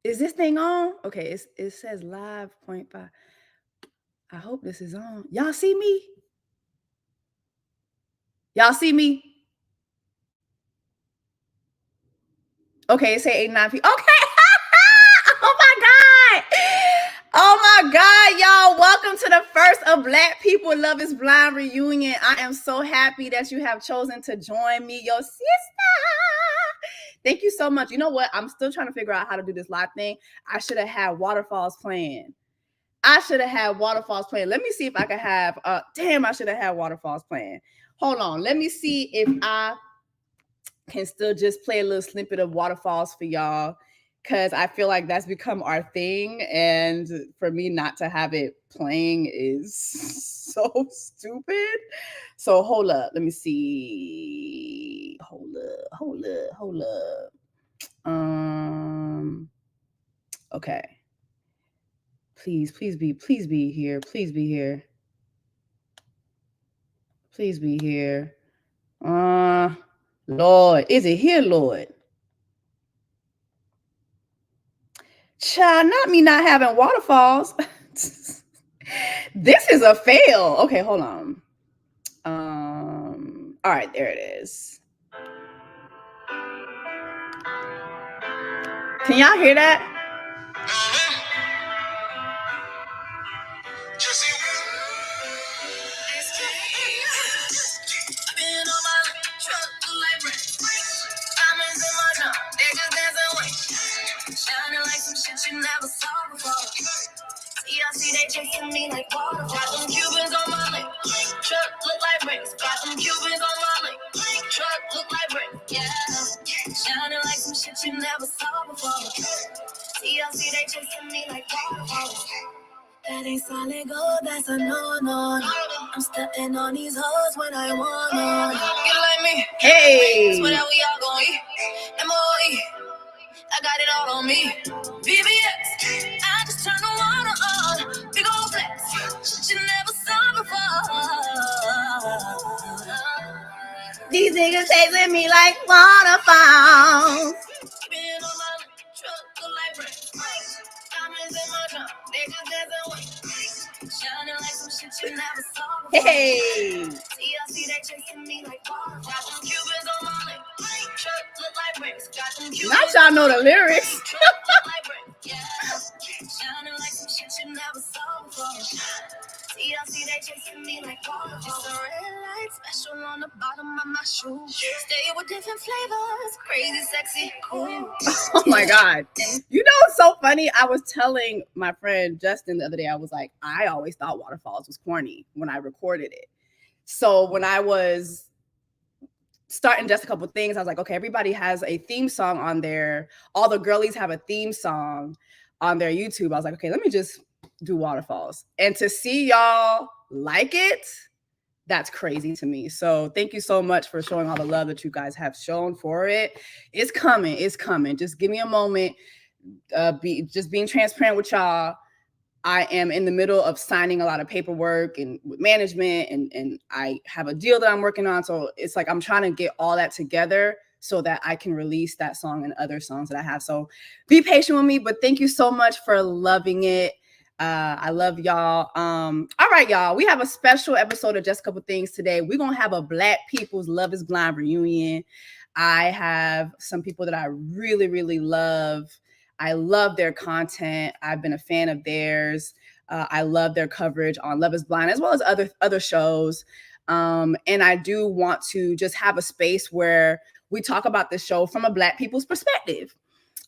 Is this thing on? Okay, it says live 0.5. I hope this is on. Y'all see me? Y'all see me? Okay, it say 89 people. Okay. Oh my God. Oh my God, y'all. Welcome to the first of Black People Love is Blind reunion. I am so happy that you have chosen to join me, your sister. Thank you so much. You know what? I'm still trying to figure out how to do this live thing. I should have had waterfalls playing. Let me see if I can have I should have had waterfalls playing. Hold on. Let me see if I can still just play a little snippet of waterfalls for y'all, because I feel like that's become our thing, and for me not to have it playing is so stupid. So hold up, let me see. Hold up. Okay. Please be here. Please be here. Lord, is it here, Lord? Child, not me not having waterfalls. This is a fail. Okay, hold on. All right, there it is. Can y'all hear that? Shining like some shit you never saw before. See, they chasing me like water. Got them Cubans on my link. Truck look like bricks. Got them Cubans on my link. Truck look like bricks. Yeah. Shining like some shit you never saw before. See, they chasing me like water. That ain't solid gold, that's a no-no. I'm stepping on these hoes when I wanna. You like me? Hey! Whatever we all gon' eat. MOE. I got it all on me. VVS, I just turn the water on. Big old flex, shit you never saw before. These niggas chasing me like waterfalls. Been on my truck, look like bread. Diamonds in my trunk, niggas dancing with. Shining like some shit you never saw before. Hey! TLC, they chasing me like waterfalls. Got them Cubans on my lip. Not y'all know the lyrics. TLC, they chasing me like water. Just a red light special on the bottom of my shoe. Stay with different flavors, crazy, sexy, cool. Oh my God. You know what's so funny? I was telling my friend Justin the other day, I was like, I always thought Waterfalls was corny when I recorded it. So when I was starting just a couple things, I was like, okay, everybody has a theme song on there. All the girlies have a theme song on their YouTube. I was like, okay, let me just do Waterfalls. And to see y'all like it, that's crazy to me. So thank you so much for showing all the love that you guys have shown for it. It's coming. Just give me a moment. Just being transparent with y'all. I am in the middle of signing a lot of paperwork and with management, and I have a deal that I'm working on. So it's like I'm trying to get all that together so that I can release that song and other songs that I have. So be patient with me, but thank you so much for loving it. I love y'all. All right, y'all. We have a special episode of Just a Couple Things today. We're going to have a Black People's Love is Blind reunion. I have some people that I really, really love. I love their content. I've been a fan of theirs. I love their coverage on Love is Blind as well as other shows. And I do want to just have a space where we talk about the show from a Black people's perspective.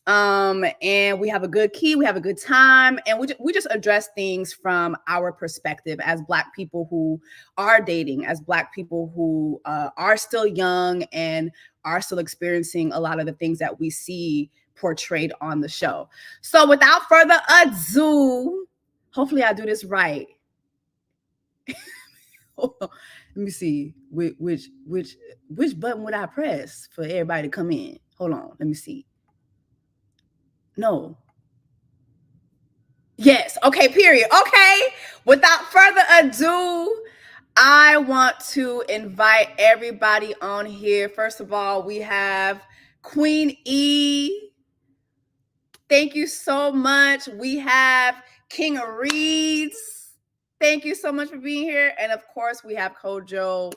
And we have a good we have a good time, and we just address things from our perspective as Black people who are dating, as Black people who are still young and are still experiencing a lot of the things that we see portrayed on the show. So without further ado, hopefully I do this right. Let me see which button would I press for everybody to come in. Hold on, let me see. No. Yes. Okay, period. Okay. Without further ado, I want to invite everybody on here. First of all, we have Queen E. Thank you so much. We have King of Reads. Thank you so much for being here. And of course, we have Kojo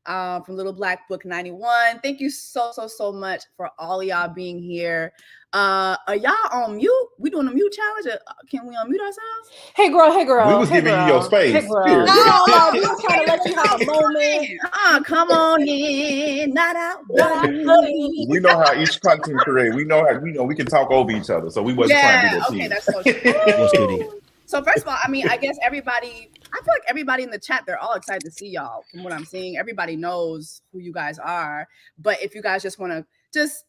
from Little Black Book 91. Thank you so much for all of y'all being here. Are y'all on mute? We doing a mute challenge? Can we unmute ourselves? Hey girl. We was giving you your space. Hey girl. Period. No, we was trying to let you have a moment. Come on in, not out. We know how each content creator. We know we can talk over each other. So we wasn't trying to do that. Okay, that's so true. So first of all, I mean, I guess I feel like everybody in the chat, they're all excited to see y'all. From what I'm seeing, everybody knows who you guys are. But if you guys just want to just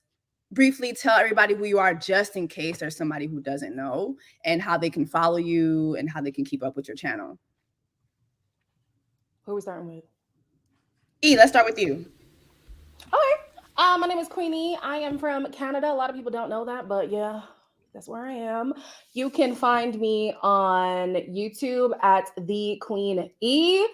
briefly tell everybody who you are, just in case there's somebody who doesn't know, and how they can follow you and how they can keep up with your channel. Who are we starting with? Let's start with you. Okay. My name is Queenie. I am from Canada. A lot of people don't know that, but yeah, that's where I am. You can find me on YouTube at The Queen E.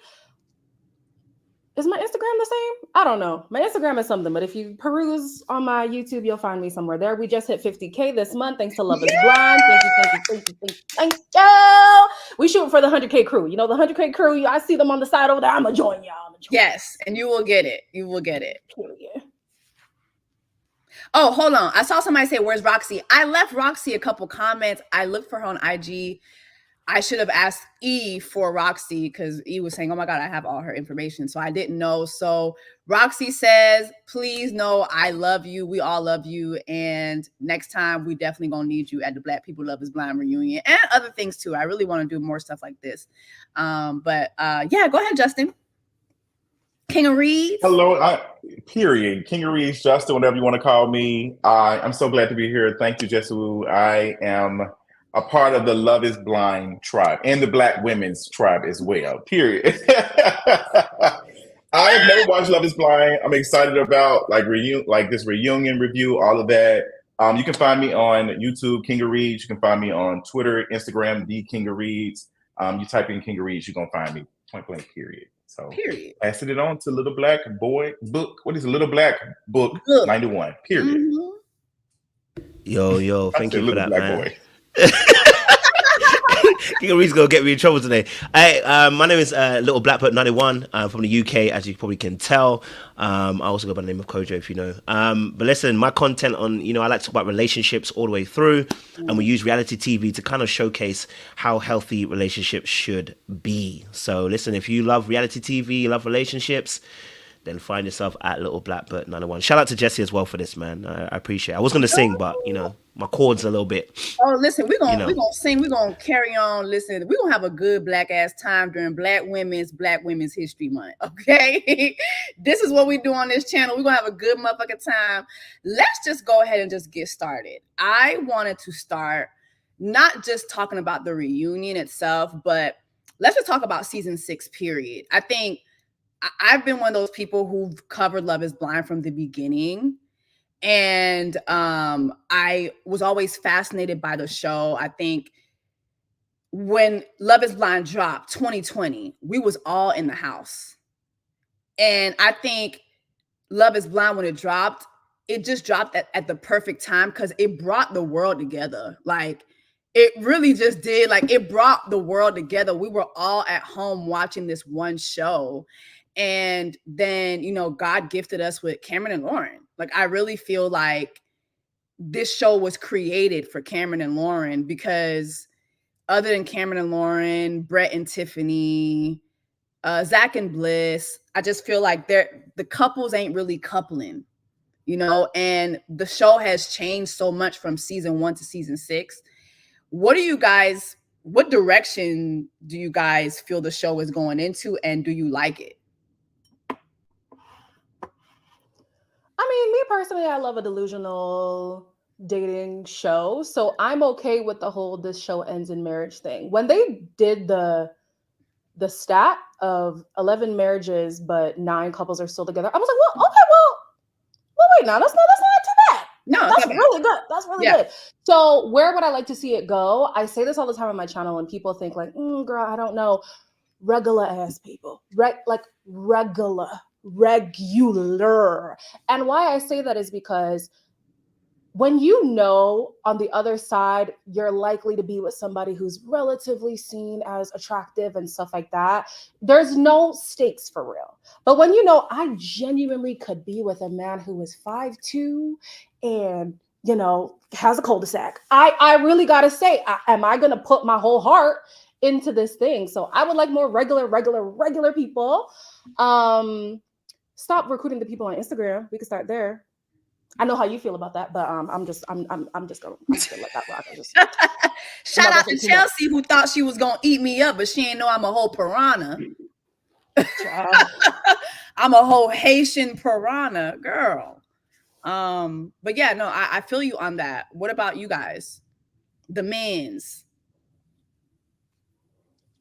Is my Instagram the same? I don't know. My Instagram is something, but if you peruse on my YouTube, you'll find me somewhere there. We just hit 50K this month, thanks to Love is Blind. Thank you. We shooting for the 100K crew. You know, the 100K crew, I see them on the side over there. I'm going to join y'all. Yes, and you will get it. Period. Oh, hold on. I saw somebody say, where's Roxy? I left Roxy a couple comments. I looked for her on IG. I should have asked E for Roxy because E was saying, oh my God, I have all her information. So I didn't know. So Roxy says, please know I love you. We all love you. And next time we definitely going to need you at the Black People Love is Blind reunion and other things too. I really want to do more stuff like this. But yeah, go ahead, Justin. King of Reads. Hello, period. King of Reads, Justin, whatever you want to call me. I'm so glad to be here. Thank you, Jesu. I am a part of the Love is Blind tribe and the Black women's tribe as well, period. I have never watched Love is Blind. I'm excited about this reunion review, all of that. You can find me on YouTube, King of Reads. You can find me on Twitter, Instagram, The King of Reads. You type in King of Reads, you're going to find me, point blank, period. So passing it on to Little Black Boy Book. What is it? Little Black Book 91, period. Mm-hmm. Yo, thank you for that, Black man. Boy. King of Reads gonna get me in trouble today. My name is Little Black Book 91. I'm from the UK, as you probably can tell. I also go by the name of Kojo, if you know. But listen, my content on, I like to talk about relationships all the way through, and we use reality TV to kind of showcase how healthy relationships should be. So listen, if you love reality TV, you love relationships, then find yourself at Little Black Book 91. Shout out to Jesse as well for this, man. I appreciate it. I was going to sing, but, my chord's a little bit. Oh, listen, we're gonna sing. We're going to carry on. Listen, we're going to have a good black ass time during Black Women's History Month, okay? This is what we do on this channel. We're going to have a good motherfucking time. Let's just go ahead and just get started. I wanted to start not just talking about the reunion itself, but let's just talk about season 6, period. I think I've been one of those people who've covered Love is Blind from the beginning. And I was always fascinated by the show. I think when Love is Blind dropped 2020, we was all in the house. And I think Love is Blind, when it dropped, it just dropped at the perfect time because it brought the world together. Like, it really just did. Like, it brought the world together. We were all at home watching this one show. And then, God gifted us with Cameron and Lauren. Like, I really feel like this show was created for Cameron and Lauren because other than Cameron and Lauren, Brett and Tiffany, Zach and Bliss, I just feel like the couples ain't really coupling, and the show has changed so much from season 1 to season 6. What direction do you guys feel the show is going into, and do you like it? I mean, me personally, I love a delusional dating show. So I'm okay with the whole this show ends in marriage thing. When they did the stat of 11 marriages, but 9 couples are still together, I was like, well, wait, now that's not too bad. No, that's really good. That's really good. So where would I like to see it go? I say this all the time on my channel, and people think like, girl, I don't know. Regular ass people, regular. And why I say that is because when you know on the other side, you're likely to be with somebody who's relatively seen as attractive and stuff like that, there's no stakes for real. But when you know, I genuinely could be with a man who is 5'2" and, you know, has a cul-de-sac, I really got to say, am I going to put my whole heart into this thing? So I would like more regular people. Stop recruiting the people on Instagram. We can start there. I know how you feel about that, but I'm just gonna let that rock. Shout out to Chelsea, who thought she was gonna eat me up, but she ain't know I'm a whole piranha. I'm a whole Haitian piranha, girl. But yeah, no, I feel you on that. What about you guys? The men's.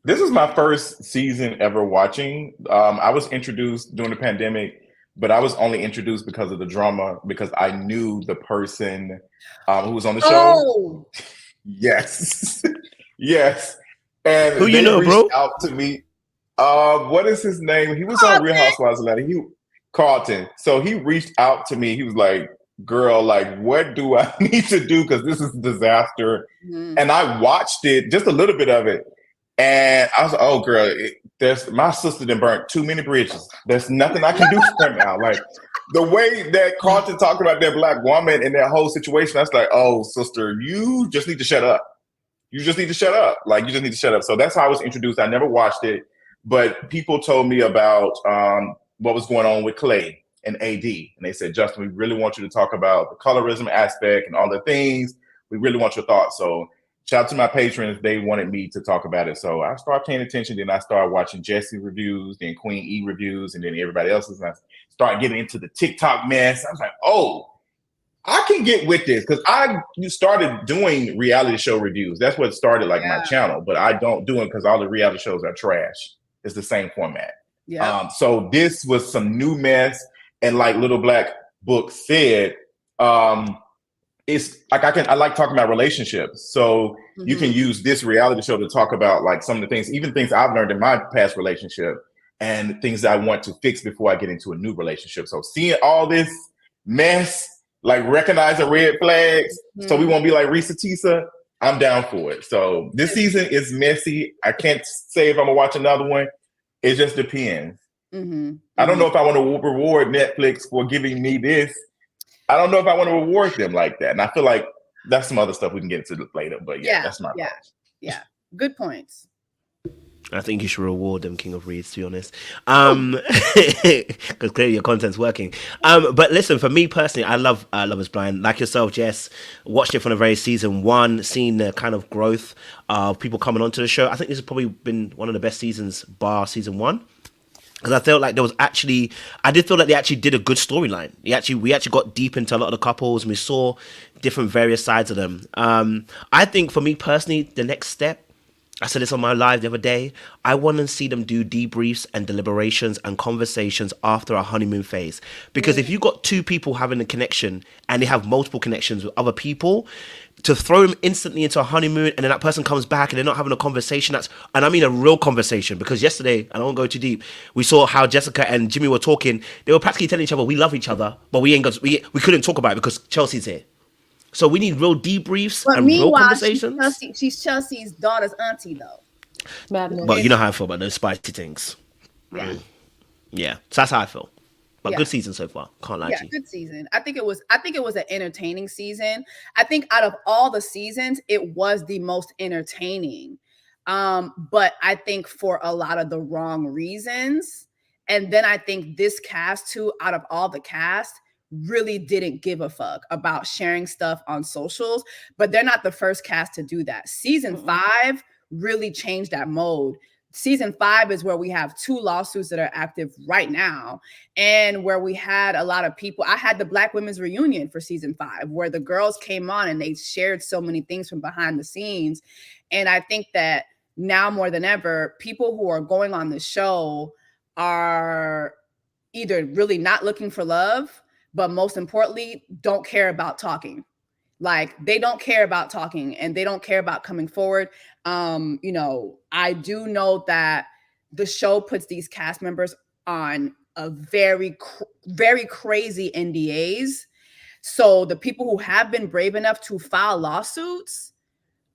This is my first season ever watching. I was introduced during the pandemic, but I was only introduced because of the drama, because I knew the person who was on the show. Oh, yes, yes. And Who they you know, reached bro? out to me. What is his name? He was on Real Housewives of Atlanta. Carlton. So he reached out to me. He was like, "Girl, like, what do I need to do? Because this is a disaster." mm-hmm. And I watched it, just a little bit of it. And I was like, "Oh, girl, there's my sister done burnt too many bridges. There's nothing I can do for her now." Like the way that Carlton talked about that black woman and that whole situation, I was like, "Oh, sister, you just need to shut up. You just need to shut up. Like you just need to shut up." So that's how I was introduced. I never watched it, but people told me about what was going on with Clay and AD, and they said, "Justin, we really want you to talk about the colorism aspect and all the things. We really want your thoughts." So shout out to my patrons. They wanted me to talk about it. So I started paying attention. Then I started watching Jesse reviews, then Queen E reviews, and then everybody else's. And I started getting into the TikTok mess. I was like, oh, I can get with this, because you started doing reality show reviews. That's what started my channel, but I don't do it because all the reality shows are trash. It's the same format. Yeah. So this was some new mess. And like Little Black Book said, it's like I like talking about relationships. So you can use this reality show to talk about like some of the things, even things I've learned in my past relationship and things I want to fix before I get into a new relationship. So seeing all this mess, like recognizing red flags, so we won't be like Risa Tisa, I'm down for it. So this season is messy. I can't say if I'm gonna watch another one. It just depends. I don't know if I want to reward Netflix for giving me this. I don't know if I want to reward them like that. And I feel like that's some other stuff we can get into later. But yeah, that's my point. Yeah. Good points. I think you should reward them, King of Reads, to be honest. Because clearly your content's working. But listen, for me personally, I love Love is Blind. Like yourself, Jess, watched it from the very season one, seen the kind of growth of people coming onto the show. I think this has probably been one of the best seasons, bar season one. Because I felt like I did feel like they actually did a good storyline. We actually got deep into a lot of the couples, and we saw different various sides of them. I think for me personally, the next step, I said this on my live the other day, I want to see them do debriefs and deliberations and conversations after a honeymoon phase. Because if you've got two people having a connection and they have multiple connections with other people, to throw them instantly into a honeymoon and then that person comes back and they're not having a conversation, and I mean a real conversation, because yesterday, and I won't go too deep, we saw how Jessica and Jimmy were talking. They were practically telling each other, we love each other, but we couldn't talk about it because Chelsea's here. So we need real debriefs and real conversations. She's Chelsea's daughter's auntie, though. Madness. You know how I feel about those spicy things. Yeah. So that's how I feel. But good season so far. Can't lie to you. Good season. I think it was an entertaining season. I think out of all the seasons, it was the most entertaining. But I think for a lot of the wrong reasons. And then I think this cast too, out of all the cast, really didn't give a fuck about sharing stuff on socials. But they're not the first cast to do that. Season 5 really changed that mode. Season 5 is where we have 2 lawsuits that are active right now, and where we had a lot of people. I had the Black Women's Reunion for season 5, where the girls came on and they shared so many things from behind the scenes. And I think that now more than ever, people who are going on the show are either really not looking for love, but most importantly, don't care about talking. Like, they don't care about talking and they don't care about coming forward. I do know that the show puts these cast members on a very, very crazy NDAs. So the people who have been brave enough to file lawsuits,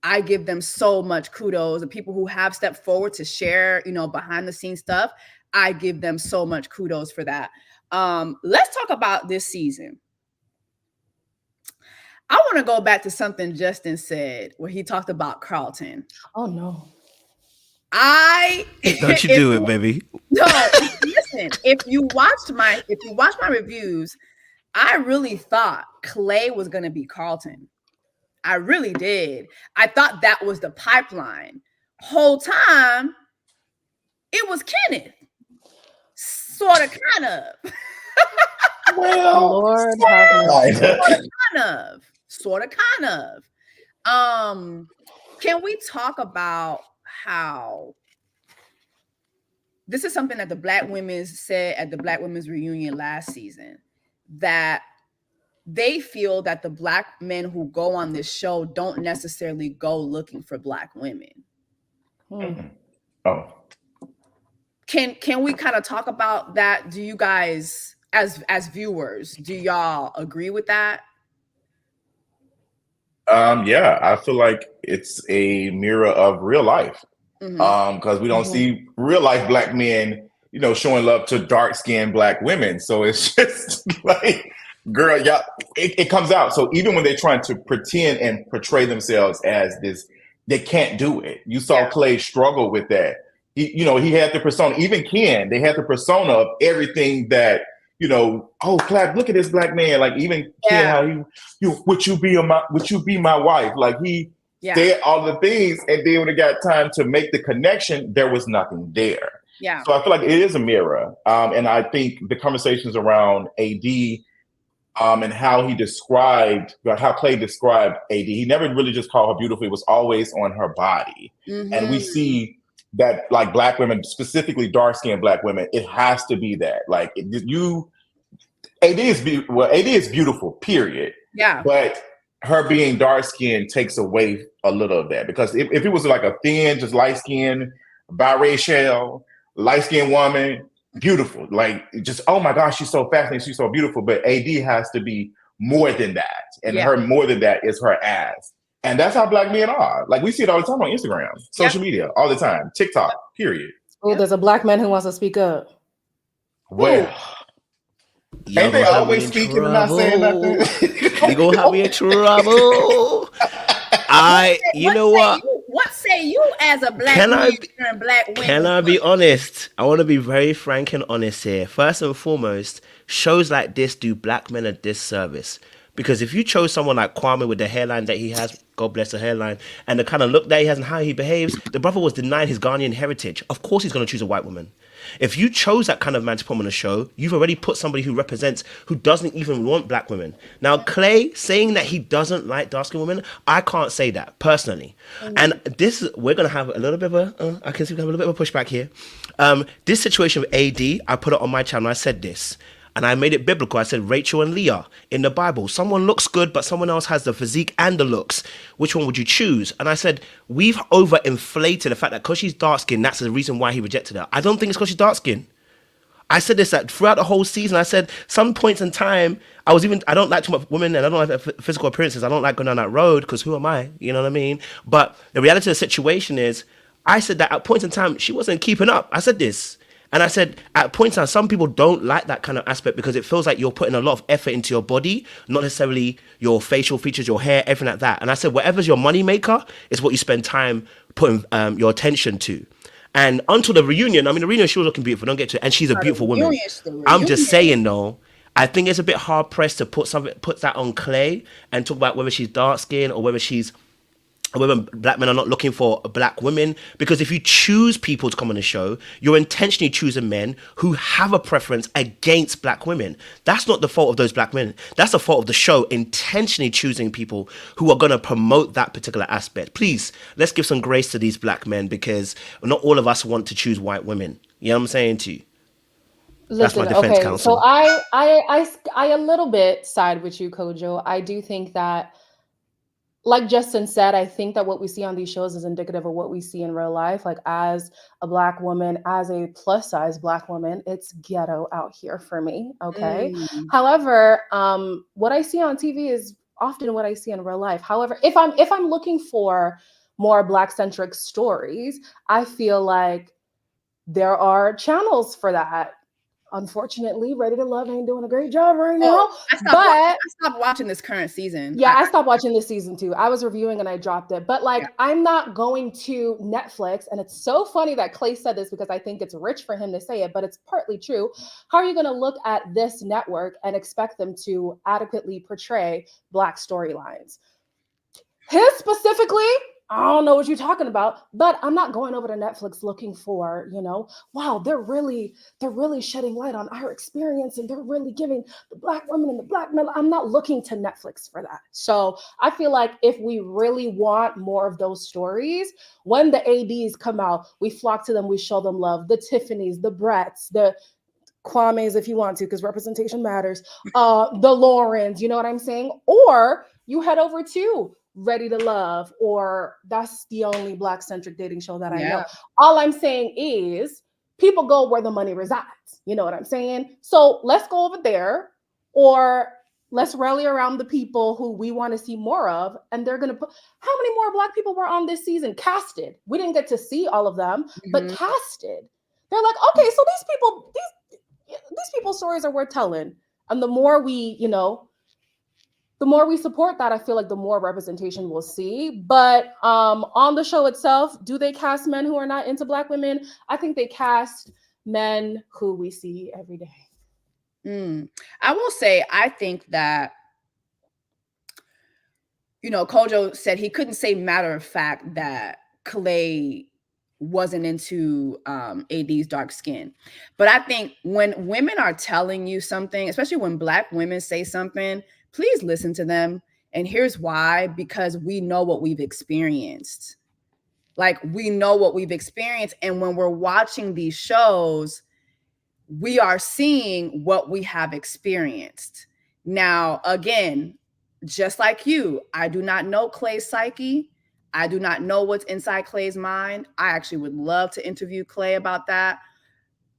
I give them so much kudos. The people who have stepped forward to share, behind the scenes stuff, I give them so much kudos for that. Let's talk about this season. I want to go back to something Justin said where he talked about Carlton. Oh no. Don't you do it, baby. No, listen, if you watched my reviews, I really thought Clay was going to be Carlton. I really did. I thought that was the pipeline. Whole time, it was Kenneth. Sort of, kind of. Well, Lord sort of, kind of. Can we talk about how this is something that the Black women said at the Black Women's Reunion last season, that they feel that the Black men who go on this show don't necessarily go looking for Black women. Oh. Can we kind of talk about that? Do you guys, as viewers, do y'all agree with that? Yeah, I feel like it's a mirror of real life. Because we don't see real life Black men, showing love to dark-skinned Black women. So it's just like, girl, yeah, it comes out. So even when they're trying to pretend and portray themselves as this, they can't do it. You saw Clay struggle with that. He had the persona. Even Ken, they had the persona of everything that, oh, Clap, look at this Black man. Like even Ken, how would you be my wife? Like he said all the things, and then when it got time to make the connection, there was nothing there. Yeah. So I feel like it is a mirror. And I think the conversations around AD and how Clay described AD, he never really just called her beautiful. It was always on her body. And we see that, like, Black women, specifically dark-skinned Black women, it has to be that. Like AD is beautiful, period. Yeah. But her being dark-skinned takes away a little of that, because if it was like a thin, just light-skinned, biracial, light-skinned woman, beautiful, like just, oh my gosh, she's so fascinating, she's so beautiful. But AD has to be more than that, and her more than that is her ass, and that's how Black men are. Like we see it all the time on Instagram, social media, all the time, TikTok, period. Oh, there's a Black man who wants to speak up. Well, ain't they always speaking and not saying nothing? You gonna have me in trouble. What say you as a Black man and Black women? Can I be honest? I want to be very frank and honest here. First and foremost, shows like this do Black men a disservice. Because if you chose someone like Kwame with the hairline that he has, God bless the hairline, and the kind of look that he has and how he behaves, the brother was denying his Ghanaian heritage. Of course he's going to choose a white woman. If you chose that kind of man to put on a show, you've already put somebody who doesn't even want Black women. Now, Clay saying that he doesn't like dark-skinned women, I can't say that personally. And we're going to have a little bit of I can see we have a little bit of a pushback here. This situation with AD, I put it on my channel, I said this. And I made it biblical. I said Rachel and Leah in the Bible. Someone looks good, but someone else has the physique and the looks. Which one would you choose? And I said, we've overinflated the fact that because she's dark-skinned, that's the reason why he rejected her. I don't think it's because she's dark-skinned. I said this throughout the whole season. I said some points in time, I don't like too much women and I don't like physical appearances. I don't like going down that road because who am I? You know what I mean? But the reality of the situation is, I said that at points in time, she wasn't keeping up. I said this. And I said, at points in time, some people don't like that kind of aspect because it feels like you're putting a lot of effort into your body, not necessarily your facial features, your hair, everything like that. And I said, whatever's your money maker is what you spend time putting your attention to. And until the reunion, the reunion, she was looking beautiful, don't get to it. And she's a beautiful woman. I'm just saying, though, I think it's a bit hard pressed to put that on Clay and talk about whether she's dark skinned or whether Black men are not looking for Black women, because if you choose people to come on the show, you're intentionally choosing men who have a preference against Black women. That's not the fault of those Black men. That's the fault of the show intentionally choosing people who are going to promote that particular aspect. Please, let's give some grace to these Black men, because not all of us want to choose white women. You know what I'm saying to you? That's my defense counsel. So I a little bit side with you, Kojo. I do think that like Justin said, I think that what we see on these shows is indicative of what we see in real life. Like, as a Black woman, as a plus size Black woman, it's ghetto out here for me. Okay. However, what I see on TV is often what I see in real life. However, if I'm looking for more Black centric stories, I feel like there are channels for that. Unfortunately, Ready to Love ain't doing a great job right now. I stopped watching this current season. Yeah, I stopped watching this season too. I was reviewing and I dropped it. But like, Yeah. I'm not going to Netflix. And it's so funny that Clay said this because I think it's rich for him to say it, but it's partly true. How are you going to look at this network and expect them to adequately portray Black storylines? His specifically, I don't know what you're talking about, but I'm not going over to Netflix looking for, wow, they're really shedding light on our experience and they're really giving the Black women and the Black men. I'm not looking to Netflix for that. So I feel like if we really want more of those stories, when the ADs come out, we flock to them, we show them love. The Tiffany's, the Bretts, the Kwame's, if you want to, because representation matters. The Laurens, you know what I'm saying? Or you head over to Ready to Love, or that's the only Black centric dating show that I know. All I'm saying is people go where the money resides. You know what I'm saying? So let's go over there, or let's rally around the people who we want to see more of. And they're going to put, how many more Black people were on this season? Casted. We didn't get to see all of them, but casted. They're like, okay, so these people's stories are worth telling. And the more we, the more we support that, I feel like the more representation we'll see. But on the show itself, do they cast men who are not into Black women? I think they cast men who we see every day. I will say, I think that, Kojo said he couldn't say matter of fact that Clay wasn't into AD's dark skin. But I think when women are telling you something, especially when Black women say something, please listen to them. And here's why: because we know what we've experienced. Like, we know what we've experienced. And when we're watching these shows, we are seeing what we have experienced. Now, again, just like you, I do not know Clay's psyche. I do not know what's inside Clay's mind. I actually would love to interview Clay about that.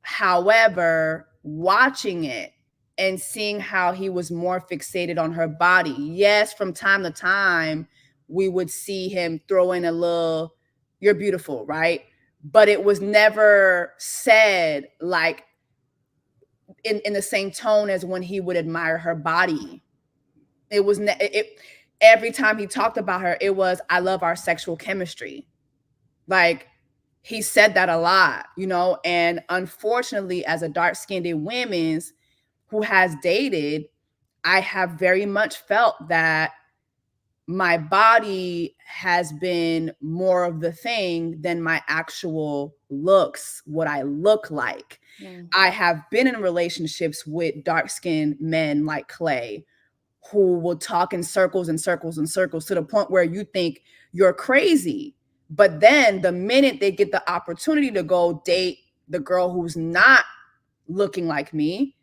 However, watching it and seeing how he was more fixated on her body. Yes, from time to time, we would see him throw in a little, "You're beautiful," right? But it was never said like in the same tone as when he would admire her body. It was, every time he talked about her, it was, "I love our sexual chemistry." Like, he said that a lot, and unfortunately, as a dark-skinned woman who has dated, I have very much felt that my body has been more of the thing than my actual looks, what I look like. I have been in relationships with dark-skinned men like Clay, who will talk in circles and circles and circles to the point where you think you're crazy. But then the minute they get the opportunity to go date the girl who's not looking like me,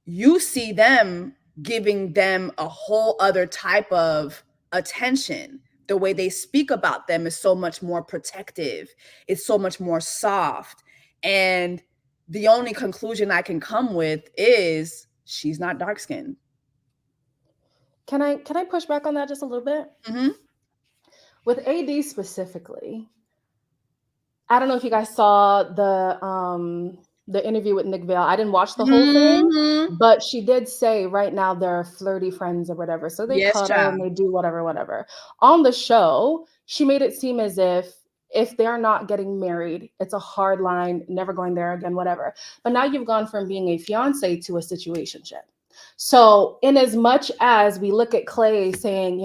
you see them giving them a whole other type of attention. The way they speak about them is so much more protective. It's so much more soft. And the only conclusion I can come with is she's not dark-skinned. Can I push back on that just a little bit? With AD specifically, I don't know if you guys saw the interview with Nick Vale. I didn't watch the whole thing, but she did say right now they're flirty friends or whatever. So they cuddle and they do whatever. On the show, she made it seem as if they're not getting married, it's a hard line, never going there again, whatever. But now you've gone from being a fiance to a situationship. So in as much as we look at Clay saying,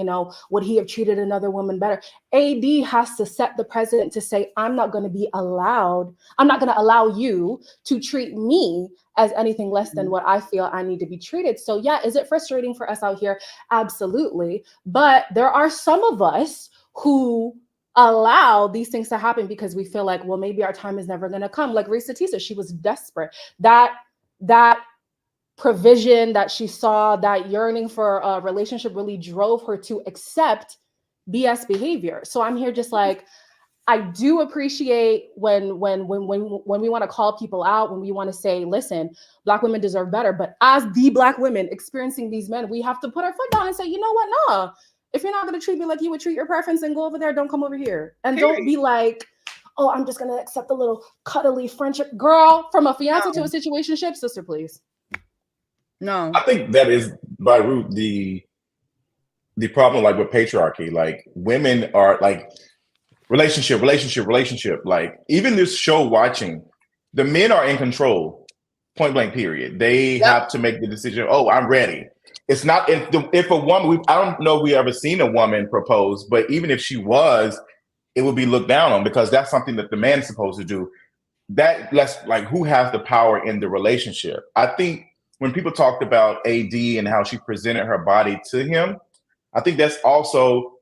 would he have treated another woman better? AD has to set the precedent to say, I'm not going to allow you to treat me as anything less than what I feel I need to be treated. So yeah, is it frustrating for us out here? Absolutely. But there are some of us who allow these things to happen because we feel like, well, maybe our time is never going to come. Like Risa Tisa, she was desperate. That provision that she saw, that yearning for a relationship really drove her to accept BS behavior. So I'm here just like, I do appreciate when we want to call people out, when we want to say, listen, Black women deserve better. But as the Black women experiencing these men, we have to put our foot down and say, you know what? No, if you're not going to treat me like you would treat your preference, and go over there, don't come over here. And don't be like, oh, I'm just going to accept a little cuddly friendship. Girl, from a fiance to a situationship, sister, please. No. I think that is by root the problem, like with patriarchy. Like women are like relationship. Like even this show watching, the men are in control, point blank period. They have to make the decision, oh, I'm ready. It's not if a woman, I don't know if we ever seen a woman propose, but even if she was, it would be looked down on because that's something that the man's supposed to do. That's like who has the power in the relationship. I think when people talked about AD and how she presented her body to him, I think that's also,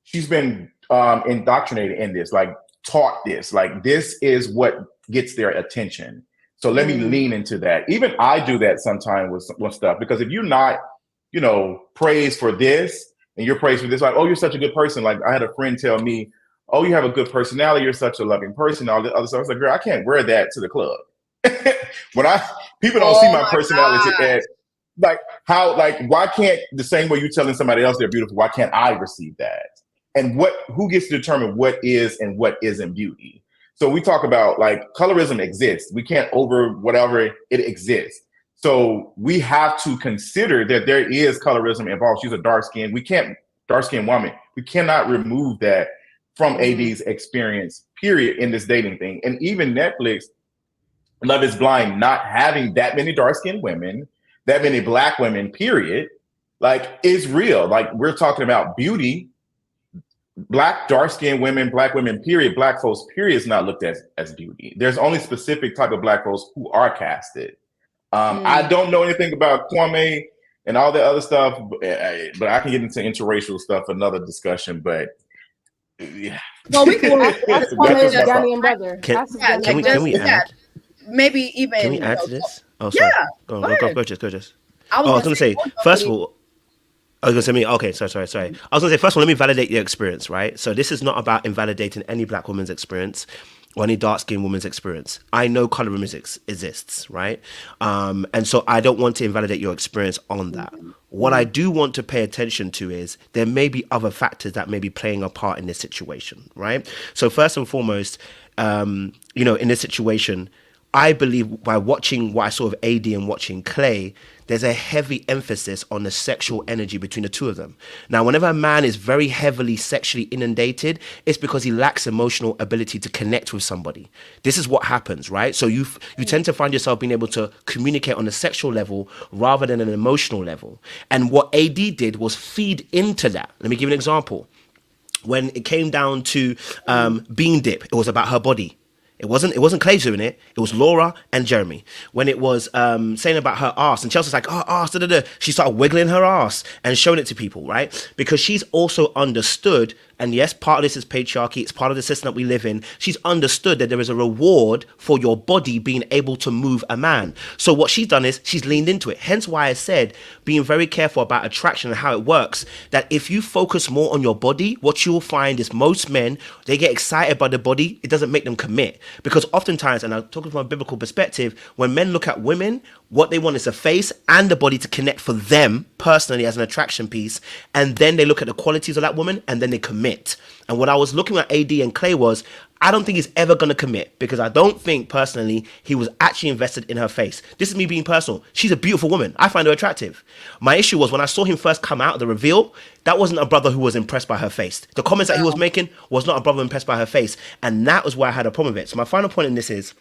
she's been indoctrinated in this, like taught this, like this is what gets their attention. So let me lean into that. Even I do that sometimes with stuff, because if you're not, praised for this and you're praised for this, like, oh, you're such a good person. Like I had a friend tell me, oh, you have a good personality. You're such a loving person. All the other stuff. I was like, girl, I can't wear that to the club. When people don't see my personality as like how, like, why can't the same way you're telling somebody else they're beautiful, why can't I receive that? And who gets to determine what is and what isn't beauty? So we talk about like colorism exists. We can't whatever it exists. So we have to consider that there is colorism involved. She's a dark-skinned woman. We cannot remove that from AD's experience, period, in this dating thing. And even Netflix, Love is Blind, not having that many dark-skinned women, that many Black women, period, like is real. Like we're talking about beauty. Black dark-skinned women, Black women, period, Black folks, period, is not looked at as beauty. There's only specific type of Black folks who are casted. I don't know anything about Kwame and all the other stuff, but I can get into interracial stuff, another discussion. But yeah, well, we can ask Kwame's Ghanaian brother. Can we add? Maybe even. Can we add to this? Oh, sorry. Yeah. Go, Jess. I was going to say, first of all, I was going to say, okay, sorry. I was going to say, first of all, let me validate your experience, right? So this is not about invalidating any Black woman's experience or any dark-skinned woman's experience. I know colorism exists, right? And so I don't want to invalidate your experience on that. What I do want to pay attention to is there may be other factors that may be playing a part in this situation, right? So first and foremost, in this situation, I believe by watching what I saw of AD and watching Clay, there's a heavy emphasis on the sexual energy between the two of them. Now, whenever a man is very heavily sexually inundated, it's because he lacks emotional ability to connect with somebody. This is what happens, right? So you tend to find yourself being able to communicate on a sexual level rather than an emotional level. And what AD did was feed into that. Let me give you an example. When it came down to Bean Dip, it was about her body. It wasn't Clay doing it. It was Laura and Jeremy. When it was saying about her ass, and Chelsea's like, oh, ass, da, da, da. She started wiggling her ass and showing it to people, right? Because she's also understood, and yes, part of this is patriarchy. It's part of the system that we live in. She's understood that there is a reward for your body being able to move a man. So what she's done is she's leaned into it. Hence why I said being very careful about attraction and how it works, that if you focus more on your body, what you will find is most men, they get excited by the body. It doesn't make them commit. Because oftentimes, and I'm talking from a biblical perspective, when men look at women, what they want is a face and the body to connect for them personally as an attraction piece. And then they look at the qualities of that woman and then they commit. And what I was looking at AD and Clay was, I don't think he's ever going to commit, because I don't think personally he was actually invested in her face. This is me being personal. She's a beautiful woman. I find her attractive. My issue was when I saw him first come out of the reveal, that wasn't a brother who was impressed by her face. The comments that he was making was not a brother impressed by her face. And that was where I had a problem with it. So my final point in this is,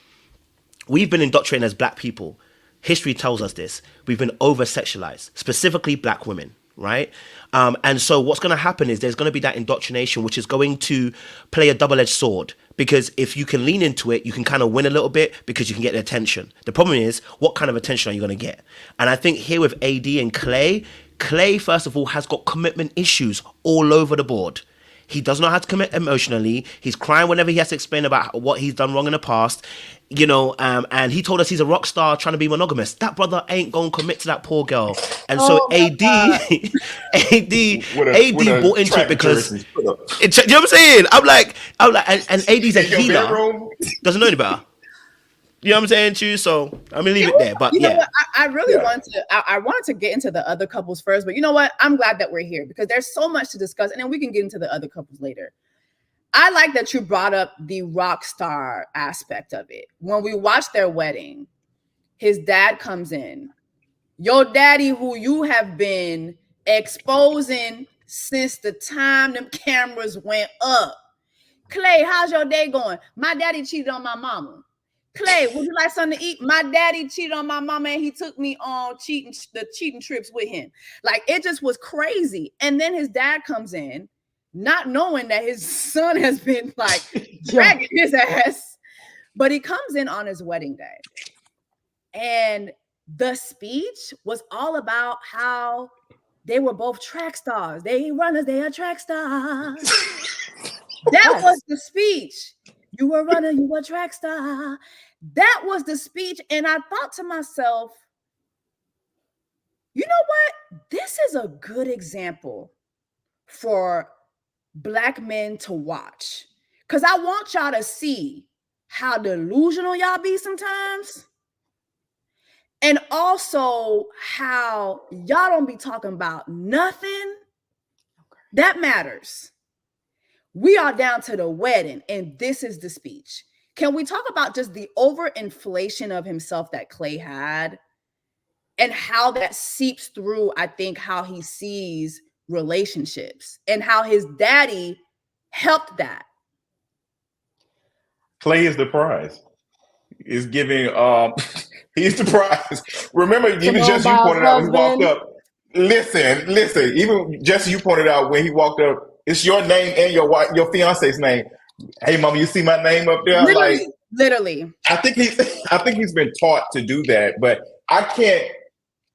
we've been indoctrinated as Black people. History tells us this. We've been over-sexualized, specifically Black women, right? And so what's going to happen is there's going to be that indoctrination, which is going to play a double-edged sword. Because if you can lean into it, you can kind of win a little bit because you can get the attention. The problem is, what kind of attention are you going to get? And I think here with AD and Clay, first of all, has got commitment issues all over the board. He doesn't know how to commit emotionally. He's crying whenever he has to explain about what he's done wrong in the past. And he told us he's a rock star trying to be monogamous. That brother ain't gonna commit to that poor girl. And so AD bought into it because you know what I'm saying. I'm like, and AD's a healer, doesn't know any better. You know what I'm saying, Chu? So I'm gonna leave it there. But you know what? I really wanted to. I wanted to get into the other couples first, but you know what? I'm glad that we're here because there's so much to discuss, and then we can get into the other couples later. I like that you brought up the rock star aspect of it. When we watched their wedding, his dad comes in. Your daddy, who you have been exposing since the time them cameras went up. Clay, how's your day going? My daddy cheated on my mama. Clay, would you like something to eat? My daddy cheated on my mama and he took me on cheating trips with him. Like, it just was crazy. And then his dad comes in, not knowing that his son has been like dragging his ass, but he comes in on his wedding day. And the speech was all about how they were both track stars. They ain't runners, they are track stars. That was the speech. You were a runner, you were a track star. That was the speech. And I thought to myself, you know what? This is a good example for Black men to watch. Because I want y'all to see how delusional y'all be sometimes. And also how y'all don't be talking about nothing that matters. We are down to the wedding, and this is the speech. Can we talk about just the overinflation of himself that Clay had and how that seeps through, I think, how he sees relationships and how his daddy helped that? Clay is the prize. Is giving he's the prize. Remember, even Jesse, you pointed out when he walked up. Listen, even Jesse, you pointed out when he walked up, it's your name and your fiance's name. Hey, mama, you see my name up there? Literally. I think he's been taught to do that, but I can't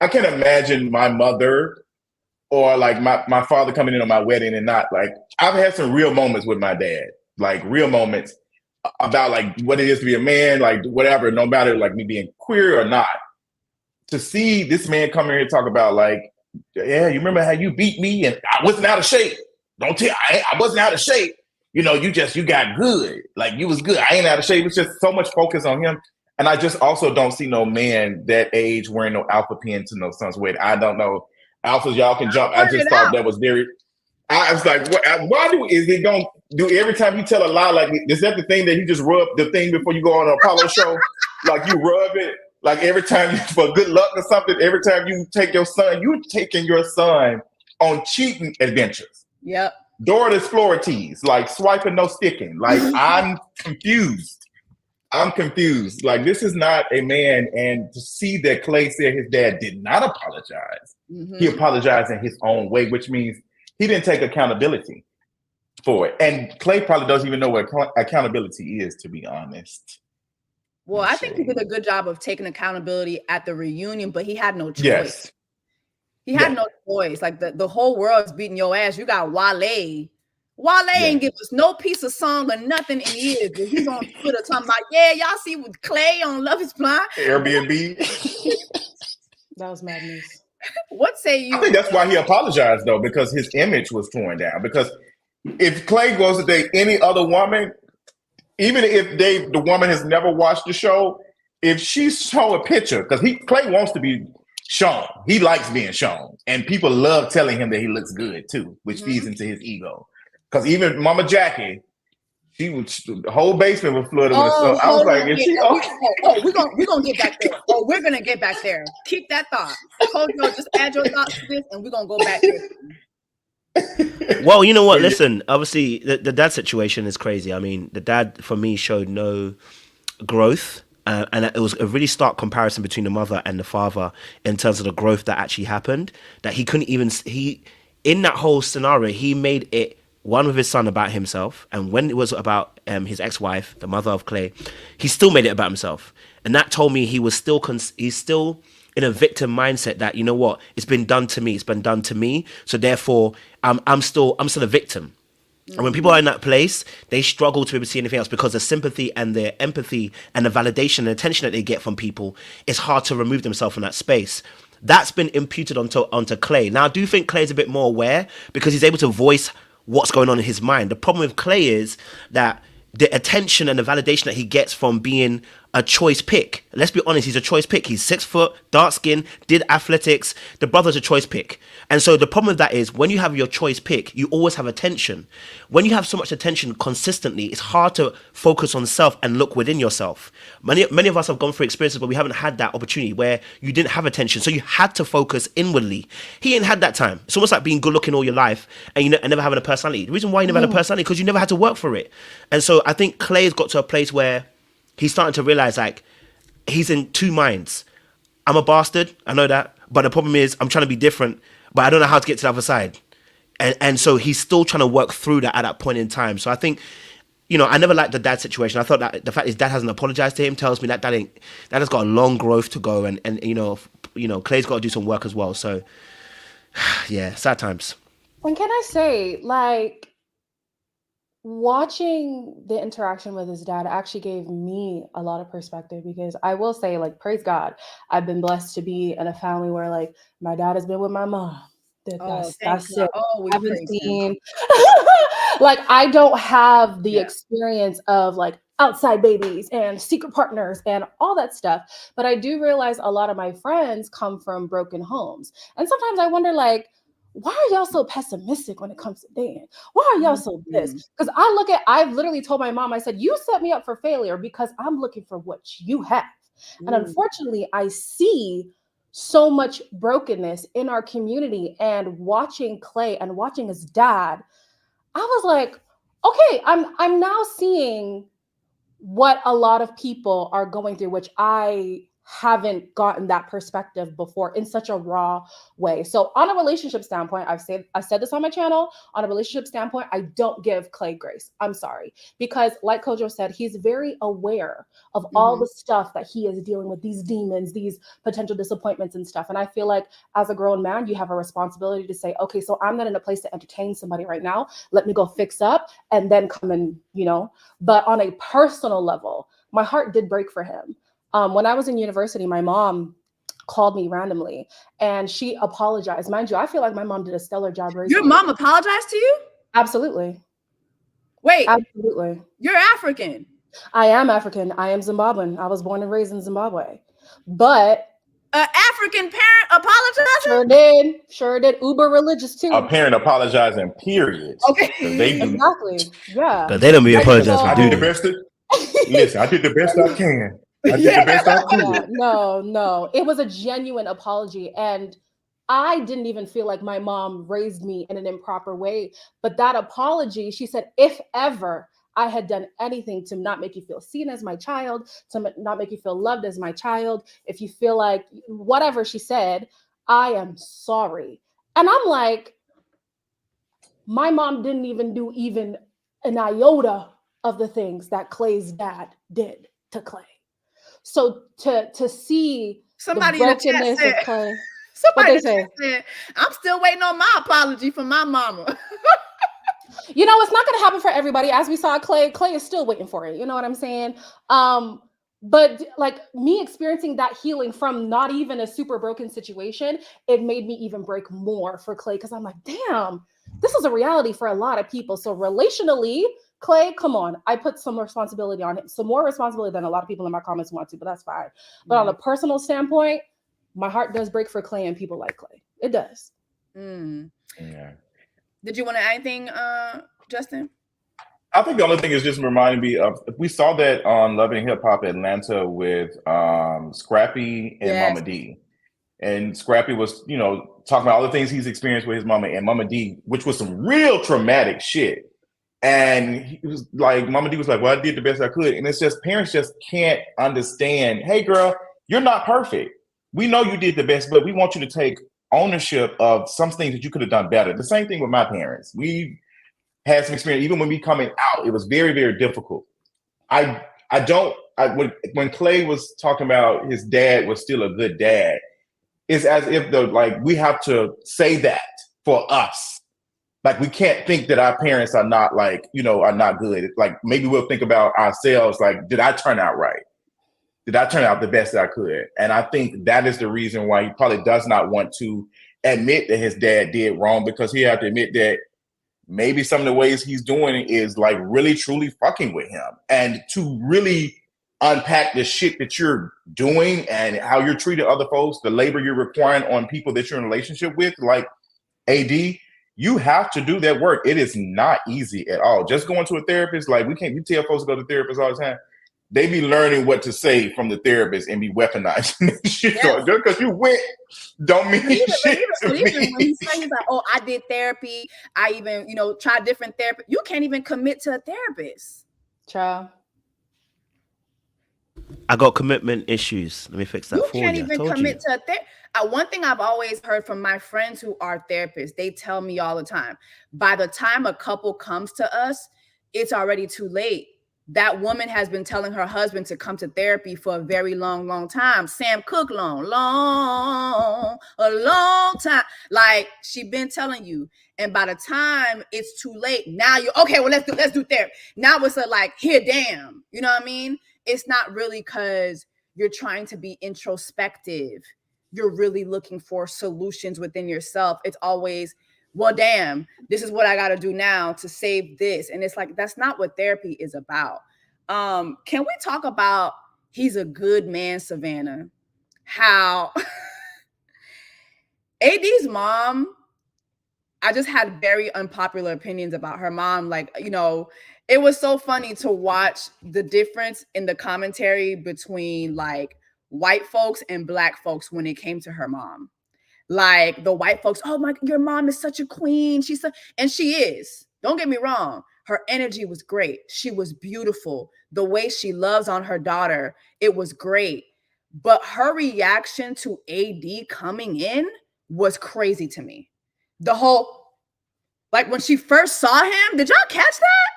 imagine my mother or like my father coming in on my wedding and not like, I've had some real moments with my dad, like real moments about like what it is to be a man, like whatever, no matter like me being queer or not. To see this man come here and talk about like, yeah, you remember how you beat me and I wasn't out of shape. Don't tell, I wasn't out of shape. You know, you got good. Like you was good. I ain't out of shape. It's just so much focus on him. And I just also don't see no man that age wearing no alpha pin to no son's wedding. I don't know. Alphas, y'all can jump. I just thought that was very, I was like, is he going to do every time you tell a lie? Like, is that the thing that he just rub the thing before you go on an Apollo show? Like you rub it, like every time for good luck or something, every time you take your son, you're taking your son on cheating adventures. Yep. Dora the Explorer tease, like swiping, no sticking. Like, I'm confused. Like, this is not a man. And to see that Clay said his dad did not apologize. Mm-hmm. He apologized in his own way, which means he didn't take accountability for it. And Clay probably doesn't even know what accountability is, to be honest. Well, I think he did a good job of taking accountability at the reunion, but he had no choice. Yes. He had no choice. Like the whole world's beating your ass. You got Wale. Wale ain't give us no piece of song or nothing in years. But he's on Twitter talking about, yeah, y'all see with Clay on Love is Blind. Airbnb. That was madness. What say you? I think that's why he apologized, though, because his image was torn down. Because if Clay goes to date any other woman, even if the woman has never watched the show, if she show a picture, because Clay wants to be shown. He likes being shown. And people love telling him that he looks good, too, which feeds into his ego. Because even Mama Jackie, the whole basement was flooded with stuff. I was like, is she okay? We're gonna get back there. We're gonna get back there. Keep that thought. Kojo, just add your thoughts to this and we're gonna go back there. Well, you know what? Listen, obviously the dad situation is crazy. I mean, the dad for me showed no growth. And it was a really stark comparison between the mother and the father in terms of the growth that actually happened. That he couldn't even, in that whole scenario, he made it one with his son about himself. And when it was about his ex-wife, the mother of Clay, he still made it about himself. And that told me he's still in a victim mindset that, you know what, it's been done to me. So therefore, I'm still a victim. And when people are in that place, they struggle to be able to see anything else because the sympathy and the empathy and the validation and attention that they get from people, it's hard to remove themselves from that space. That's been imputed onto Clay. Now, I do think Clay's a bit more aware because he's able to voice what's going on in his mind. The problem with Clay is that the attention and the validation that he gets from being a choice pick. Let's be honest, he's a choice pick. He's 6 foot, dark skin, did athletics. The brother's a choice pick. And so the problem with that is when you have your choice pick, you always have attention. When you have so much attention consistently, it's hard to focus on self and look within yourself. Many of us have gone through experiences where we haven't had that opportunity where you didn't have attention. So you had to focus inwardly. He ain't had that time. It's almost like being good looking all your life and and never having a personality. The reason why you never had a personality because you never had to work for it. And so I think Clay's got to a place where he's starting to realize like he's in two minds. I'm a bastard, I know that, but the problem is I'm trying to be different, but I don't know how to get to the other side. And so he's still trying to work through that at that point in time. So I think, I never liked the dad situation. I thought that the fact his dad hasn't apologized to him tells me that that has got a long growth to go, and Clay's got to do some work as well. So yeah, sad times. And can I say, like, watching the interaction with his dad actually gave me a lot of perspective, because I will say, like, praise God, I've been blessed to be in a family where, like, my dad has been with my mom. That's it. I haven't seen like, I don't have the experience of like outside babies and secret partners and all that stuff, but I do realize a lot of my friends come from broken homes, and sometimes I wonder, like, why are y'all so pessimistic when it comes to dating? Why are y'all so this? Because I've literally told my mom, I said, you set me up for failure because I'm looking for what you have. And unfortunately, I see so much brokenness in our community, and watching Clay and watching his dad, I was like, okay, I'm now seeing what a lot of people are going through, which I haven't gotten that perspective before in such a raw way. So on a relationship standpoint, I said this on my channel, on a relationship standpoint, I don't give Clay grace. I'm sorry. Because like Kojo said, he's very aware of all the stuff that he is dealing with, these demons, these potential disappointments and stuff. And I feel like as a grown man, you have a responsibility to say, okay, so I'm not in a place to entertain somebody right now. Let me go fix up and then come and, but on a personal level, my heart did break for him. When I was in university, my mom called me randomly and she apologized. Mind you, I feel like my mom did a stellar job raising Your mom apologized to you? Absolutely. Wait. Absolutely. You're African. I am African. I am Zimbabwean. I was born and raised in Zimbabwe. But an African parent apologizing? Sure did. Uber religious too. A parent apologizing, period. Okay. Exactly. Yeah. But they don't be apologizing. I did the best. Listen, I did the best I can. I did the best I could. No. It was a genuine apology. And I didn't even feel like my mom raised me in an improper way. But that apology, she said, if ever I had done anything to not make you feel seen as my child, to not make you feel loved as my child, if you feel like whatever she said, I am sorry. And I'm like, my mom didn't even do even an iota of the things that Clay's dad did to Clay. So to see somebody the in the chat said, of Clay, somebody said, I'm still waiting on my apology from my mama. It's not going to happen for everybody. As we saw, Clay is still waiting for it. You know what I'm saying? But like me experiencing that healing from not even a super broken situation, it made me even break more for Clay, because I'm like, damn, this is a reality for a lot of people. So relationally, Clay, come on. I put some responsibility on him, some more responsibility than a lot of people in my comments want to, but that's fine. But on a personal standpoint, my heart does break for Clay and people like Clay. It does. Yeah. Did you want to add anything, Justin? I think the only thing is just reminding me of, we saw that on Love and Hip Hop Atlanta with Scrappy and Mama D. And Scrappy was, talking about all the things he's experienced with his mama, and Mama D, which was some real traumatic shit. And he was like, Mama D was like, well, I did the best I could. And it's just, parents just can't understand, hey, girl, you're not perfect. We know you did the best, but we want you to take ownership of some things that you could have done better. The same thing with my parents. We had some experience, even when we coming out, it was very, very difficult. When Clay was talking about his dad was still a good dad, it's as if we have to say that for us. like we can't think that our parents are not like, are not good. Like maybe we'll think about ourselves, like, did I turn out right? Did I turn out the best I could? And I think that is the reason why he probably does not want to admit that his dad did wrong, because he had to admit that maybe some of the ways he's doing it is like really truly fucking with him. And to really unpack the shit that you're doing and how you're treating other folks, the labor you're requiring on people that you're in a relationship with, like AD, you have to do that work. It is not easy at all. Just going to a therapist, like we tell folks to go to therapists all the time. They be learning what to say from the therapist and be weaponizing shit. Yes. So just because you went don't mean shit to even me. when he says he's like, oh, I did therapy, I even, tried different therapy. You can't even commit to a therapist. Child. I got commitment issues. Let me fix that for you. You can't even commit to a therapist. One thing I've always heard from my friends who are therapists, they tell me all the time, by the time a couple comes to us, it's already too late. That woman has been telling her husband to come to therapy for a very long, long time. Sam Cooke a long time. Like, she been telling you. And by the time it's too late, now you're okay. Well, let's do therapy. Now it's a like, here, damn. You know what I mean? It's not really because you're trying to be introspective. You're really looking for solutions within yourself. It's always, well, damn, this is what I got to do now to save this. And it's like, that's not what therapy is about. Can we talk about he's a good man, Savannah? How AD's mom, I just had very unpopular opinions about her mom. Like, it was so funny to watch the difference in the commentary between like white folks and black folks when it came to her mom. Like the white folks, oh my, your mom is such a queen. And she is. Don't get me wrong. Her energy was great. She was beautiful. The way she loves on her daughter, it was great. But her reaction to AD coming in was crazy to me. The whole, like when she first saw him, did y'all catch that?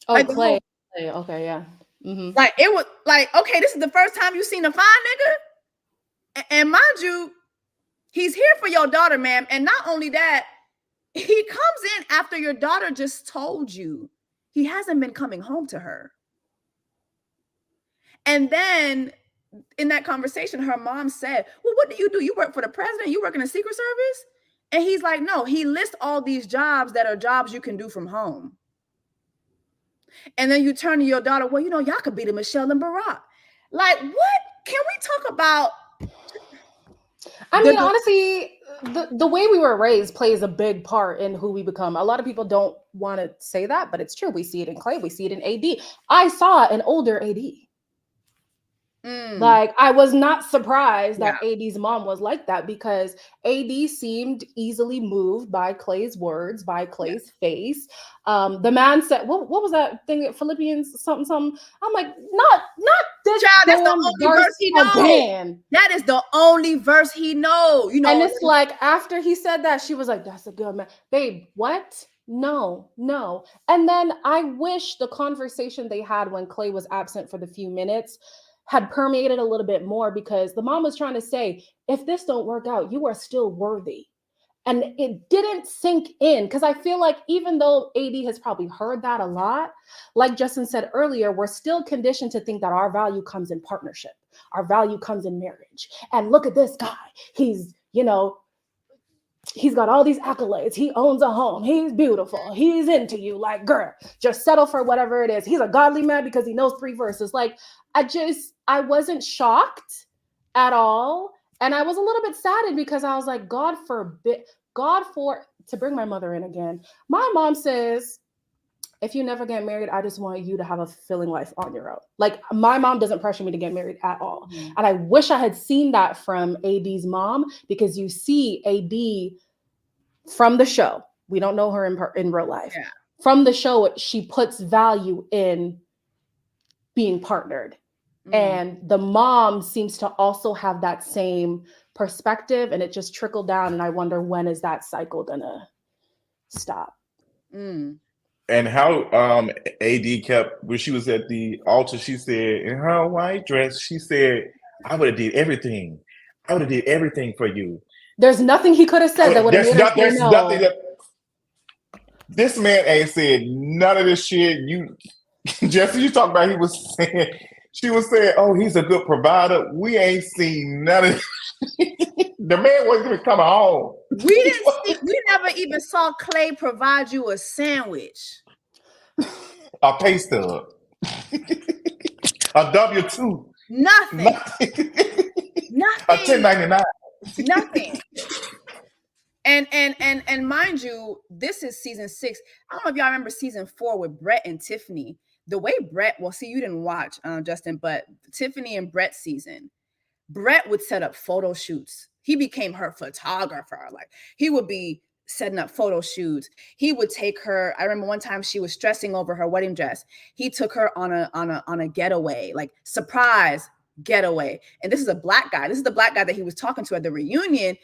Oh, like Clay. Okay, yeah. Mm-hmm. Like it was like, okay, this is the first time you seen a fine nigga. And mind you, he's here for your daughter, ma'am. And not only that, he comes in after your daughter just told you he hasn't been coming home to her. And then in that conversation, her mom said, well, what do? You work for the president? You work in the Secret Service? And he's like, no, he lists all these jobs that are jobs you can do from home. And then you turn to your daughter, well, y'all could be the Michelle and Barack. Like, what? Can we talk about? I mean, honestly, the way we were raised plays a big part in who we become. A lot of people don't want to say that, but it's true. We see it in Clay. We see it in AD. I saw an older AD. Like, I was not surprised that AD's mom was like that, because AD seemed easily moved by Clay's words, by Clay's face. The man said, what was that thing? Philippians something. I'm like, not this. Child, that's the only verse he knows. That is the only verse he knows. And it's like, after he said that, she was like, that's a good man. Babe, what? No. And then I wish the conversation they had when Clay was absent for the few minutes had permeated a little bit more, because the mom was trying to say, if this don't work out, you are still worthy. And it didn't sink in, because I feel like even though AD has probably heard that a lot, like Justin said earlier, we're still conditioned to think that our value comes in partnership. Our value comes in marriage. And look at this guy. He's, he's got all these accolades. He owns a home. He's beautiful. He's into you. Like, girl, just settle for whatever it is. He's a godly man because he knows 3 verses. Like, I wasn't shocked at all. And I was a little bit saddened, because I was like, God forbid, to bring my mother in again. My mom says, if you never get married, I just want you to have a fulfilling life on your own. Like, my mom doesn't pressure me to get married at all. Mm-hmm. And I wish I had seen that from AD's mom, because you see AD from the show. We don't know her in real life. Yeah. From the show, she puts value in being partnered. Mm-hmm. And the mom seems to also have that same perspective, and it just trickled down. And I wonder, when is that cycle gonna stop? And how AD kept, when she was at the altar, she said, in her white dress, she said, I would have did everything. I would have did everything for you. There's nothing he could have said that would have made us say no. This man ain't said none of this shit. You, Jesse, you talk about she was saying, oh, he's a good provider. We ain't seen none of the man wasn't even coming home. We never even saw Clay provide you a sandwich. A pay stub. A W-2. Nothing. A 1099. Nothing. And mind you, this is season 6. I don't know if y'all remember season 4 with Brett and Tiffany. The way Brett, well, see, you didn't watch, Justin, but Tiffany and Brett's season, Brett would set up photo shoots. He became her photographer. Like, he would be setting up photo shoots. He would take her. I remember one time she was stressing over her wedding dress. He took her on a getaway, like surprise getaway. And this is a black guy. This is the black guy that he was talking to at the reunion.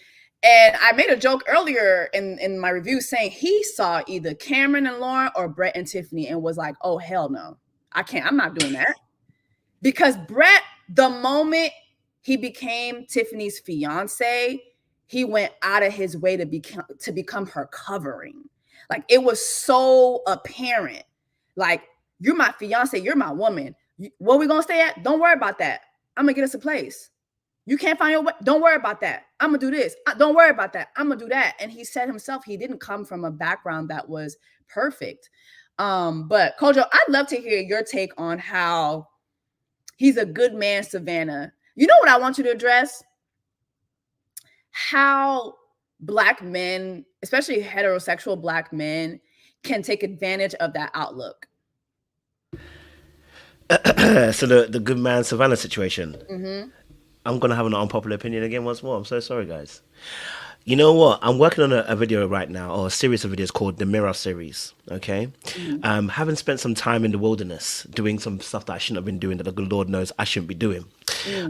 And I made a joke earlier in my review saying he saw either Cameron and Lauren or Brett and Tiffany and was like, oh, hell no, I can't. I'm not doing that. Because Brett, the moment he became Tiffany's fiance, he went out of his way to become her covering. Like, it was so apparent. Like, you're my fiance, you're my woman. Where we gonna stay at? Don't worry about that. I'm gonna get us a place. You can't find your way. Don't worry about that. I'm gonna do this. Don't worry about that. I'm gonna do that. And he said himself, he didn't come from a background that was perfect. But Kojo, I'd love to hear your take on how he's a good man, Savannah. You know what I want you to address? How Black men, especially heterosexual Black men, can take advantage of that outlook. So the good man Savannah situation. Mm-hmm. I'm going to have an unpopular opinion again once more. I'm so sorry, guys. You know what? I'm working on a video right now, or a series of videos called the Mirror series. Okay. Mm-hmm. Having spent some time in the wilderness doing some stuff that I shouldn't have been doing, that the good Lord knows I shouldn't be doing.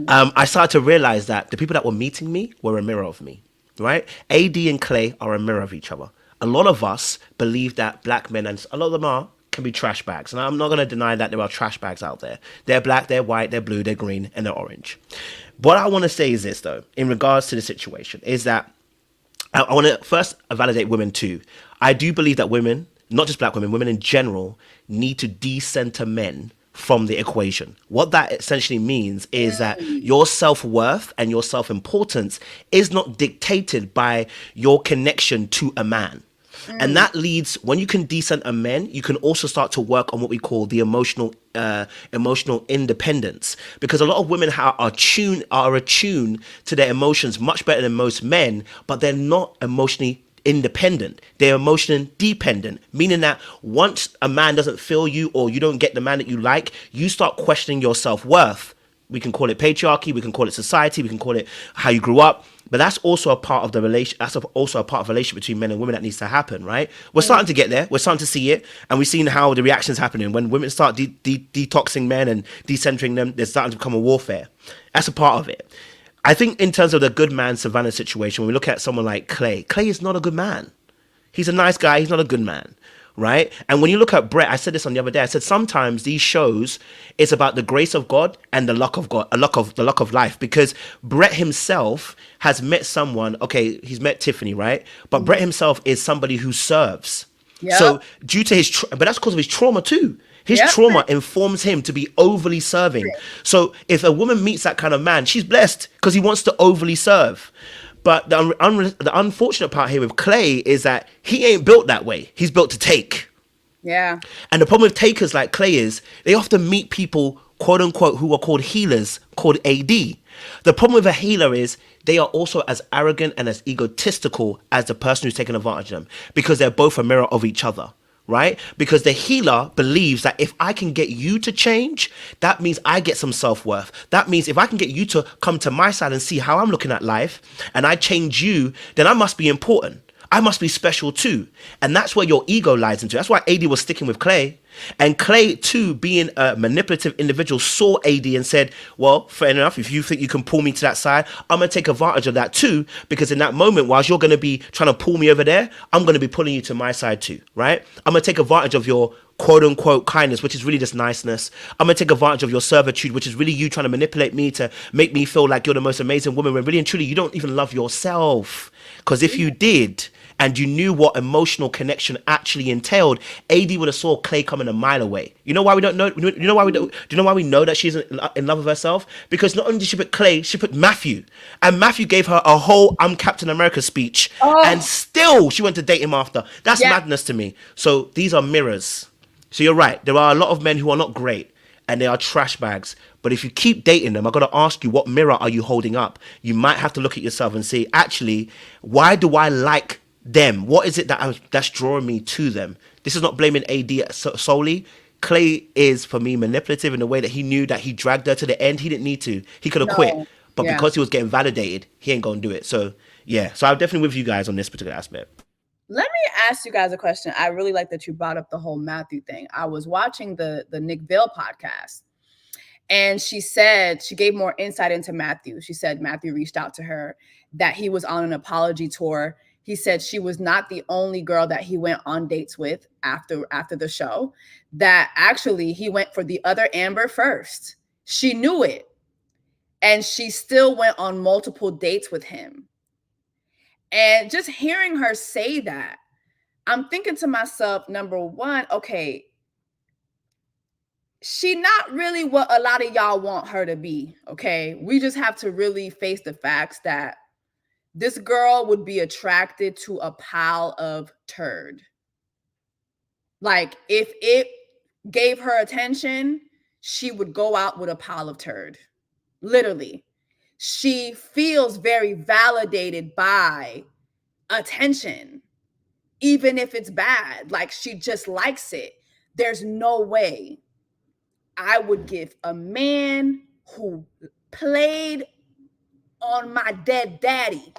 I started to realize that the people that were meeting me were a mirror of me, right? AD and Clay are a mirror of each other. A lot of us believe that Black men, and a lot of them are, can be trash bags. And I'm not going to deny that there are trash bags out there. They're black, they're white, they're blue, they're green, and they're orange. What I want to say is this, though, in regards to the situation, is that I want to first validate women too. I do believe that women, not just Black women, women in general, need to decenter men from the equation. What that essentially means is that your self-worth and your self-importance is not dictated by your connection to a man. And that leads, when you can decenter men, you can also start to work on what we call the emotional independence. Because a lot of women are attuned to their emotions much better than most men, but they're not emotionally independent. They're emotionally dependent, meaning that once a man doesn't feel you, or you don't get the man that you like, you start questioning your self-worth. We can call it patriarchy, we can call it society, we can call it how you grew up. But that's also a part of the relation. That's also a part of the relationship between men and women that needs to happen, right? We're starting to get there. We're starting to see it, and we've seen how the reactions happening when women start detoxing men and decentering them. There's starting to become a warfare. That's a part of it. I think in terms of the good man Savannah situation, when we look at someone like Clay is not a good man. He's a nice guy. He's not a good man. Right? And when you look at Brett, I said this on the other day, I said sometimes these shows, it's about the grace of God and the luck of God, the luck of life, because Brett himself has met someone, okay, he's met Tiffany, right? But Brett himself is somebody who serves. Yep. So due to his, but that's because of his trauma too. His trauma informs him to be overly serving. So if a woman meets that kind of man, she's blessed because he wants to overly serve. But the unfortunate part here with Clay is that he ain't built that way. He's built to take. Yeah. And the problem with takers like Clay is they often meet people, quote unquote, who are called healers, called AD. The problem with a healer is they are also as arrogant and as egotistical as the person who's taking advantage of them, because they're both a mirror of each other. Right? Because the healer believes that if I can get you to change, that means I get some self-worth. That means if I can get you to come to my side and see how I'm looking at life, and I change you, then I must be important. I must be special too. And that's where your ego lies into. That's why AD was sticking with Clay. And Clay, too, being a manipulative individual, saw AD and said, well, fair enough, if you think you can pull me to that side, I'm going to take advantage of that too, because in that moment, whilst you're going to be trying to pull me over there, I'm going to be pulling you to my side too, right? I'm going to take advantage of your quote-unquote kindness, which is really just niceness. I'm going to take advantage of your servitude, which is really you trying to manipulate me to make me feel like you're the most amazing woman, when really and truly you don't even love yourself. Because if you did, and you knew what emotional connection actually entailed, AD would have saw Clay coming a mile away. You know why we don't know? You know why we don't? Do you know why we know that she's in love with herself? Because not only did she put Clay, she put Matthew, and Matthew gave her a whole "I'm Captain America" speech, and still she went to date him after. That's madness to me. So these are mirrors. So you're right. There are a lot of men who are not great, and they are trash bags. But if you keep dating them, I've got to ask you, what mirror are you holding up? You might have to look at yourself and say, actually, why do I like them? What is it that's drawing me to them? This is not blaming AD solely. Clay is, for me, manipulative in the way that he knew that he dragged her to the end. He didn't need to. He could have quit. But because he was getting validated, he ain't going to do it. So, yeah. So I'm definitely with you guys on this particular aspect. Let me ask you guys a question. I really like that you brought up the whole Matthew thing. I was watching the Nick Vale podcast, and she said, she gave more insight into Matthew. She said Matthew reached out to her, that he was on an apology tour. He said she was not the only girl that he went on dates with after the show, that actually he went for the other Amber first. She knew it, and she still went on multiple dates with him. And just hearing her say that, I'm thinking to myself, number one, okay, she not really what a lot of y'all want her to be, okay? We just have to really face the facts that this girl would be attracted to a pile of turd. Like, if it gave her attention, she would go out with a pile of turd. Literally. She feels very validated by attention, even if it's bad. Like, she just likes it. There's no way I would give a man who played on my dead daddy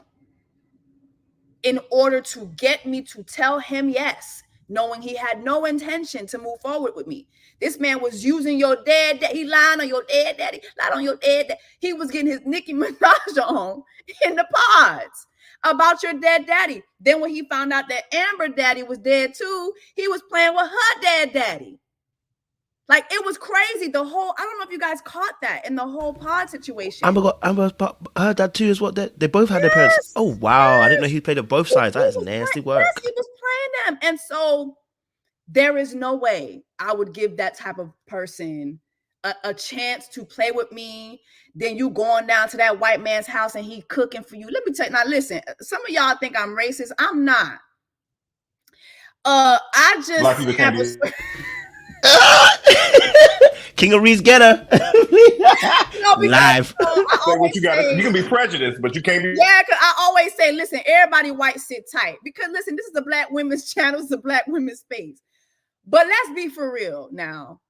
in order to get me to tell him yes, knowing he had no intention to move forward with me. This man was using your dead daddy. He lied on your dead daddy, lied on your dead daddy. He was getting his Nicki Minaj on in the pods about your dead daddy. Then when he found out that Amber daddy was dead too, he was playing with her dead daddy. Like, it was crazy. The whole, I don't know if you guys caught that in the whole pod situation. Amber heard that too, is what they both had their parents. Oh, wow. I didn't know he played at both sides. That is nasty work. Yes, he was playing them. And so there is no way I would give that type of person a chance to play with me. Then you going down to that white man's house and he cooking for you. Let me tell you, now listen, some of y'all think I'm racist. I'm not. I just Black people can't be King of Reed's get her. Live. You can be prejudiced, but you can't be. Yeah, because I always say, listen, everybody white sit tight. Because listen, this is the Black women's channel, it's the Black women's space. But let's be for real now.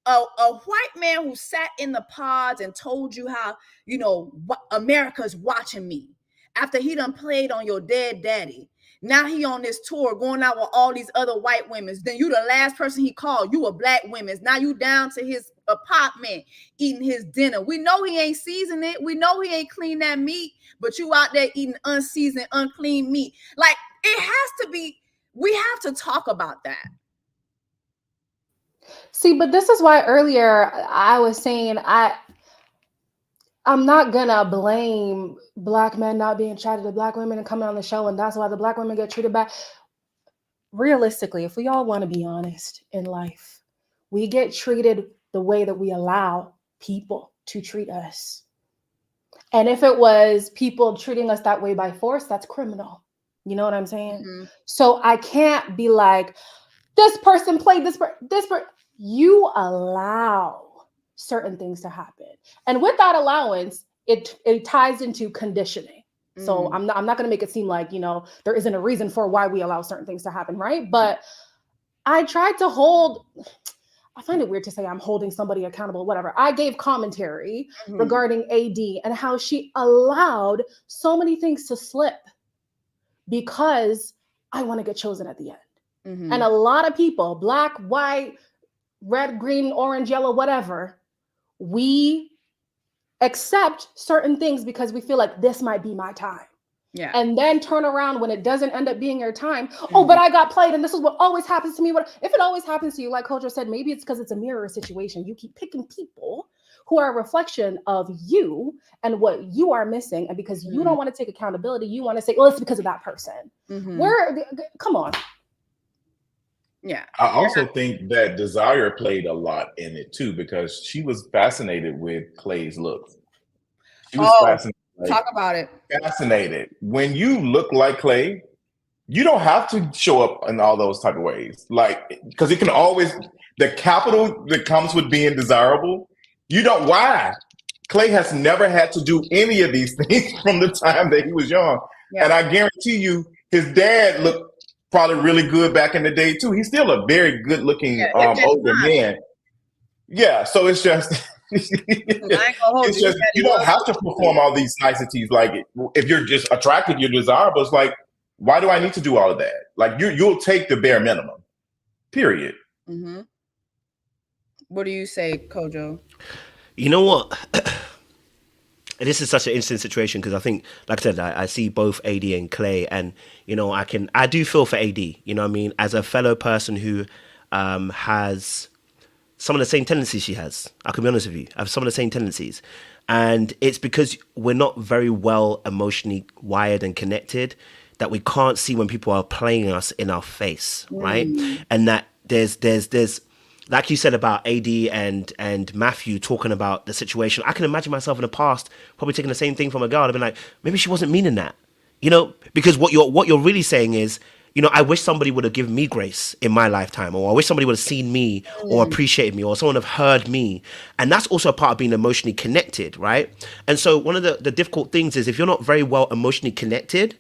A white man who sat in the pods and told you how, you know, America's watching me after he done played on your dead daddy. Now he on this tour going out with all these other white women. Then you the last person he called. You a Black women's. Now you down to his apartment eating his dinner. We know he ain't seasoned it. We know he ain't clean that meat. But you out there eating unseasoned, unclean meat. Like, it has to be. We have to talk about that. See, but this is why earlier I was saying I'm not gonna blame Black men not being attracted to Black women and coming on the show, and that's why the Black women get treated bad. Realistically, if we all want to be honest in life, we get treated the way that we allow people to treat us. And if it was people treating us that way by force, that's criminal. You know what I'm saying? Mm-hmm. So I can't be like, this person played this person. You allow certain things to happen. And with that allowance, it ties into conditioning. Mm. So I'm not going to make it seem like, you know, there isn't a reason for why we allow certain things to happen, right? But I tried to I find it weird to say I'm holding somebody accountable, whatever. I gave commentary regarding AD and how she allowed so many things to slip because I want to get chosen at the end. Mm-hmm. And a lot of people, Black, white, red, green, orange, yellow, whatever, we accept certain things because we feel like this might be my time. Yeah. And then turn around when it doesn't end up being your time. Mm-hmm. Oh, but I got played and this is what always happens to me. If it always happens to you, like Kojo said, maybe it's because it's a mirror situation. You keep picking people who are a reflection of you and what you are missing. And because you don't want to take accountability, you want to say, well, it's because of that person. Come on. Yeah. I also think that desire played a lot in it too, because she was fascinated with Clay's looks. She was fascinated. Talk about it. Fascinated. When you look like Clay, you don't have to show up in all those type of ways. Like, because it can always, the capital that comes with being desirable, you don't, why? Clay has never had to do any of these things from the time that he was young. Yeah. And I guarantee you, his dad looked probably really good back in the day too. He's still a very good looking older man. Yeah, so it's just it's just you don't have to perform all these niceties. Like if you're just attractive, you're desirable. It's like, why do I need to do all of that? Like you'll take the bare minimum. Period. Mm-hmm. What do you say, Kojo? You know what? This is such an interesting situation because I think, like I said, I see both AD and Clay, and you know, I do feel for AD. You know what I mean? As a fellow person who has some of the same tendencies she has. I can be honest with you. I have some of the same tendencies. And it's because we're not very well emotionally wired and connected that we can't see when people are playing us in our face, right? And that there's like you said about AD and Matthew talking about the situation. I can imagine myself in the past probably taking the same thing from a girl. I've been like, maybe she wasn't meaning that, you know, because what you're really saying is, you know, I wish somebody would have given me grace in my lifetime, or I wish somebody would have seen me or appreciated me, or someone have heard me. And that's also a part of being emotionally connected, right? And so one of the difficult things is if you're not very well emotionally connected,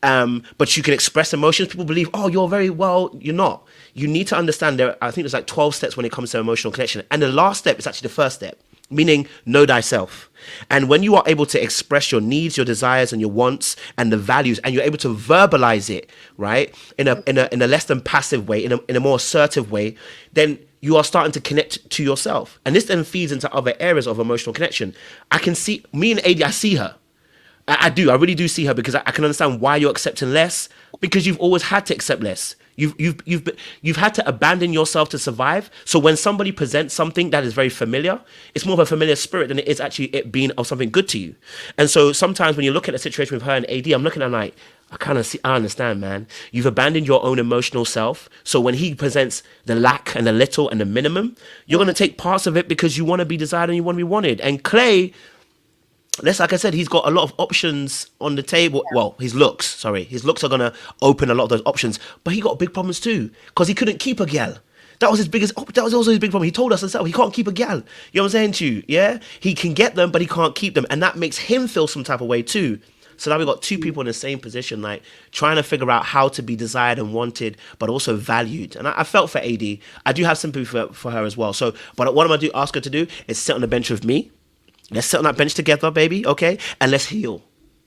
but you can express emotions, people believe, oh, you're very well, you're not. You need to understand I think there's like 12 steps when it comes to emotional connection. And the last step is actually the first step, meaning know thyself. And when you are able to express your needs, your desires, and your wants, and the values, and you're able to verbalize it, right, in a less than passive way, in a more assertive way, then you are starting to connect to yourself. And this then feeds into other areas of emotional connection. I can see me and AD. I see her. I do. I really do see her because I can understand why you're accepting less, because you've always had to accept less. You've had to abandon yourself to survive. So when somebody presents something that is very familiar, it's more of a familiar spirit than it is actually it being of something good to you. And so sometimes when you look at the situation with her and AD, I'm looking at her like, I understand, man. You've abandoned your own emotional self. So when he presents the lack and the little and the minimum, you're going to take parts of it because you want to be desired and you want to be wanted. And Clay, like I said, he's got a lot of options on the table. Well, his looks are going to open a lot of those options. But he got big problems too, because he couldn't keep a gal. That was also his big problem. He told us himself he can't keep a gal. You know what I'm saying to you? Yeah? He can get them, but he can't keep them. And that makes him feel some type of way too. So now we've got two people in the same position, like trying to figure out how to be desired and wanted, but also valued. And I felt for AD. I do have sympathy for her as well. So, but what I'm going to ask her to do is sit on the bench with me. Let's sit on that bench together, baby, okay? And let's heal,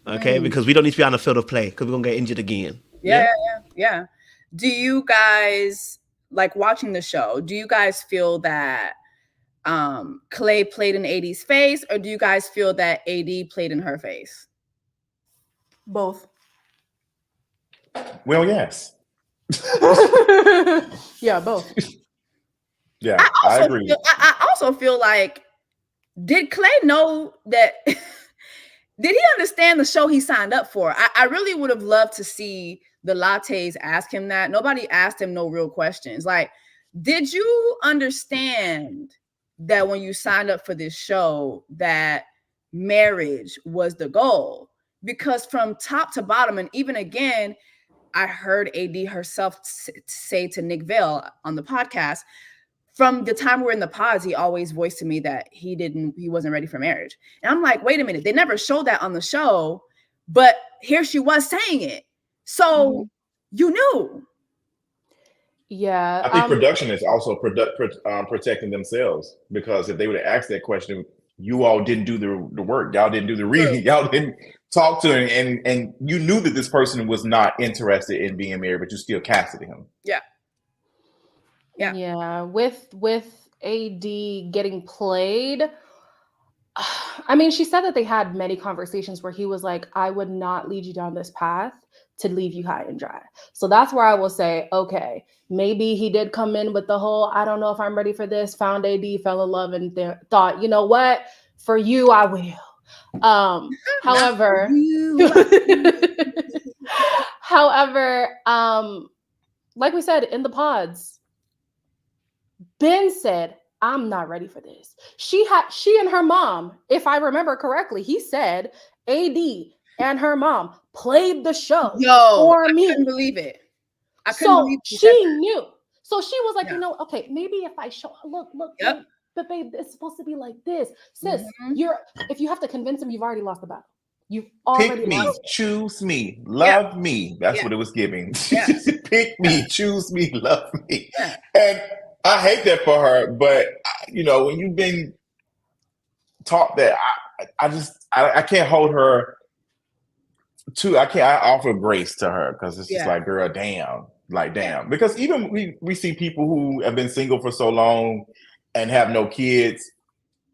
okay? Because we don't need to be on the field of play because we're going to get injured again. Yeah. Do you guys, like watching the show, do you guys feel that Clay played in AD's face, or do you guys feel that AD played in her face? Both. Well, yes. Yeah, both. Yeah, I agree. I also feel like, did Clay know that? Did he understand the show he signed up for? I really would have loved to see the lattes ask him that. Nobody asked him no real questions. Like, did you understand that when you signed up for this show that marriage was the goal? Because from top to bottom, and even again, I heard AD herself say to Nick Vale on the podcast, from the time we're in the pods, he always voiced to me that he wasn't ready for marriage. And I'm like, wait a minute, they never showed that on the show, but here she was saying it. So you knew. Yeah. I think production is also protecting themselves, because if they would have asked that question, you all didn't do the work. Y'all didn't do the reading. Y'all didn't talk to him. And you knew that this person was not interested in being married, but you still casted him. Yeah. With AD getting played, I mean, she said that they had many conversations where he was like, I would not lead you down this path to leave you high and dry. So that's where I will say, okay, maybe he did come in with the whole, I don't know if I'm ready for this, found AD, fell in love, and thought, you know what, for you, I will. However, like we said in the pods, Ben said, I'm not ready for this. She and her mom, if I remember correctly, he said AD and her mom played the show for me. I couldn't believe it. She knew. So she was like, you know, okay, maybe if I show, look, Yep. but babe, it's supposed to be like this. Sis, if you have to convince him, you've already lost the battle. You've already Pick me, lost. choose me, love me. That's what it was giving. Pick me, choose me, love me. And I hate that for her, but you know, when you've been taught that, I can't hold her to. I offer grace to her because it's just like, girl, damn, because even we see people who have been single for so long and have no kids.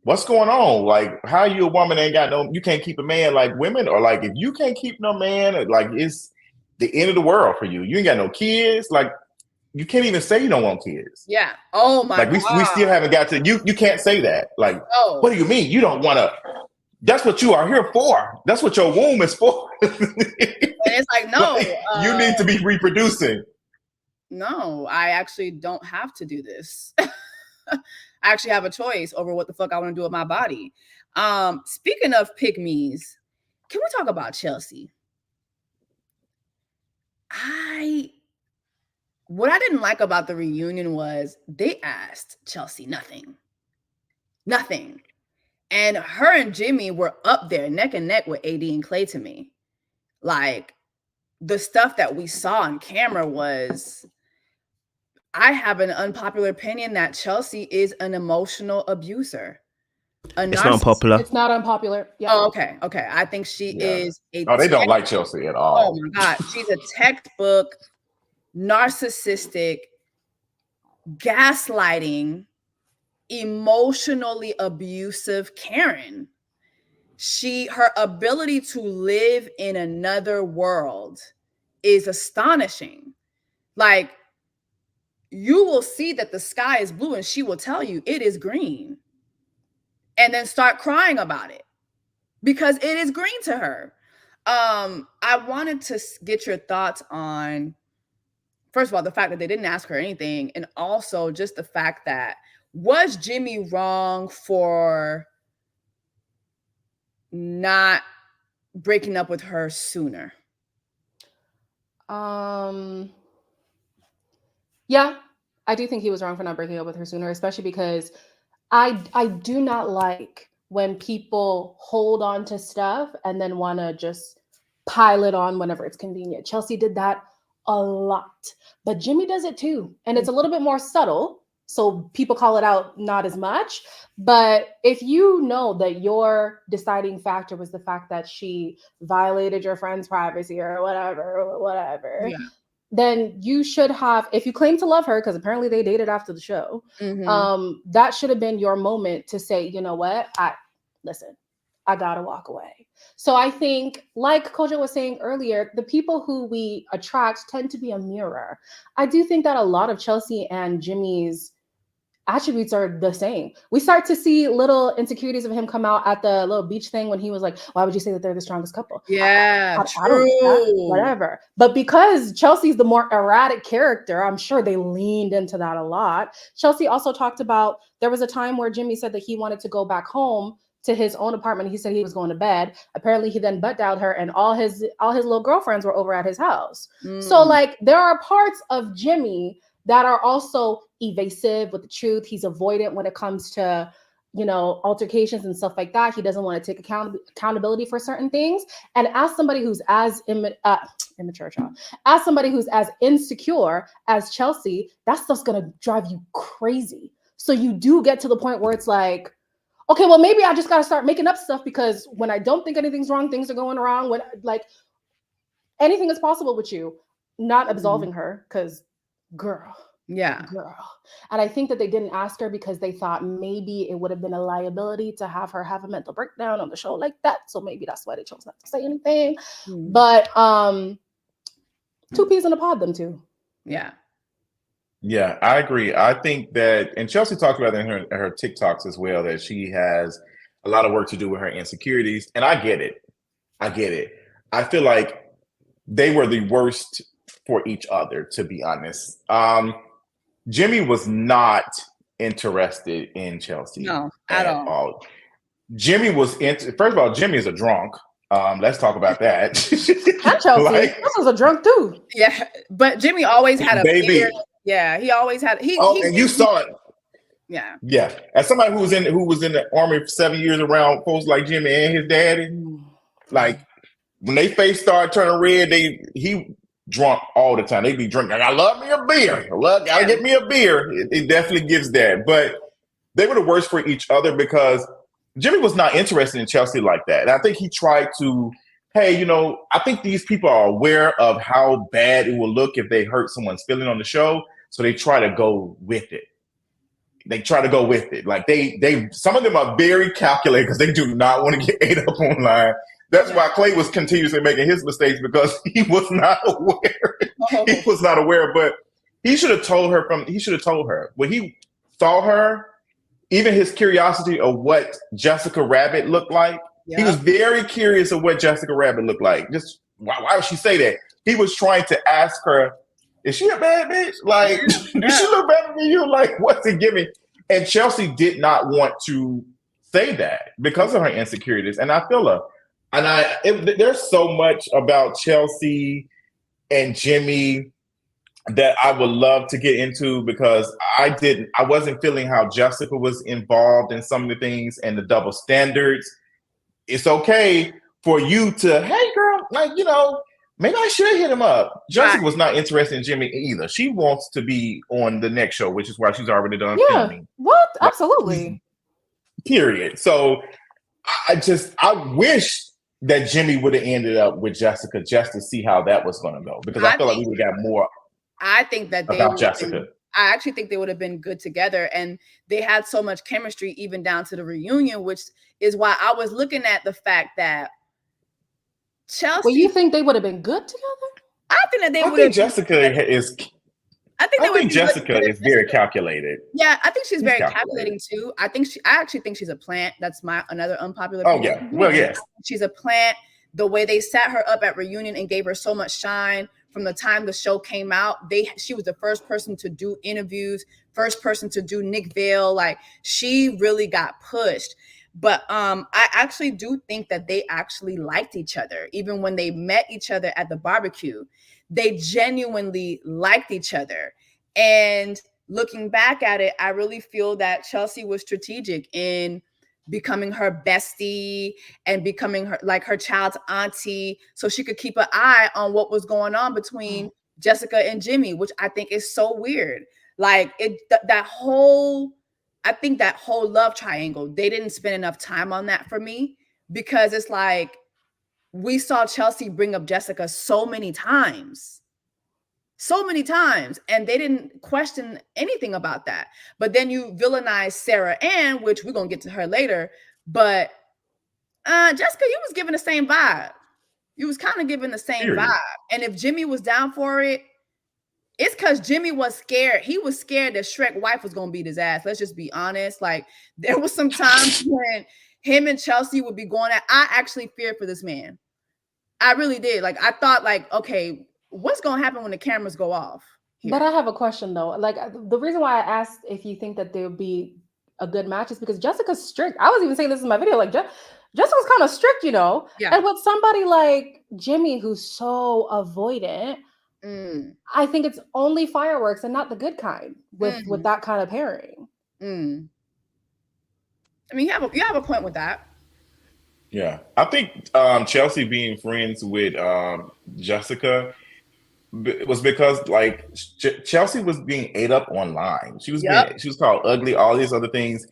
What's going on? Like, how are you a woman ain't got no, you can't keep a man? Like women, or like if you can't keep no man, like it's the end of the world for you. You ain't got no kids. Like you can't even say you don't want kids. Yeah. Oh my God. Like we still haven't got to, you can't say that. Like, what do you mean? You don't want to, that's what you are here for. That's what your womb is for. And it's like, no. Like, you need to be reproducing. No, I actually don't have to do this. I actually have a choice over what the fuck I want to do with my body. Speaking of pick-me's, can we talk about Chelsea? What I didn't like about the reunion was they asked Chelsea nothing. And her and Jimmy were up there neck and neck with AD and Clay to me. Like the stuff that we saw on camera was, I have an unpopular opinion that Chelsea is an emotional abuser. It's not unpopular. It's not unpopular. Yeah. Oh, okay. I think she is they don't like Chelsea at all. Oh my God. She's a textbook, narcissistic, gaslighting, emotionally abusive Karen. Her ability to live in another world is astonishing. Like, you will see that the sky is blue and she will tell you it is green and then start crying about it because it is green to her. I wanted to get your thoughts on, first of all, the fact that they didn't ask her anything, and also just the fact that, was Jimmy wrong for not breaking up with her sooner? Yeah, I do think he was wrong for not breaking up with her sooner, especially because I do not like when people hold on to stuff and then want to just pile it on whenever it's convenient. Chelsea did that a lot, but Jimmy does it too. And it's a little bit more subtle, so people call it out not as much. But if you know that your deciding factor was the fact that she violated your friend's privacy or whatever, then you should have, if you claim to love her, because apparently they dated after the show, that should have been your moment to say, you know what, I gotta walk away. So I think, like Kojo was saying earlier, the people who we attract tend to be a mirror. I do think that a lot of Chelsea and Jimmy's attributes are the same. We start to see little insecurities of him come out at the little beach thing when he was like, why would you say that they're the strongest couple? Yeah, I don't know that, whatever. But because Chelsea's the more erratic character, I'm sure they leaned into that a lot. Chelsea also talked about, there was a time where Jimmy said that he wanted to go back home to his own apartment. He said he was going to bed. Apparently he then butt dialed her and all his little girlfriends were over at his house. So like, there are parts of Jimmy that are also evasive with the truth. He's avoidant when it comes to, altercations and stuff like that. He doesn't want to take accountability for certain things. And as somebody who's as immature, as somebody who's as insecure as Chelsea, that stuff's gonna drive you crazy. So you do get to the point where it's like, okay, well, maybe I just got to start making up stuff, because when I don't think anything's wrong, things are going wrong. When like anything is possible with you, not absolving her, because girl, Yeah. Girl. And I think that they didn't ask her because they thought maybe it would have been a liability to have her have a mental breakdown on the show like that. So maybe that's why they chose not to say anything. But two peas in a pod, them two. Yeah. Yeah, I agree. I think that, and Chelsea talked about it in her TikToks as well, that she has a lot of work to do with her insecurities. And I get it. I feel like they were the worst for each other, to be honest. Jimmy was not interested in Chelsea. No, at all. Jimmy was first of all, Jimmy is a drunk. Let's talk about that. And Chelsea, this was a drunk too. Yeah, but Jimmy always had a beard. Yeah, he always had. And you saw it. Yeah. Yeah. As somebody who was in the army for 7 years around folks like Jimmy and his daddy, like when they face started turning red, he drunk all the time. They be drinking. I love me a beer. Gotta get me a beer. It definitely gives that. But they were the worst for each other because Jimmy was not interested in Chelsea like that. And I think he tried to, hey, I think these people are aware of how bad it will look if they hurt someone's feeling on the show. So they try to go with it. Like they some of them are very calculated because they do not want to get ate up online. That's why Clay was continuously making his mistakes because he was not aware. He was not aware, but he should have told her when he saw her, even his curiosity of what Jessica Rabbit looked like. He was very curious of what Jessica Rabbit looked like. Just why would she say that? He was trying to ask her, is she a bad bitch? Like, does she look better than you? Like, what's it giving? And Chelsea did not want to say that because of her insecurities. And I feel her. And there's so much about Chelsea and Jimmy that I would love to get into because I wasn't feeling how Jessica was involved in some of the things and the double standards. It's okay for you to, hey girl, like, maybe I should hit him up. Jessica was not interested in Jimmy either. She wants to be on the next show, which is why she's already done filming. What? Absolutely. Period. So I wish that Jimmy would have ended up with Jessica just to see how that was going to go because I feel like we would have got more. I think that about Jessica. I actually think they would have been good together, and they had so much chemistry even down to the reunion, which is why I was looking at the fact that Chelsea. Well, you think they would have been good together? I think that they would. I think Jessica is. I think Jessica is very calculated. Yeah, I think she's very calculating too. I actually think she's a plant. That's another unpopular opinion. Oh yeah, well yes, she's a plant. The way they sat her up at reunion and gave her so much shine from the time the show came out, she was the first person to do interviews, first person to do Nick Vale. Like she really got pushed. But I actually do think that they actually liked each other. Even when they met each other at the barbecue, they genuinely liked each other. And looking back at it, I really feel that Chelsea was strategic in becoming her bestie and becoming her child's auntie, so she could keep an eye on what was going on between Jessica and Jimmy, which I think is so weird. Like I think that whole love triangle, they didn't spend enough time on that for me because it's like we saw Chelsea bring up Jessica so many times, and they didn't question anything about that. But then you villainize Sarah Ann, which we're going to get to her later. But Jessica, you was giving the same vibe. You was kind of giving the same vibe. And if Jimmy was down for it, it's because Jimmy was scared. He was scared that Shrek wife was going to beat his ass. Let's just be honest. Like there was some times when him and Chelsea would be going at, I actually feared for this man. I really did. Like I thought like, okay, what's going to happen when the cameras go off here? But I have a question though. Like the reason why I asked if you think that there would be a good match is because Jessica's strict. I was even saying this in my video, like Jessica's kind of strict, Yeah. And with somebody like Jimmy, who's so avoidant, I think it's only fireworks and not the good kind with that kind of pairing. I mean, you have a point with that. Yeah, I think Chelsea being friends with Jessica was because like Chelsea was being ate up online. She was called ugly, all these other things.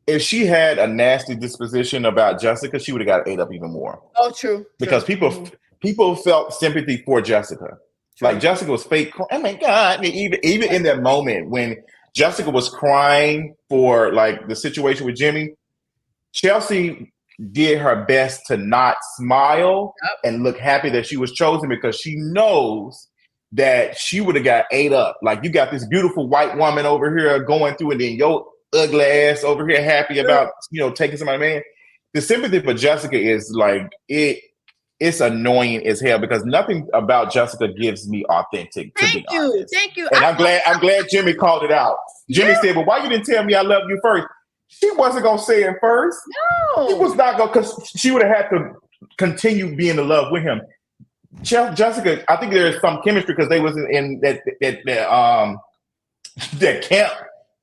If she had a nasty disposition about Jessica, she would have got ate up even more. Oh, true. Because people felt sympathy for Jessica. Like Jessica was fake. Oh my God! Even in that moment when Jessica was crying for like the situation with Jimmy, Chelsea did her best to not smile and look happy that she was chosen because she knows that she would have got ate up. Like, you got this beautiful white woman over here going through, and then your ugly ass over here happy about, taking somebody, man. The sympathy for Jessica is like, it's annoying as hell because nothing about Jessica gives me authentic, to be honest. Thank you. And I'm glad Jimmy called it out. Jimmy said, well, why you didn't tell me I love you first? She wasn't going to say it first. No. She was not going to, because she would have had to continue being in love with him. Jessica, I think there is some chemistry because they was in that camp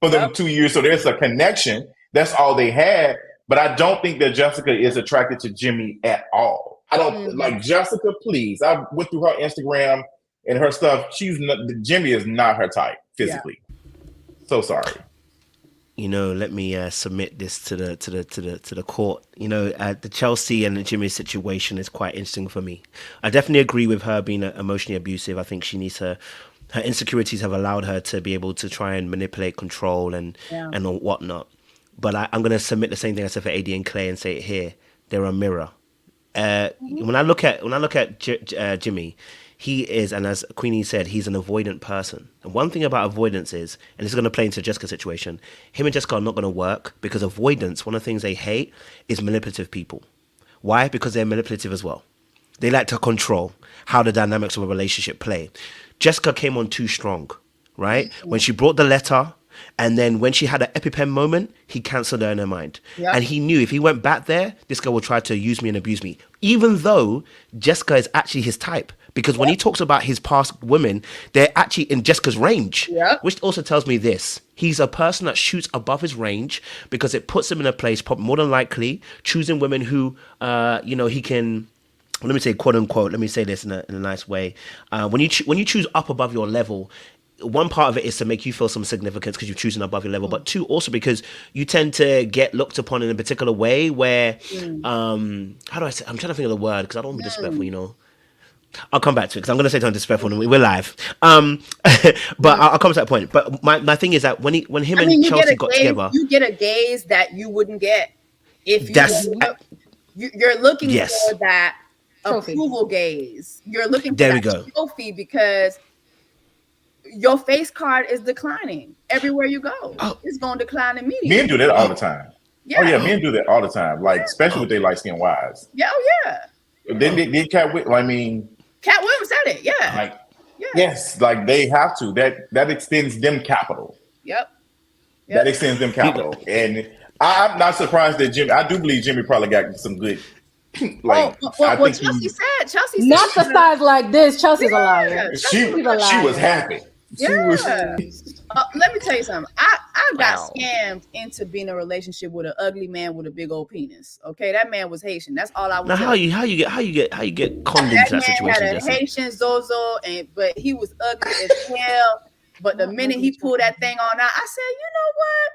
for them 2 years. So there's a connection. That's all they had. But I don't think that Jessica is attracted to Jimmy at all. I don't like Jessica, please. I went through her Instagram and her stuff. Jimmy is not her type physically. Yeah. So sorry. Let me submit this to the court. The Chelsea and the Jimmy situation is quite interesting for me. I definitely agree with her being emotionally abusive. I think she needs her insecurities have allowed her to be able to try and manipulate, control, and whatnot. But I'm going to submit the same thing I said for AD and Clay and say it here. They're a mirror. When I look at Jimmy, he is, and as Queenie said, he's an avoidant person. And one thing about avoidance is, and this is going to play into Jessica's situation, him and Jessica are not going to work because avoidance, one of the things they hate is manipulative people. Why? Because they're manipulative as well. They like to control how the dynamics of a relationship play. Jessica came on too strong, right? When she brought the letter, and then when she had an EpiPen moment, he cancelled her in her mind. Yep. And he knew if he went back there, this girl will try to use me and abuse me. Even though Jessica is actually his type. Because when he talks about his past women, they're actually in Jessica's range. Yep. Which also tells me this. He's a person that shoots above his range because it puts him in a place, more than likely, choosing women who, he can... Let me say, quote unquote, let me say this in a nice way. When you choose up above your level, one part of it is to make you feel some significance because you're choosing above your level, but two, also because you tend to get looked upon in a particular way where, how do I say, I'm trying to think of the word because I don't want to be disrespectful, I'll come back to it because I'm going to say something disrespectful and we're live. But I'll come to that point. But my thing is that when him and Chelsea got together, you get a gaze that you wouldn't get if you're looking for that approval gaze. You're looking for that trophy because your face card is declining everywhere you go. It's going to decline immediately. Men do that all the time. Yeah. Oh yeah, men do that all the time. Like especially with their light skinned wives. Yeah, Then Cat Williams said it. Yeah. Yes, like they have to. That extends them capital. Yep. That extends them capital. And I'm not surprised that Jimmy. I do believe Jimmy probably got some good. Chelsea said not the size like this. Chelsea's a liar. She was happy. Let me tell you something. I got scammed into being in a relationship with an ugly man with a big old penis. Okay, that man was Haitian. That's all I was. Now, how you get conned into that situation? Had a Haitian Zozo, but he was ugly as hell. But the minute he pulled that thing on out, I said, you know what?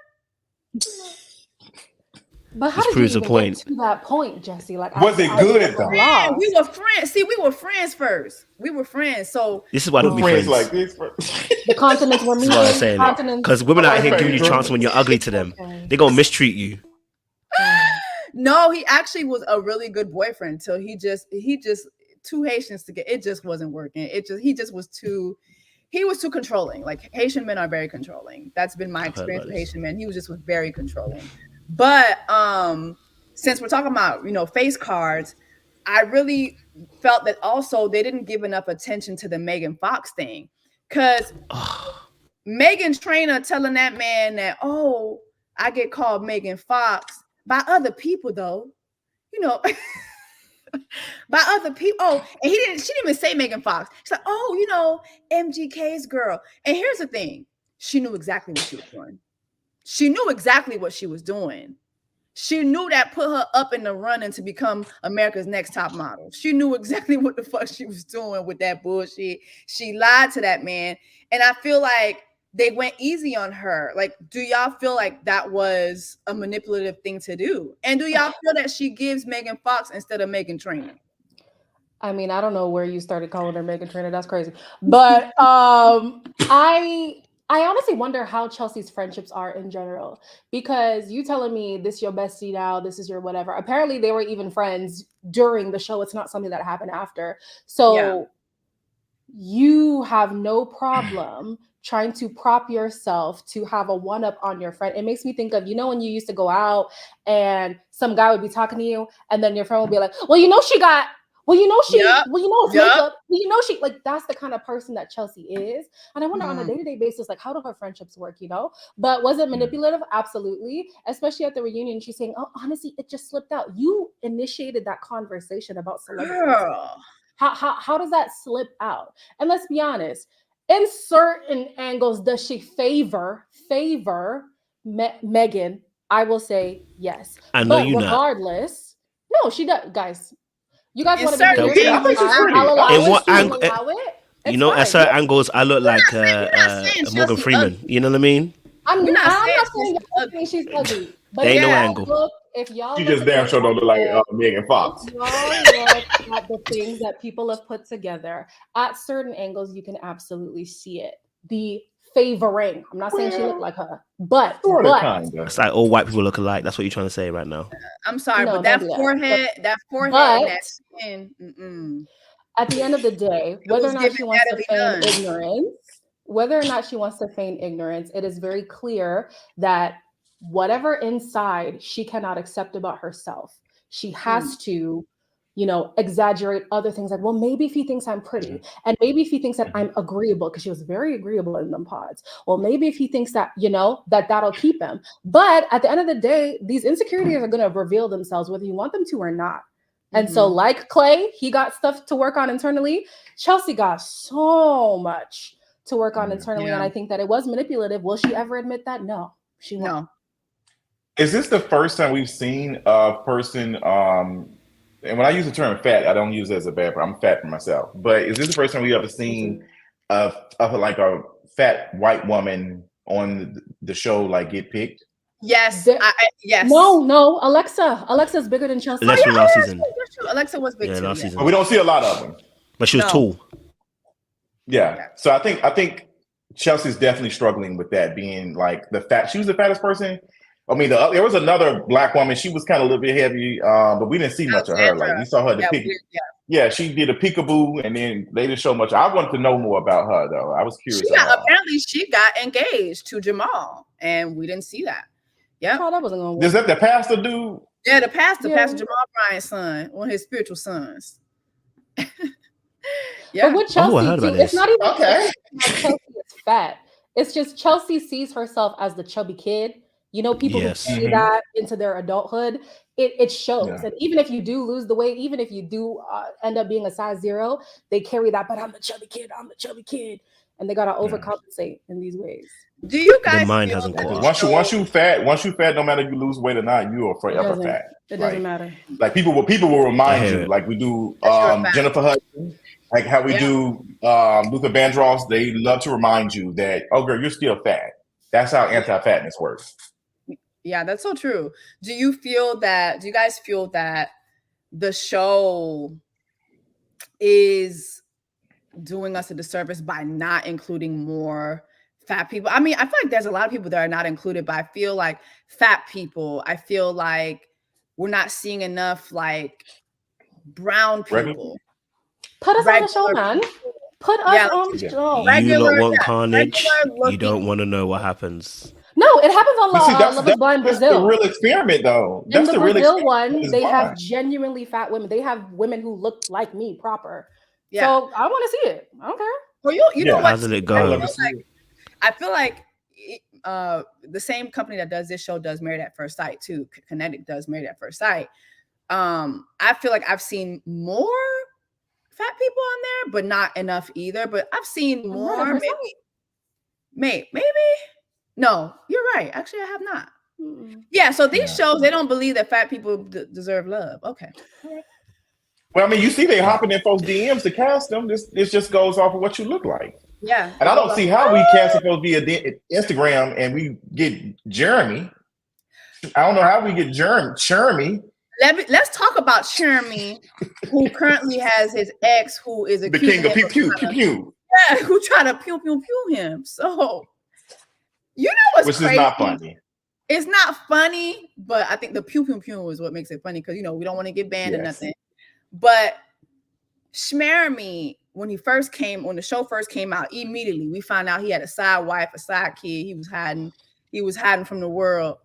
But how did you even get to that point, Jesse? Like, was it good at that? We were friends. See, we were friends first. We were friends. So this is why don't be friends like this. The continents were meeting. That's what I'm saying. Because women out here giving you chance when you're ugly to them. They're gonna mistreat you. No, he actually was a really good boyfriend until he just two Haitians together. It just wasn't working. He was too controlling. Like Haitian men are very controlling. That's been my experience with Haitian men. He was very controlling. But since we're talking about, face cards, I really felt that also they didn't give enough attention to the Megan Fox thing. Because Megan Trainor telling that man that, I get called Megan Fox by other people, though. By other people. And she didn't even say Megan Fox. She's like, MGK's girl. And here's the thing. She knew exactly what she was doing. She knew exactly what she was doing. She knew that put her up in the running to become America's Next Top Model. She knew exactly what the fuck she was doing with that bullshit. She lied to that man. And I feel like they went easy on her. Like, do y'all feel like that was a manipulative thing to do? And do y'all feel that she gives Megan Fox instead of Megan Trainor? I mean, I don't know where you started calling her Megan Trainor. That's crazy. But I honestly wonder how Chelsea's friendships are in general. Because you telling me this your bestie now, this is your whatever. Apparently they were even friends during the show. It's not something that happened after. So you have no problem trying to prop yourself to have a one-up on your friend. It makes me think of, when you used to go out and some guy would be talking to you and then your friend would be like, well, she got, it's makeup. She, like, that's the kind of person that Chelsea is. And I wonder on a day-to-day basis, like, how do her friendships work, But was it manipulative? Absolutely. Especially at the reunion, she's saying, oh, honestly, it just slipped out. You initiated that conversation about celebrities. How does that slip out? And let's be honest, in certain angles, does she favor Megan? I will say yes. I know you regardless, no, she does. Guys, you guys want to be I think she's pretty. I'll allow In it. what I'll allow it. It's at certain fine. angles, I look like Morgan Freeman. You know what I mean? I'm not saying she's ugly. But There ain't no angle. If y'all She just damn sure don't look like Megan Fox. If y'all look at the things that people have put together, at certain angles, you can absolutely see it. The favoring. I'm not saying she looked like her, but it's like all white people look alike. That's what you're trying to say right now. I'm sorry, No, but that forehead, that skin. At the end of the day, whether or not she wants to feign ignorance, it is very clear that whatever inside she cannot accept about herself, she has to, exaggerate other things like, well, maybe if he thinks I'm pretty, and maybe if he thinks that I'm agreeable, because she was very agreeable in them pods. Well, maybe if he thinks that, that'll keep him. But at the end of the day, these insecurities are going to reveal themselves whether you want them to or not. And so like Clay, he got stuff to work on internally. Chelsea got so much to work on internally. And I think that it was manipulative. Will she ever admit that? No, she won't. No. Is this the first time we've seen a person, and when I use the term fat, I don't use it as a bad word. I'm fat for myself. But is this the first time we've ever seen of like a fat white woman on the show like get picked? Yes. Yes. No. Alexa's bigger than Chelsea. Last season. Alexa was big too. Last season. But we don't see a lot of them. But she was tall. Yeah. So I think Chelsea's definitely struggling with that, being like she was the fattest person. I mean, there was another black woman. She was kind of a little bit heavy, but we didn't see much of her. Like we saw her she did a peekaboo, and then they didn't show much. I wanted to know more about her, though. I was curious. Apparently, she got engaged to Jamal, and we didn't see that. Yeah, that wasn't going to work. Is that the pastor dude? Yeah, the pastor, Pastor Jamal Bryant's son, one of his spiritual sons. But with Chelsea, it's not even Chelsea is fat. It's just Chelsea sees herself as the chubby kid. People who carry that into their adulthood, it shows. Yeah. And even if you do lose the weight, even if you do end up being a size 0, they carry that, but I'm the chubby kid. And they got to overcompensate in these ways. Do you guys mind hasn't once you fat, no matter if you lose weight or not, you are forever fat. It doesn't matter. Like people will remind you, like we do Jennifer Hudson, like how we do Luther Vandross. They love to remind you that, oh girl, you're still fat. That's how anti-fatness works. Yeah, that's so true. Do you guys feel that the show is doing us a disservice by not including more fat people? I mean, I feel like there's a lot of people that are not included, but I feel like fat people, I feel like we're not seeing enough like brown people. Put us on the show, man. Put us on the show. You don't want carnage. You don't want to know what happens. No, it happens on Love is Blind Brazil. That's the real experiment, though. That's in the Brazil one, they have genuinely fat women. They have women who look like me proper. Yeah. So I want to see it. I don't care. Well, you know what? How did it go? I feel like the same company that does this show does Married at First Sight too. Kinetic does Married at First Sight. I feel like I've seen more fat people on there, but not enough either. But I've seen more. Maybe. No, you're right. Actually, I have not. Yeah. So these shows, they don't believe that fat people deserve love. Okay. Well, I mean, you see, they hopping in folks' DMs to cast them. This just goes off of what you look like. Yeah. And I don't see how we cast it folks via Instagram and we get Jeremy. I don't know how we get Jeremy. let's talk about Jeremy, who currently has his ex, who is The accusing king of him pew pew pew pew, who try to pew pew pew him. So you know what's which crazy? is not funny. It's not funny, but I think the pew pew pew is what makes it funny because we don't want to get banned or nothing. But Shmeremy, when the show first came out, immediately we found out he had a side wife, a side kid. He was hiding from the world.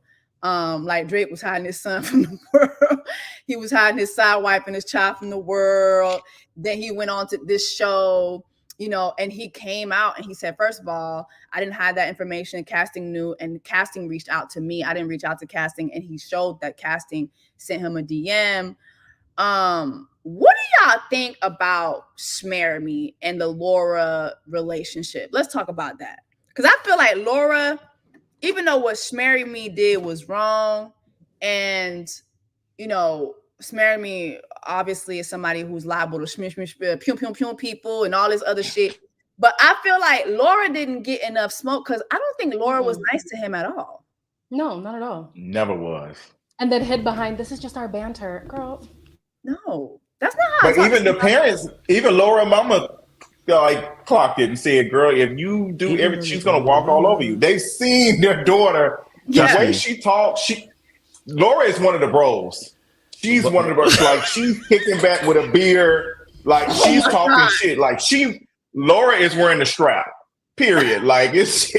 Like Drake was hiding his son from the world. He was hiding his side wife and his child from the world. Then he went on to this show, and he came out and he said, first of all, I didn't hide that information. Casting knew, and casting reached out to me. I didn't reach out to casting, and he showed that casting sent him a DM. What do y'all think about Shmeremy and the Laura relationship? Let's talk about that. Because I feel like Laura, even though what Shmeremy did was wrong, and Shmeremy obviously is somebody who's liable to pew people and all this other shit. But I feel like Laura didn't get enough smoke because I don't think Laura was nice to him at all. No, not at all. Never was. And then hid behind, this is just our banter, girl. No, that's not how. But even the parents, even Laura mama, clocked it and said, "Girl, if you do everything, she's gonna walk all over you." They've seen their daughter. The way she talks, Laura is one of the bros. She's one of the bros. Like she's kicking back with a beer. Like she's talking shit. Like Laura is wearing the strap. Period. Like it's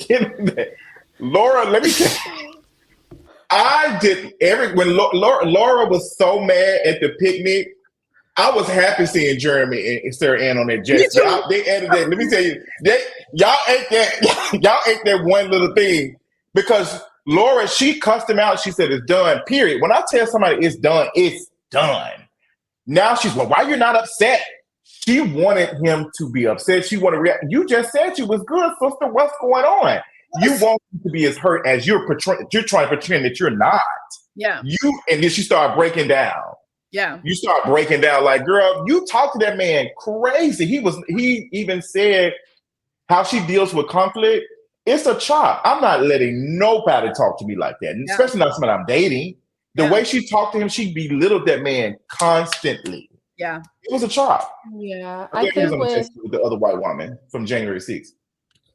getting that. Laura, let me tell you. When Laura was so mad at the picnic, I was happy seeing Jeremy and Sarah Ann on that jet. They edited. Let me tell you, y'all ate that one little thing because Laura, she cussed him out. She said it's done. Period. When I tell somebody it's done, it's done. Now she's why you're not upset? She wanted him to be upset. She wanted to react. You just said you was good, sister. What's going on? You want him to be as hurt as you're trying to pretend that you're not. Yeah. And then she started breaking down. Yeah. You start breaking down like, girl, you talk to that man crazy. He even said how she deals with conflict. It's a chop. I'm not letting nobody talk to me like that. And especially not somebody I'm dating. The way she talked to him, she belittled that man constantly. Yeah. It was a chop. Yeah. I think with the other white woman from January 6th.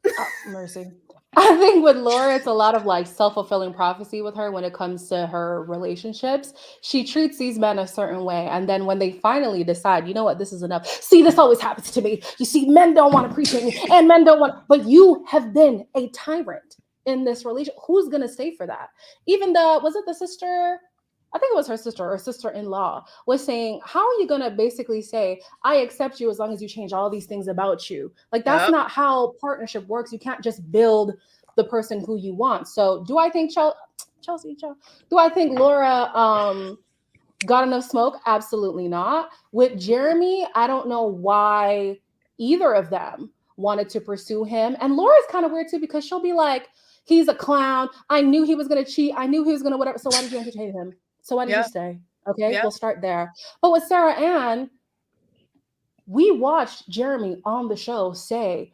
Oh, mercy. I think with Laura, it's a lot of self-fulfilling prophecy with her when it comes to her relationships. She treats these men a certain way. And then when they finally decide, you know what, this is enough. See, this always happens to me. You see, men don't want to appreciate me and men don't want, but you have been a tyrant in this relationship. Who's going to stay for that? Even was it the sister? I think it was her sister or sister-in-law was saying, how are you going to basically say, I accept you as long as you change all these things about you? That's not how partnership works. You can't just build the person who you want. So do I think Chelsea, do I think Laura got enough smoke? Absolutely not. With Jeremy, I don't know why either of them wanted to pursue him. And Laura's kind of weird too, because she'll be like, he's a clown. I knew he was going to cheat. I knew he was going to whatever. So why did you entertain him? So why did you stay? Okay, we'll start there. But with Sarah Ann, we watched Jeremy on the show say,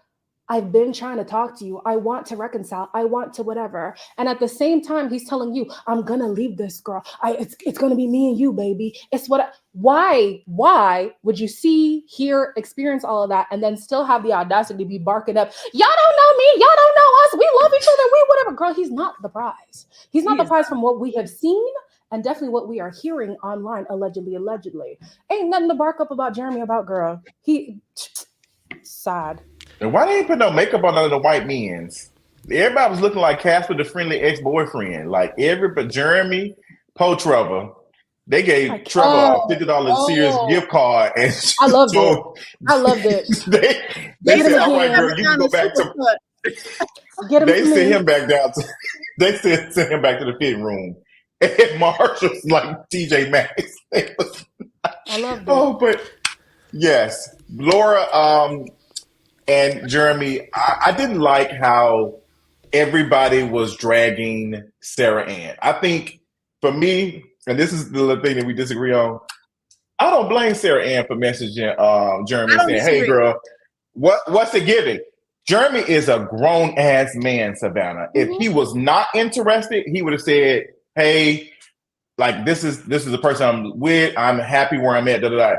I've been trying to talk to you. I want to reconcile. I want to whatever. And at the same time, he's telling you, I'm going to leave this girl. It's going to be me and you, baby. Why would you see, hear, experience all of that and then still have the audacity to be barking up, y'all don't know me. Y'all don't know us. We love each other. We whatever. Girl, he's not the prize. He's not the prize from what we have seen. And definitely what we are hearing online, allegedly. Ain't nothing to bark up about Jeremy about, girl. Sad. And why they ain't put no makeup on none of the white men's? Everybody was looking like Casper, the friendly ex-boyfriend. But Jeremy, Trevor, they gave Trevor a $50 Sears gift card. And I loved it. They said, all right, girl, you can go back to... They sent him back down to... They sent him back to the fitting room. And Marshall's like TJ Maxx. I love that. Oh, but yes, Laura and Jeremy, I didn't like how everybody was dragging Sarah Ann. I think for me, and this is the thing that we disagree on, I don't blame Sarah Ann for messaging Jeremy saying, hey, girl, what's it giving? Jeremy is a grown-ass man, Savannah. If he was not interested, he would have said, hey, like this is the person I'm with. I'm happy where I'm at. Da, da, da.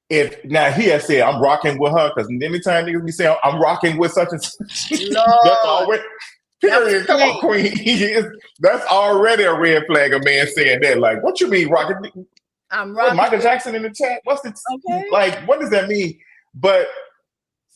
If now he has said I'm rocking with her, because anytime niggas be saying I'm rocking with such and such, that's already period. Come on, Queen. That's already a red flag. A man saying that, like, what you mean rocking? I'm rocking. Michael Jackson in the chat. What's the okay? Like? What does that mean? But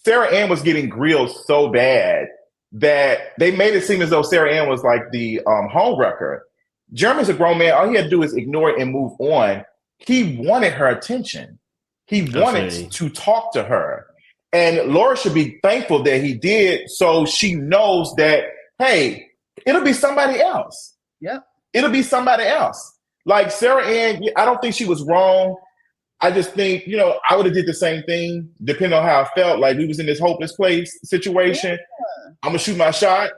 Sarah Ann was getting grilled so bad that they made it seem as though Sarah Ann was like the home wrecker. Jeremy's a grown man. All he had to do is ignore it and move on. He wanted her attention. He wanted to talk to her. And Laura should be thankful that he did, so she knows that, hey, it'll be somebody else. Yep. It'll be somebody else. Like Sarah Ann, I don't think she was wrong. I just think, I would have did the same thing, depending on how I felt. Like we was in this hopeless place situation. Yeah. I'm going to shoot my shot.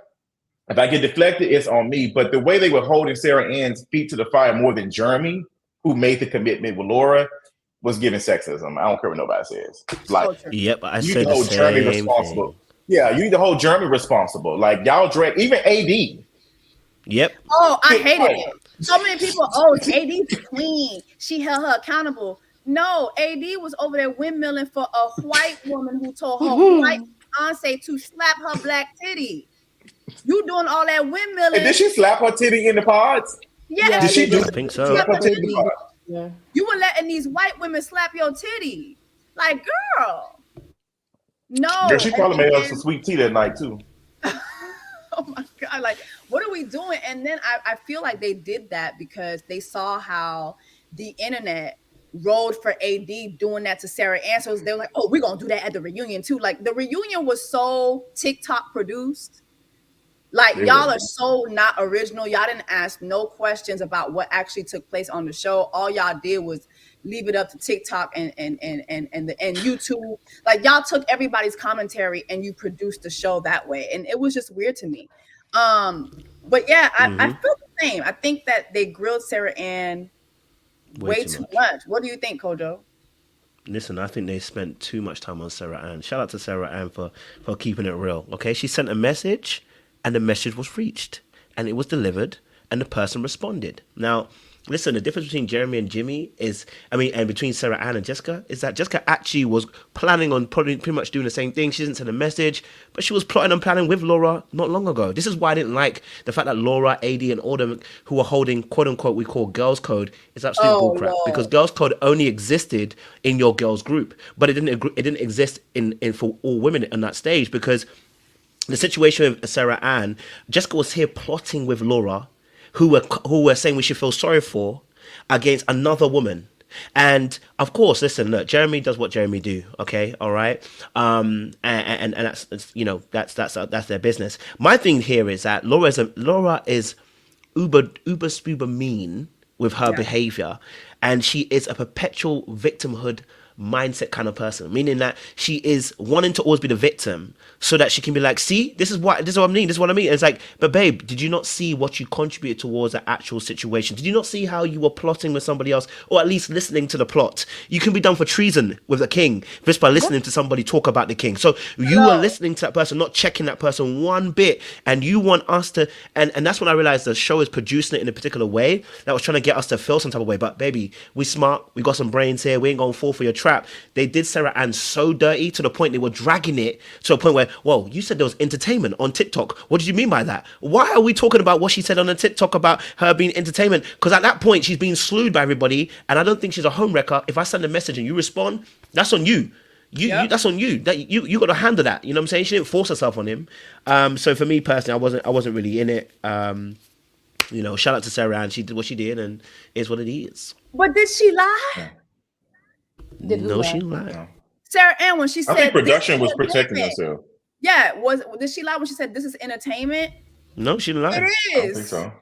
If I get deflected, it's on me. But the way they were holding Sarah Ann's feet to the fire more than Jeremy, who made the commitment with Laura, was giving sexism. I don't care what nobody says. Like, yep, I you said need to hold Jeremy responsible. Yeah, you need to hold Jeremy responsible. Like y'all drag even AD. Yep. Oh, I hated it. So many people. Oh, AD's queen. She held her accountable. No, AD was over there windmilling for a white woman who told her white fiance to slap her black titty. You doing all that windmilling? And did she slap her titty in the pods? Yeah, did she do? I think so. Slap her titty in the pods? Yeah. You were letting these white women slap your titty. Like, girl. No. Girl, she probably made us some sweet tea that night too. Oh my God. Like, what are we doing? And then I feel like they did that because they saw how the internet rolled for AD doing that to Sarah Ann. So they were like, oh, we're going to do that at the reunion too. Like the reunion was so TikTok produced. Like y'all are so not original. Y'all didn't ask no questions about what actually took place on the show. All y'all did was leave it up to TikTok and YouTube. Like y'all took everybody's commentary and you produced the show that way, and it was just weird to me. But yeah, I feel the same. I think that they grilled Sarah Ann way too much. What do you think, Kojo? Listen, I think they spent too much time on Sarah Ann. Shout out to Sarah Ann for keeping it real. Okay, she sent a message. And the message was reached, and it was delivered, and the person responded. Now, listen, the difference between Jeremy and Jimmy and between Sarah Ann and Jessica is that Jessica actually was planning on pretty much doing the same thing. She didn't send a message, but she was plotting and planning with Laura not long ago. This is why I didn't like the fact that Laura, AD, and all them who were holding quote unquote we call girls code is absolute bullcrap. Because girls code only existed in your girls group, but it didn't exist in for all women in that stage because. The situation with Sarah Ann, Jessica was here plotting with Laura, who were saying we should feel sorry for, against another woman. And of course, listen, look, Jeremy does what Jeremy do. Okay, all right, and that's that's their business. My thing here is that Laura is uber mean with her behavior, and she is a perpetual victimhood mindset kind of person, meaning that she is wanting to always be the victim so that she can be like, see, this is what I mean. And it's like, but babe, did you not see what you contributed towards the actual situation? Did you not see how you were plotting with somebody else, or at least listening to the plot? You can be done for treason with the king just by listening to somebody talk about the king. So you were listening to that person, not checking that person one bit, and you want us to, and that's when I realized the show is producing it in a particular way that was trying to get us to feel some type of way. But baby, we smart, we got some brains here, we ain't gonna fall for your trap. They did Sarah Ann so dirty to the point they were dragging it to a point where, whoa, you said there was entertainment on TikTok. What did you mean by that? Why are we talking about what she said on the TikTok about her being entertainment? Because at that point, she's being slewed by everybody, and I don't think she's a home wrecker. If I send a message and you respond, that's on you. That's on you. That you got to handle that. You know what I'm saying? She didn't force herself on him. So for me personally, I wasn't really in it. Shout out to Sarah Ann. She did what she did, and it's what it is. But did she lie? No, she lied. Sarah Ann, when she said, I think production was protecting herself. Yeah, did she lie when she said this is entertainment? No, she didn't lie. It is. I don't think so.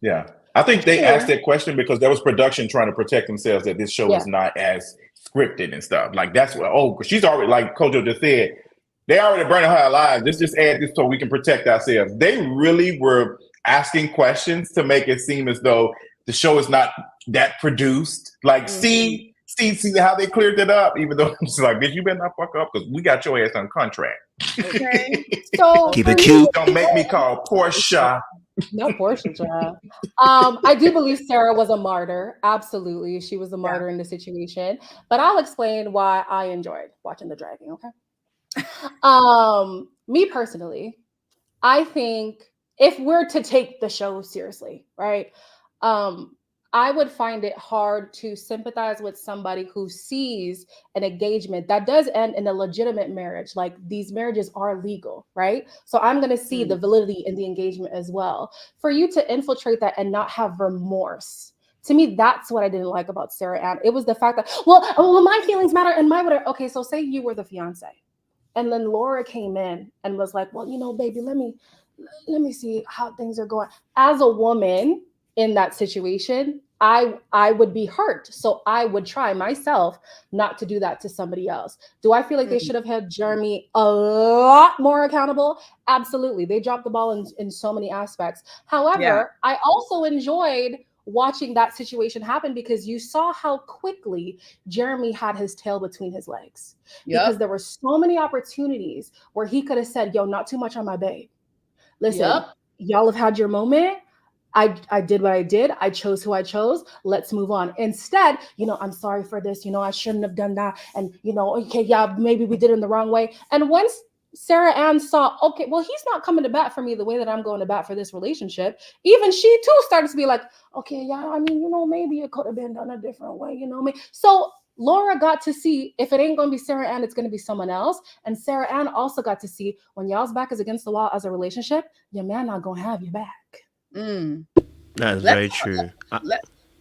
Yeah, I think they asked that question because there was production trying to protect themselves that this show is not as scripted and stuff. Like that's what. Oh, because she's already, like Kojo just said, they already burning her alive. Let's just add this so we can protect ourselves. They really were asking questions to make it seem as though the show is not that produced. Like, see how they cleared it up, even though it's like, bitch, you better not fuck up because we got your ass on contract. Okay. So keep it cute. Don't make me call Portia. No, Portia, child. I do believe Sarah was a martyr. Absolutely. She was a martyr in the situation. But I'll explain why I enjoyed watching the dragging, okay? Me personally, I think if we're to take the show seriously, right? I would find it hard to sympathize with somebody who sees an engagement that does end in a legitimate marriage. Like these marriages are legal, right? So I'm going to see the validity in the engagement as well. For you to infiltrate that and not have remorse. To me, that's what I didn't like about Sarah Ann. It was the fact that, well, my feelings matter and my whatever. Okay, so say you were the fiance. And then Laura came in and was like, well, baby, let me see how things are going. As a woman in that situation, I would be hurt. So I would try myself not to do that to somebody else. Do I feel like they should have had Jeremy a lot more accountable? Absolutely. They dropped the ball in so many aspects. However, I also enjoyed watching that situation happen because you saw how quickly Jeremy had his tail between his legs. Because there were so many opportunities where he could have said, yo, not too much on my babe. Listen, y'all have had your moment. I did what I did. I chose who I chose. Let's move on. Instead, I'm sorry for this. I shouldn't have done that. And, okay, yeah, maybe we did it in the wrong way. And once Sarah Ann saw, okay, well, he's not coming to bat for me the way that I'm going to bat for this relationship. Even she too started to be like, okay, yeah, I mean, maybe it could have been done a different way, So Laura got to see if it ain't going to be Sarah Ann, it's going to be someone else. And Sarah Ann also got to see when y'all's back is against the wall as a relationship, your man not going to have you back. That is very true.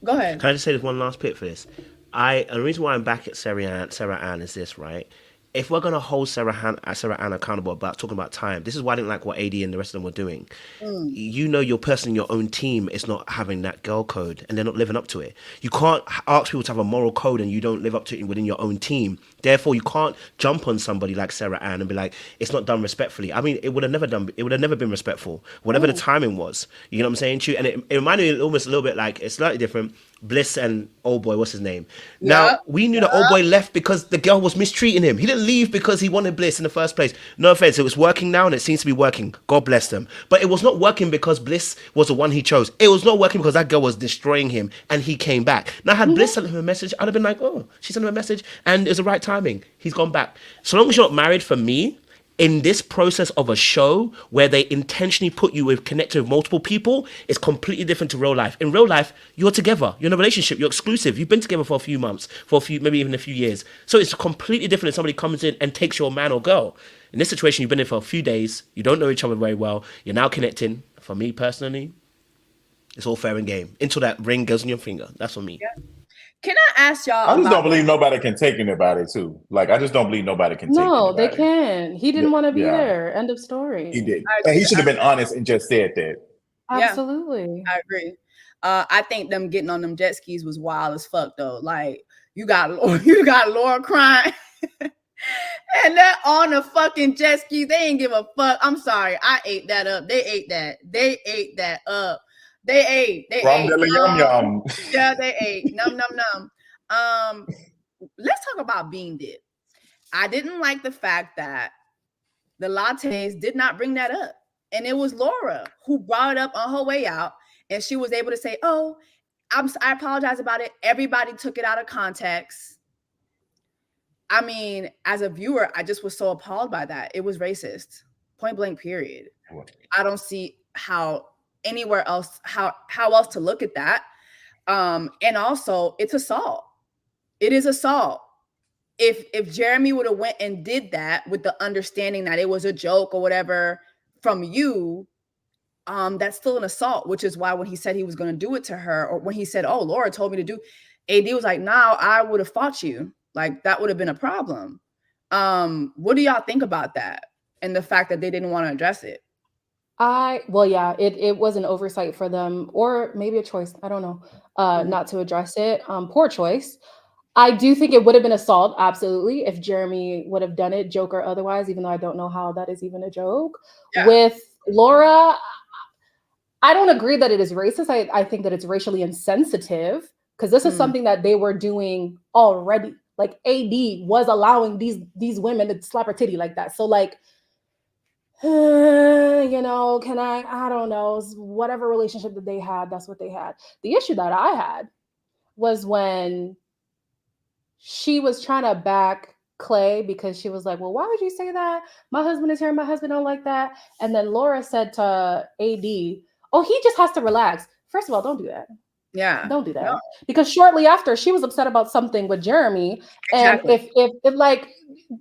Go ahead. Can I just say this one last bit for this? And the reason why I'm back at Sarah Ann is this, right? If we're going to hold Sarah Ann accountable about talking about time, this is why I didn't like what AD and the rest of them were doing. Your person in your own team is not having that girl code and they're not living up to it. You can't ask people to have a moral code and you don't live up to it within your own team. Therefore, you can't jump on somebody like Sarah Ann and be like, it's not done respectfully. I mean, it would have never been respectful. Whatever the timing was. You know what I'm saying to you? And it reminded me almost a little bit like, it's slightly different. Bliss and old boy, what's his name? Now, we knew the old boy left because the girl was mistreating him. He didn't leave because he wanted Bliss in the first place. No offense, it was working now and it seems to be working. God bless them. But it was not working because Bliss was the one he chose. It was not working because that girl was destroying him and he came back. Now, had Bliss sent him a message, I'd have been like, oh, she sent him a message and it was the right timing. He's gone back. So long as you're not married, for me, in this process of a show where they intentionally put you with connected with multiple people, it's completely different to real life. In real life, you're together, you're in a relationship, you're exclusive, you've been together for a few months, maybe even a few years. So it's completely different if somebody comes in and takes your man or girl. In this situation, you've been in for a few days, you don't know each other very well, you're now connecting. For me personally, it's all fair and game until that ring goes on your finger. That's for me. Yeah. Can I ask y'all? I just don't believe nobody can take anybody too. Like, I just don't believe nobody can take anybody. No, they can. He didn't want to be there. End of story. He did. And he should have been honest and just said that. Absolutely. I agree. I think them getting on them jet skis was wild as fuck though. Like you got Laura crying. And they're on a fucking jet ski. They ain't give a fuck. I'm sorry. I ate that up. They ate that up. They ate. Yum. Yeah, they ate. Num. Let's talk about Bean Dip. I didn't like the fact that the lattes did not bring that up. And it was Laura who brought it up on her way out. And she was able to say, oh, I apologize about it. Everybody took it out of context. I mean, as a viewer, I just was so appalled by that. It was racist. Point blank, period. I don't see how anywhere else, how else to look at that. And also it's assault. It is assault. If Jeremy would have went and did that with the understanding that it was a joke or whatever from you, that's still an assault, which is why when he said he was going to do it to her, or when he said, oh, Laura told me to do, AD was like, nah, I would have fought you. Like that would have been a problem. What do y'all think about that? And the fact that they didn't want to address it? It was an oversight for them, or maybe a choice. I don't know, not to address it. Poor choice. I do think it would have been assault, absolutely, if Jeremy would have done it, joke or otherwise, even though I don't know how that is even a joke. Yeah. With Laura, I don't agree that it is racist. I think that it's racially insensitive because this is something that they were doing already. Like AD was allowing these women to slap her titty like that. So like, you know, can I don't know, whatever relationship that they had, that's what they had. The issue that I had was when she was trying to back Clay because she was like, well, why would you say that? My husband is here. My husband don't like that. And then Laura said to AD, oh, he just has to relax. First of all, don't do that. Yeah. Don't do that. No. Because shortly after, she was upset about something with Jeremy. Exactly. And if like,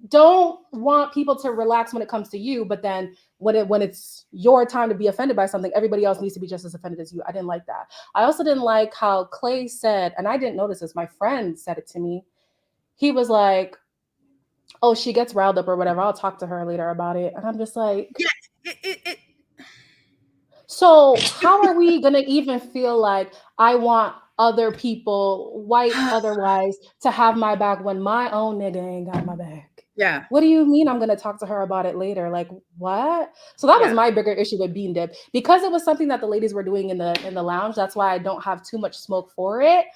don't want people to relax when it comes to you, but then when it's your time to be offended by something, everybody else needs to be just as offended as you. I didn't like that. I also didn't like how Clay said, and I didn't notice this, my friend said it to me. He was like, oh, she gets riled up or whatever. I'll talk to her later about it. And I'm just like, Yeah, so how are we going to even feel like I want other people, white otherwise, to have my back when my own nigga ain't got my back? Yeah. What do you mean I'm going to talk to her about it later? Like, what? So that was my bigger issue with Bean Dip. Because it was something that the ladies were doing in the lounge, that's why I don't have too much smoke for it.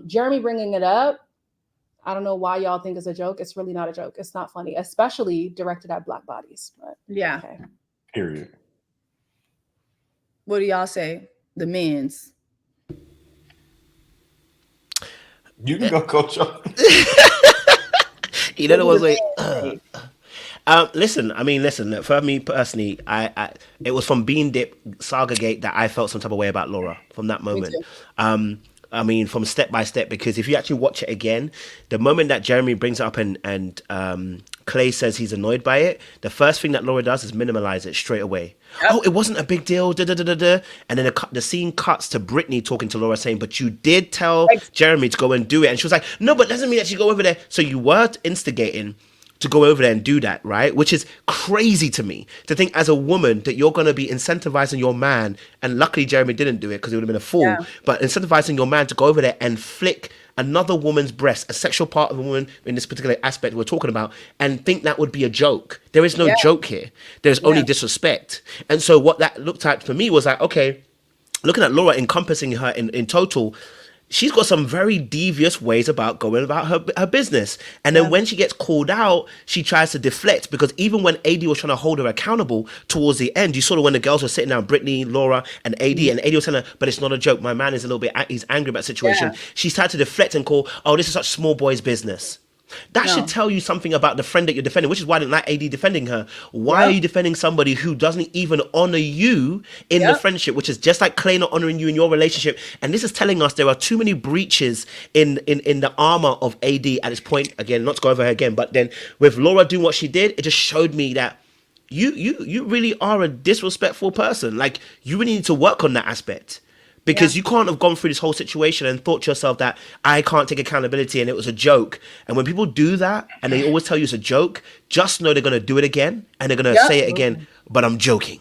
Jeremy bringing it up, I don't know why y'all think it's a joke. It's really not a joke. It's not funny, especially directed at Black bodies. But yeah. Okay. Period. What do y'all say? The men's. You can go, Coach. You know the ones where. Listen, for me personally, it was from Bean Dip Saga Gate that I felt some type of way about Laura from that moment. From step by step, because if you actually watch it again, the moment that Jeremy brings it up and Clay says he's annoyed by it, the first thing that Laura does is minimalize it straight away. Yep. Oh, it wasn't a big deal, da da da da da. And then the scene cuts to Brittany talking to Laura saying, but you did tell Jeremy to go and do it. And she was like, no, but doesn't mean that you go over there. So you were instigating to go over there and do that, right? Which is crazy to me, to think as a woman that you're going to be incentivizing your man, and luckily Jeremy didn't do it because he would have been a fool, but incentivizing your man to go over there and flick another woman's breast, a sexual part of a woman in this particular aspect we're talking about, and think that would be a joke. There is no joke here. There's only disrespect. And so what that looked at for me was like, okay, looking at Laura encompassing her in total, she's got some very devious ways about going about her business. And then when she gets called out, she tries to deflect, because even when AD was trying to hold her accountable towards the end, you saw when the girls were sitting down, Brittany, Laura, and AD, and AD was telling her, but it's not a joke. My man is a little bit, he's angry about the situation. She started to deflect and call, oh, this is such small boys business. That should tell you something about the friend that you're defending, which is why I didn't like AD defending her. Why are you defending somebody who doesn't even honor you in the friendship, which is just like Clay not honoring you in your relationship? And this is telling us there are too many breaches in the armor of AD at this point. Again, not to go over her again, but then with Laura doing what she did, it just showed me that you really are a disrespectful person. Like, you really need to work on that aspect. Because you can't have gone through this whole situation and thought to yourself that I can't take accountability and it was a joke. And when people do that and they always tell you it's a joke, just know they're going to do it again and they're going to say it again, but I'm joking.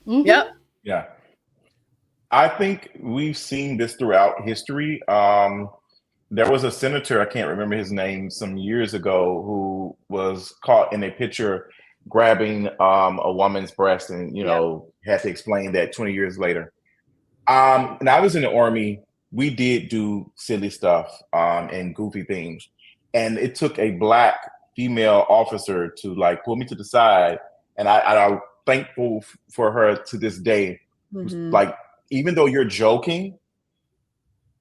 Yep. Yeah. I think we've seen this throughout history. There was a senator, I can't remember his name, some years ago, who was caught in a picture grabbing a woman's breast and, had to explain that 20 years later. And I was in the Army. We did do silly stuff and goofy things. And it took a Black female officer to like pull me to the side. And I'm thankful for her to this day. Like, even though you're joking,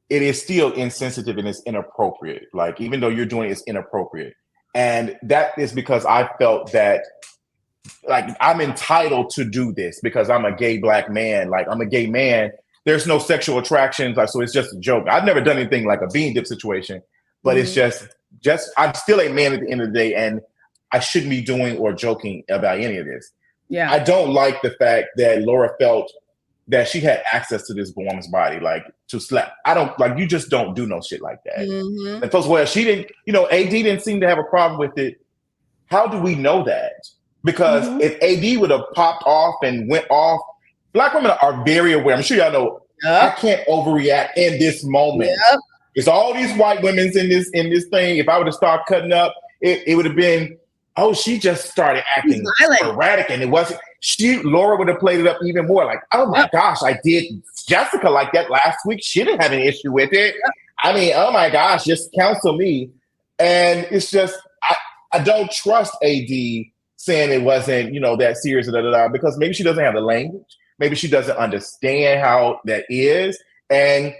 it is still insensitive and it's inappropriate. Like, even though you're doing it, it's inappropriate. And that is because I felt that, like, I'm entitled to do this because I'm a gay Black man. Like, I'm a gay man. There's no sexual attractions, like, so it's just a joke. I've never done anything like a Bean Dip situation, but it's just I'm still a man at the end of the day, and I shouldn't be doing or joking about any of this. Yeah, I don't like the fact that Laura felt that she had access to this woman's body, like to slap. I don't like. You just don't do no shit like that. And first, well, she didn't. AD didn't seem to have a problem with it. How do we know that? Because if AD would have popped off and went off. Black women are very aware. I'm sure y'all know. I can't overreact in this moment. It's all these white women's in this thing. If I would have started cutting up, it would have been, oh, she just started acting erratic, and it wasn't. Laura would have played it up even more. Like, oh my gosh, I did Jessica like that last week. She didn't have an issue with it. I mean, oh my gosh, just counsel me. And it's just I don't trust AD saying it wasn't, that serious, because maybe she doesn't have the language. Maybe she doesn't understand how that is. And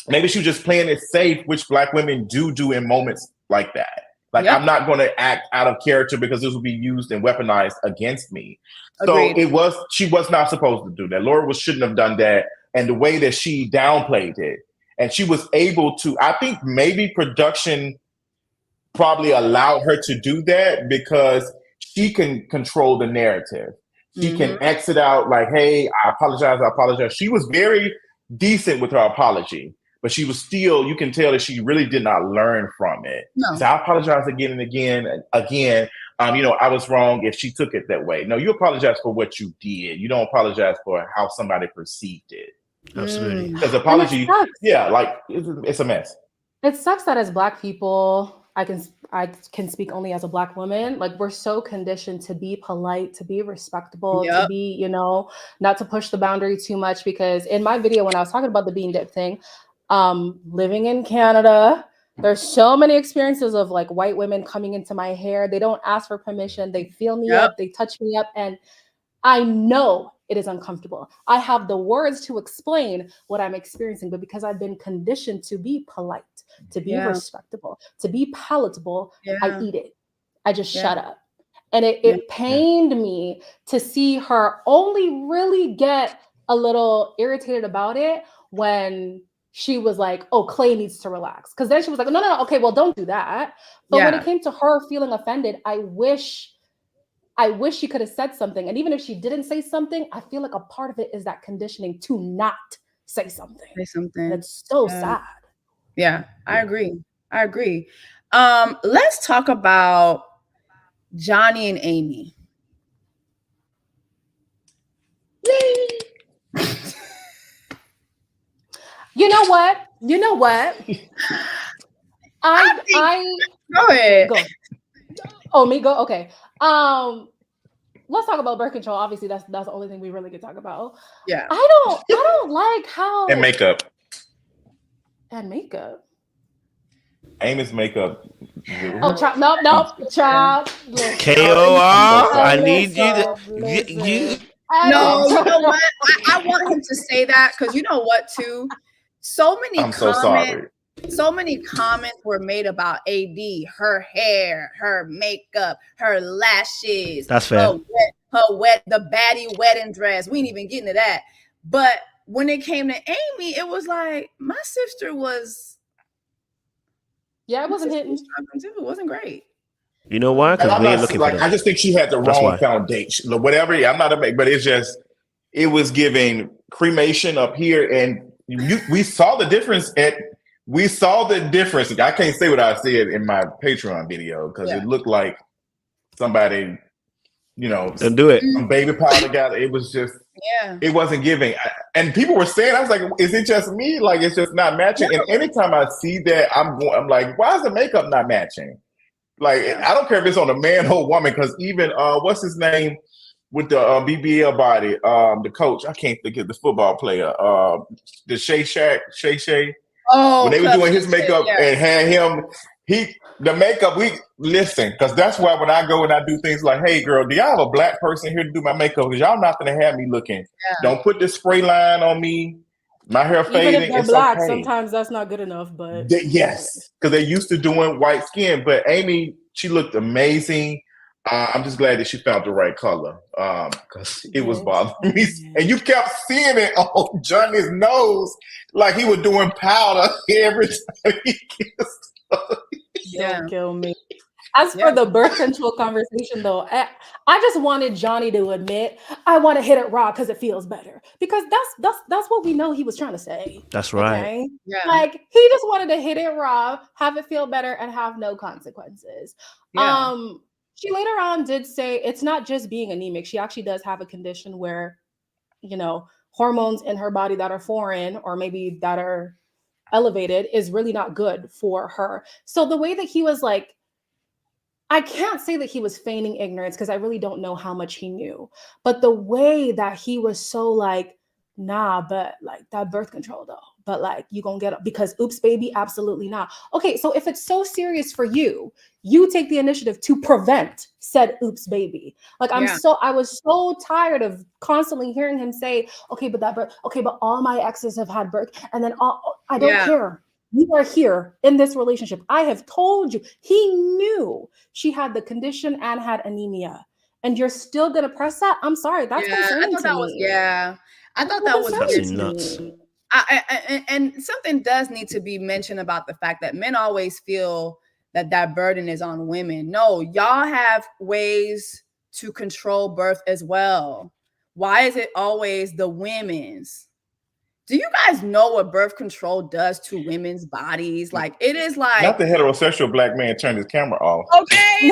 maybe she was just playing it safe, which Black women do in moments like that. Like, I'm not going to act out of character because this will be used and weaponized against me. Agreed. So she was not supposed to do that. Laura shouldn't have done that. And the way that she downplayed it, and she was able to, I think maybe production probably allowed her to do that because she can control the narrative. She can exit out like, hey, I apologize. She was very decent with her apology, but she was still, you can tell that she really did not learn from it. No. So I apologize again and again. I was wrong if she took it that way. No, you apologize for what you did. You don't apologize for how somebody perceived it. Absolutely. Because apology, it's a mess. It sucks that as Black people, I can speak only as a Black woman. Like, we're so conditioned to be polite, to be respectable, to be, not to push the boundary too much. Because in my video, when I was talking about the bean dip thing, living in Canada, there's so many experiences of like white women coming into my hair. They don't ask for permission. They feel me up. They touch me up. And I know it is uncomfortable. I have the words to explain what I'm experiencing, but because I've been conditioned to be polite, to be respectable, to be palatable, I eat it. I just shut up. And it pained me to see her only really get a little irritated about it when she was like, oh, Clay needs to relax. Because then she was like, no, okay, well, don't do that. But when it came to her feeling offended, I wish she could have said something. And even if she didn't say something, I feel like a part of it is that conditioning to not say something. And it's so sad. Yeah, I agree. Let's talk about Johnny and Amy. You know what? Go ahead. Go. Oh, me go? Okay. Let's talk about birth control. Obviously, that's the only thing we really could talk about. Yeah. I don't like how And makeup. Amy's makeup. Oh, child. KOR, I need you. No, you know what? I want him to say that because you know what, too? So many comments were made about AD, her hair, her makeup, her lashes. That's fair. The baddie wedding dress. We ain't even get into that. But when it came to Amy, it was like, my sister was... Yeah, it wasn't hitting. It wasn't great. You know why? Because we ain't looking for that. I just think she had the wrong foundation. Whatever, I'm not but it's just, it was giving cremation up here, and we saw the difference I can't say what I said in my Patreon video because it looked like somebody, don't do it. Some baby powder got it. It was just, it wasn't giving. And people were saying, I was like, is it just me? Like, it's just not matching. No. And anytime I see that, I'm like, why is the makeup not matching? Like, I don't care if it's on a man or woman, because even what's his name with the BBL body, the coach, I can't think of the football player, the Shay. Oh, when they were doing his makeup and had him, the makeup, because that's why when I go and I do things like, hey girl, do y'all have a Black person here to do my makeup? Because y'all not gonna have me looking. Don't put this spray line on me. My hair fading. Even if they're Black, sometimes that's not good enough. But yes, because they're used to doing white skin. But Amy, she looked amazing. I'm just glad that she found the right color because it was bothering me. And you kept seeing it on Johnny's nose like he was doing powder every time he kissed her. Don't kill me. As for the birth control conversation, though, I just wanted Johnny to admit, I want to hit it raw because it feels better. Because that's what we know he was trying to say. That's right. Okay? Yeah. Like, he just wanted to hit it raw, have it feel better, and have no consequences. Yeah. She later on did say it's not just being anemic. She actually does have a condition where, hormones in her body that are foreign or maybe that are elevated is really not good for her. So the way that he was like, I can't say that he was feigning ignorance because I really don't know how much he knew. But the way that he was so like, nah, but like that birth control though, but like you gonna get because oops baby, absolutely not. Okay, so if it's so serious for you, you take the initiative to prevent said oops baby. Like I was so tired of constantly hearing him say, okay, but that birth, okay, but all my exes have had birth, and then I don't care. You are here in this relationship. I have told you. He knew she had the condition and had anemia, and you're still gonna press that? I'm sorry, that's concerning to me. I thought that was absolutely nuts. and something does need to be mentioned about the fact that men always feel that burden is on women. No, y'all have ways to control birth as well. Why is it always the women's? Do you guys know what birth control does to women's bodies? Like it is like not the heterosexual black man turned his camera off. Okay,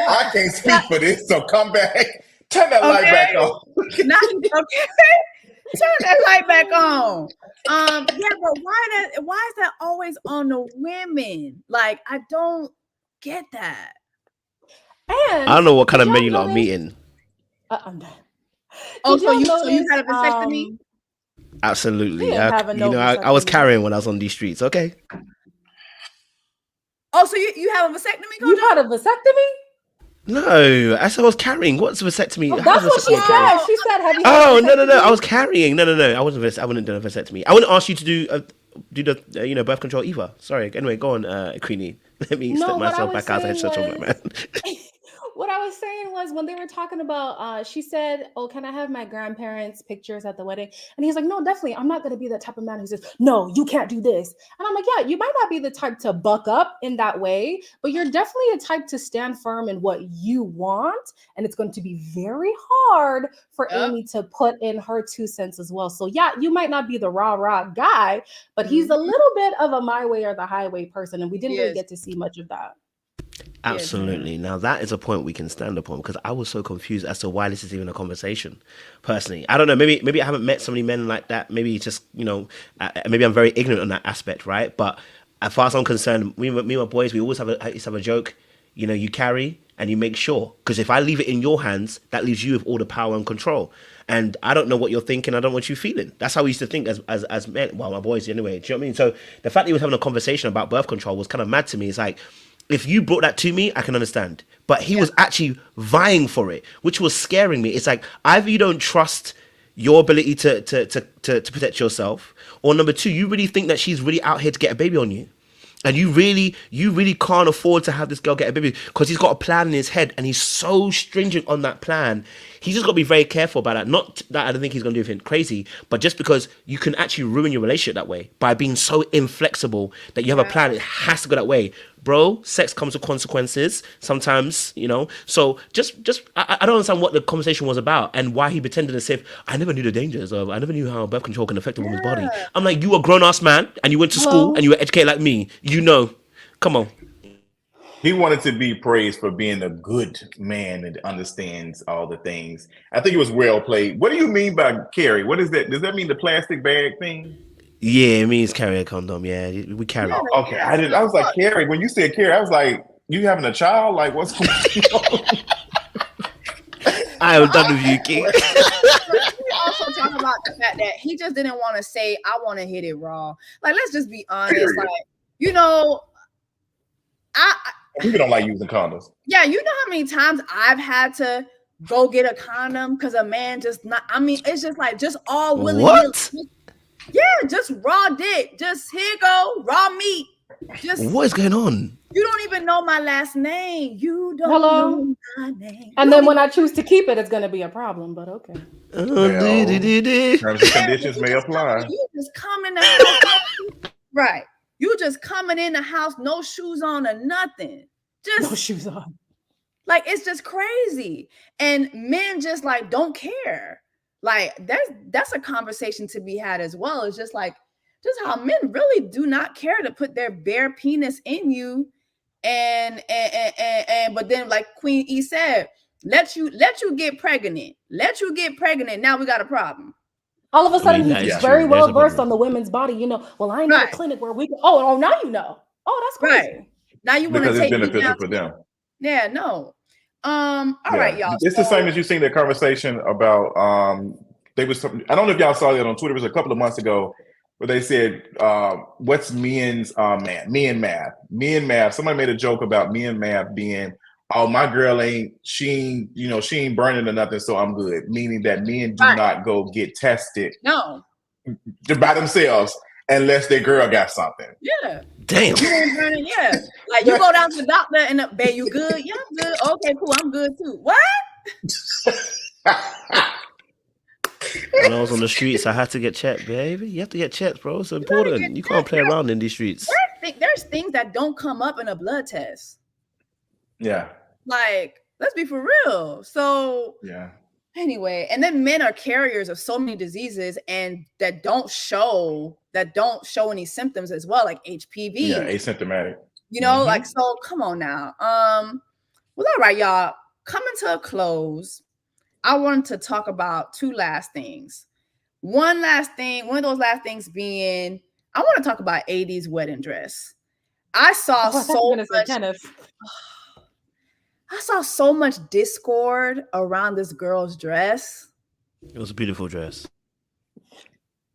I can't speak for this, so come back. Turn that light back on. Turn that light back on. Yeah, but why is that always on the women? Like I don't get that. And I don't know what kind of men you lot are meeting. I'm done. So you had a vasectomy? Absolutely. I was carrying when I was on these streets. Okay. Oh, so you have a vasectomy? You had a vasectomy? No, I said I was carrying. What's a vasectomy? Oh, that's what she said. She said, "Have you?" Oh no! I was carrying. No. I wasn't. I wouldn't do a vasectomy. I wouldn't ask you to do the birth control either. Sorry. Anyway, go on, Queenie. Let me step myself back out. Such a black man. What I was saying was when they were talking about, she said, oh, can I have my grandparents' pictures at the wedding? And he's like, no, definitely. I'm not going to be the type of man who says, no, you can't do this. And I'm like, yeah, you might not be the type to buck up in that way, but you're definitely a type to stand firm in what you want. And it's going to be very hard for Amy to put in her 2 cents as well. So yeah, you might not be the rah guy, but he's a little bit of a my way or the highway person. And we didn't really get to see much of that. Absolutely. Now that is a point we can stand upon because I was so confused as to why this is even a conversation. Personally, I don't know. Maybe I haven't met so many men like that. Maybe it's just maybe I'm very ignorant on that aspect, right? But as far as I'm concerned, me and my boys, we always used to have a joke. You carry and you make sure because if I leave it in your hands, that leaves you with all the power and control. And I don't know what you're thinking. I don't know what you're feeling. That's how we used to think as men. Well, my boys anyway. Do you know what I mean? So the fact that he was having a conversation about birth control was kind of mad to me. It's like, if you brought that to me, I can understand. But he was actually vying for it, which was scaring me. It's like either you don't trust your ability to protect yourself, or number two, you really think that she's really out here to get a baby on you. And you really can't afford to have this girl get a baby because he's got a plan in his head and he's so stringent on that plan. He's just got to be very careful about that. Not that I don't think he's going to do anything crazy, but just because you can actually ruin your relationship that way by being so inflexible that you have a plan. It has to go that way. Bro, sex comes with consequences sometimes, So I don't understand what the conversation was about and why he pretended as if I never knew the dangers of, I never knew how birth control can affect a woman's body. I'm like, you a grown-ass man and you went to school and you were educated like me. Come on. He wanted to be praised for being a good man and understands all the things. I think it was well played. What do you mean by carry? What is that? Does that mean the plastic bag thing? Yeah, it means carry a condom. Yeah, we carry. Oh, okay, I was like carry. When you said carry, I was like, you having a child? Like what's going on? I am done with you, King. We also talk about the fact that he just didn't want to say, I want to hit it raw. Like, let's just be honest. Like, People don't like using condoms. Yeah, you know how many times I've had to go get a condom because a man just not. I mean, it's just like just all willy nilly. Yeah, just raw dick. Just here you go, raw meat. Just what is going on? You don't even know my last name. You don't know my name. And then when I choose to keep it, it's going to be a problem. But okay. Terms and conditions may apply. You just come in the house, right? You just coming in the house, no shoes on or nothing. Just no shoes on. Like it's just crazy. And men just like don't care. Like that's a conversation to be had as well. It's just like just how men really do not care to put their bare penis in you. And but then like Queen E said, let you get pregnant. Let you get pregnant. Now we got a problem. All of a sudden, he's very well versed on the women's body. Well, I know a clinic where we can. Oh, now you know. Oh, that's crazy. Right. Now you want to take it's beneficial for them. Yeah, no. All right, y'all. It's the same as you seen that conversation about I don't know if y'all saw that on Twitter. It was a couple of months ago where they said, what's men's men math. Somebody made a joke about men math being, oh, my girl she ain't burning or nothing, so I'm good. Meaning that men do not go get tested by themselves unless their girl got something. Yeah. Damn. You ain't burning, yeah. Like you go down to the doctor and babe, you good? Yeah, I'm good. Okay, cool. I'm good too. What? When I was on the streets, I had to get checked, baby. You have to get checked, bro. It's important. You can't play around in these streets. There's things that don't come up in a blood test. Yeah. Like, let's be for real. So yeah. Anyway, and then men are carriers of so many diseases and that don't show any symptoms as well, like HPV. Yeah, asymptomatic. You know, like, so come on now. Well, all right, y'all. Coming to a close, I wanted to talk about two last things. One of those last things being, I want to talk about AD's wedding dress. I saw so much discord around this girl's dress. It was a beautiful dress.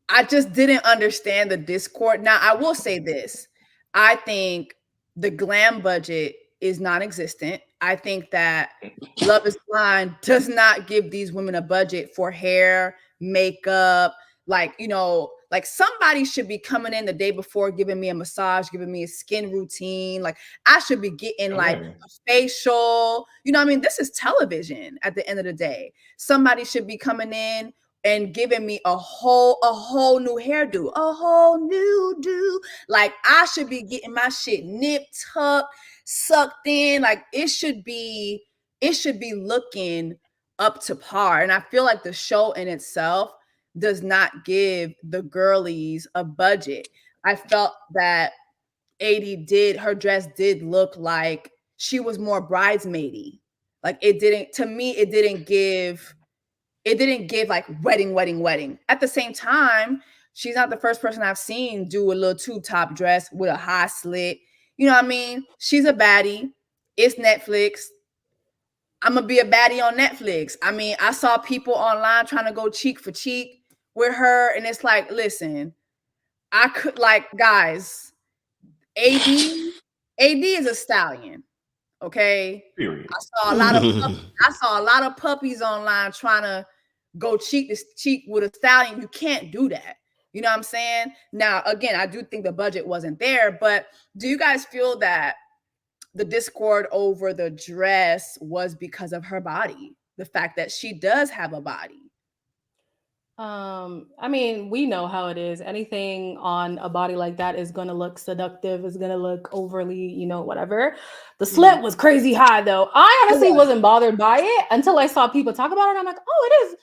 I just didn't understand the discord. Now, I will say this. I think the glam budget is non-existent. I think that Love is Blind does not give these women a budget for hair, makeup, like somebody should be coming in the day before, giving me a massage, giving me a skin routine. Like I should be getting like a facial, you know what I mean? This is television at the end of the day. Somebody should be coming in and giving me a whole new hairdo, a whole new do. Like I should be getting my shit nipped, tucked, sucked in. Like it should be looking up to par. And I feel like the show in itself does not give the girlies a budget. I felt that her dress did look like she was more bridesmaidy. Like it didn't give like wedding. At the same time, she's not the first person I've seen do a little two-top dress with a high slit. You know what I mean? She's a baddie. It's Netflix. I'm gonna be a baddie on Netflix. I mean, I saw people online trying to go cheek for cheek with her, and it's like, listen, I could guys, AD is a stallion. Okay. Period. I saw a lot of puppies online trying to go cheek to cheek with a stallion. You can't do that. You know what I'm saying? Now, again, I do think the budget wasn't there, but do you guys feel that the discord over the dress was because of her body? The fact that she does have a body. I mean, we know how it is. Anything on a body like that is going to look seductive, is going to look overly, whatever. The slit was crazy high, though. I honestly wasn't bothered by it until I saw people talk about it. And I'm like, oh, it is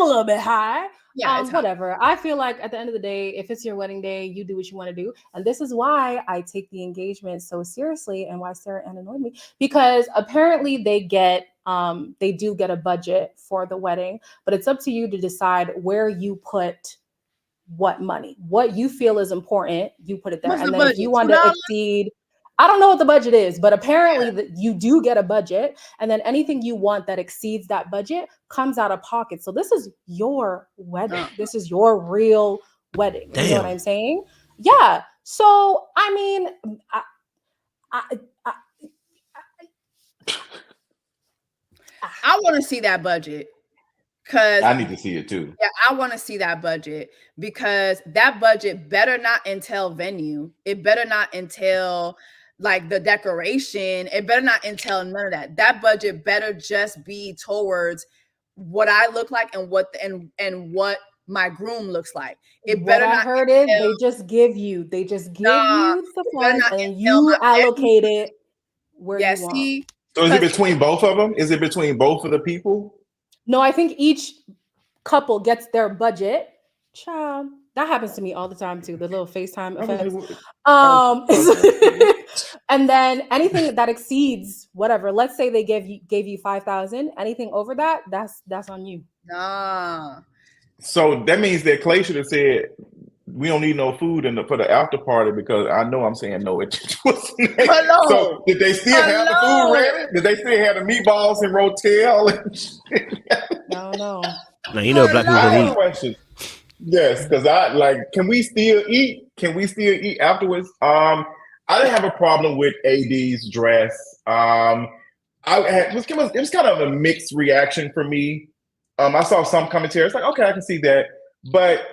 a little bit high. Yeah, whatever. I feel like at the end of the day, if it's your wedding day, you do what you want to do. And this is why I take the engagement so seriously and why Sarah Ann annoyed me, because apparently they do get a budget for the wedding, but it's up to you to decide where you put what money. What you feel is important, you put it there. And then if you want to exceed, I don't know what the budget is, but apparently you do get a budget. And then anything you want that exceeds that budget comes out of pocket. So this is your wedding. This is your real wedding. Damn. You know what I'm saying? Yeah. So, I mean, I want to see that budget. Because I need to see it too. Yeah, I want to see that budget, because that budget better not entail venue. It better not entail like the decoration. It better not entail none of that. That budget better just be towards what I look like and what my groom looks like. It better not. I heard is they just give you the funds and you allocate it where you want. So is it between both of them? Is it between both of the people? No, I think each couple gets their budget. Child, that happens to me all the time too. The little FaceTime effects. And then anything that exceeds whatever, let's say they gave you 5,000. Anything over that, that's on you. Nah. So that means that Clay should have said, we don't need no food for the after party, because I know I'm saying no. Hello. So did they still have the food ready? Did they still have the meatballs and rotel? No. Now you know black people I can have eat. questions. Yes, because I like. Can we still eat? Can we still eat afterwards? I didn't have a problem with AD's dress. It was kind of a mixed reaction for me. I saw some commentary. It's like, okay, I can see that, but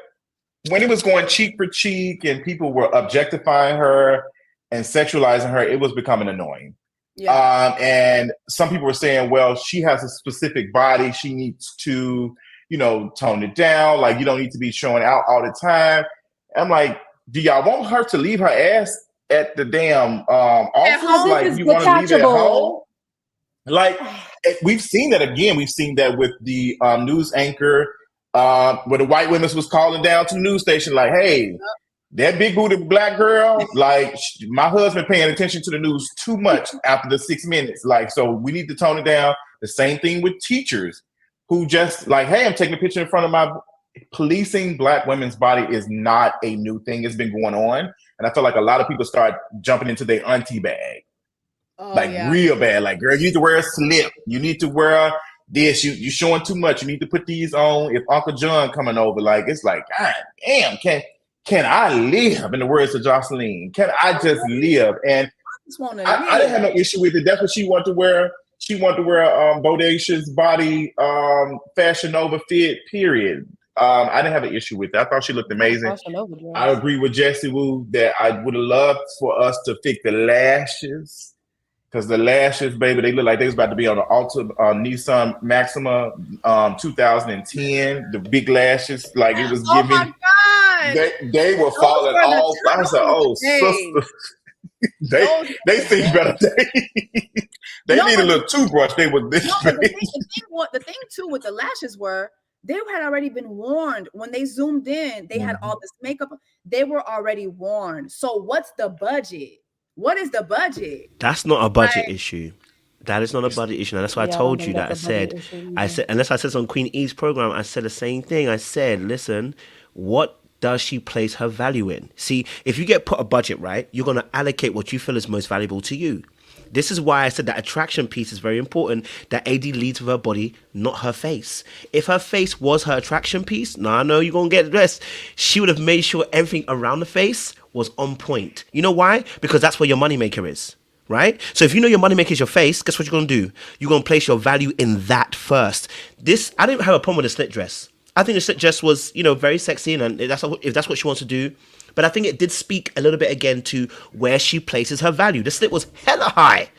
when it was going cheek for cheek and people were objectifying her and sexualizing her, it was becoming annoying. Yeah. And some people were saying, well, she has a specific body. She needs to, tone it down. Like, you don't need to be showing out all the time. I'm like, do y'all want her to leave her ass at the damn office? home? Like, you want to leave it at home? Like, we've seen that again. We've seen that with the news anchor where the white women was calling down to the news station, like, hey, that big booty black girl, like, my husband paying attention to the news too much after the 6 minutes. Like, so we need to tone it down. The same thing with teachers who just like, hey, I'm taking a picture in front of my policing black women's body is not a new thing. It's been going on. And I feel like a lot of people start jumping into their auntie bag. Real bad. Like, girl, you need to wear a slip. You need to wear this. You're showing too much. You need to put these on if Uncle John coming over. Like, it's like, God damn, can I live? In the words of Jocelyn, can I just live? And I didn't have no issue with it. That's what she wanted to wear. She wanted to wear Bodacious body Fashion Nova fit, period. I didn't have an issue with that. I thought she looked amazing. I agree with Jessie Woo that I would have loved for us to fix the lashes. Because the lashes, baby, they look like they was about to be on the Nissan Maxima 2010. The big lashes, like it was giving. Oh my God. They were falling off. I was like, oh, sister. They seem better. They need a little toothbrush. They were this big. The thing too with the lashes were, they had already been warned when they zoomed in. They had all this makeup. They were already warned. So what's the budget? What is the budget? That's not a budget issue. That is not a budget issue. And that's why I told you that. I said, and that's why I said on Queen E's program, I said the same thing. I said, listen, what does she place her value in? See, if you get put a budget, right, you're going to allocate what you feel is most valuable to you. This is why I said that attraction piece is very important, that AD leads with her body, not her face. If her face was her attraction piece, now I know you're going to get this, she would have made sure everything around the face was on point. You know why? Because that's where your moneymaker is, right? So if you know your moneymaker is your face, guess what you're going to do? You're going to place your value in that first. I didn't have a problem with the slit dress. I think the slit dress was, very sexy, and if that's what she wants to do. But I think it did speak a little bit again to where she places her value. The slit was hella high.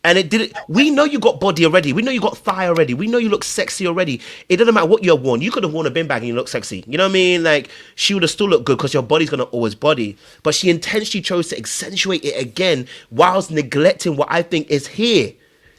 And it did it. We know you got body already. We know you got thigh already. We know you look sexy already. It doesn't matter what you have worn. You could have worn a bin bag and you look sexy. You know what I mean? Like, she would have still looked good because your body's going to always body. But she intentionally chose to accentuate it again whilst neglecting what I think is here.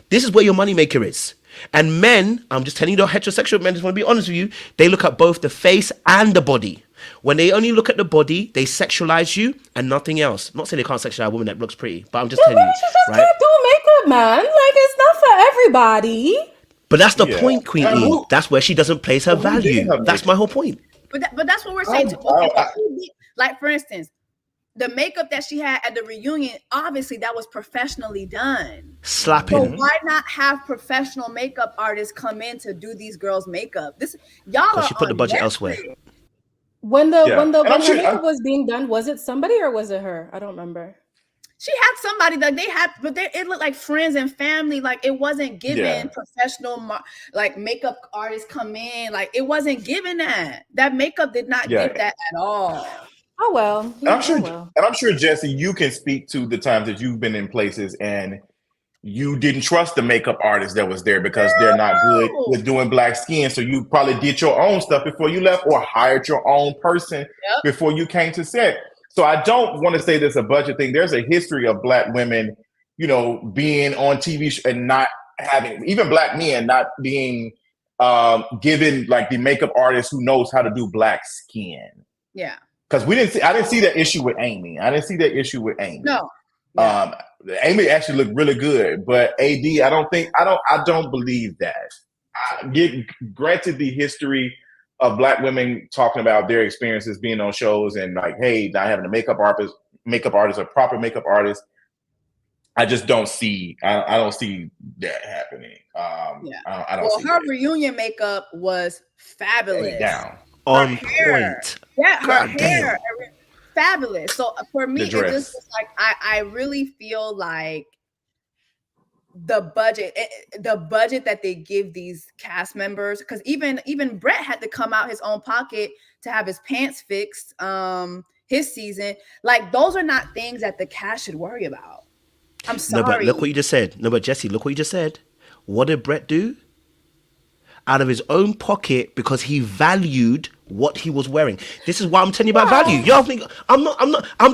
This is where your moneymaker is. And men, I'm just telling you, the heterosexual men, just want to be honest with you, they look at both the face and the body. When they only look at the body, they sexualize you and nothing else. I'm not saying they can't sexualize a woman that looks pretty, but I'm just telling you. She just can't do makeup, man. Like, it's not for everybody. But that's the point, Queen E. That's where she doesn't place her value. That's my whole point. But that's what we're saying. Like, for instance, the makeup that she had at the reunion, obviously that was professionally done. Slapping. So why not have professional makeup artists come in to do these girls' makeup? Y'all are. She put the budget elsewhere. When her makeup was being done, was it somebody or was it her? I don't remember. She had somebody that it looked like friends and family. Like, it wasn't given professional, like, makeup artists come in. Like, it wasn't given that. That makeup did not give that at all. Oh well. I'm sure, Jesse, you can speak to the times that you've been in places and you didn't trust the makeup artist that was there because they're not good with doing black skin. So you probably did your own stuff before you left or hired your own person before you came to set. So I don't want to say there's a budget thing. There's a history of black women, being on TV and not having, even black men not being given like the makeup artist who knows how to do black skin. Yeah. Because I didn't see that issue with Amy. No. Yeah. Amy actually looked really good, but AD, I don't believe that. Granted the history of black women talking about their experiences being on shows and like, hey, not having a makeup artist, a proper makeup artist. I just don't see. I don't see that happening. Yeah. I don't Well, see her that. reunion makeup was fabulous. Down. On hair. point. Yeah, her God hair, damn. fabulous. So for me, The it just dress. was like I really feel like the budget that they give these cast members, because even Brett had to come out his own pocket to have his pants fixed his season. Like, those are not things that the cast should worry about. I'm No, but sorry. look what you just said. No, but Jesse, look what you just said. What did Brett do? Out of his own pocket, because he valued what he was wearing. This is why I'm telling you about value. Y'all think I'm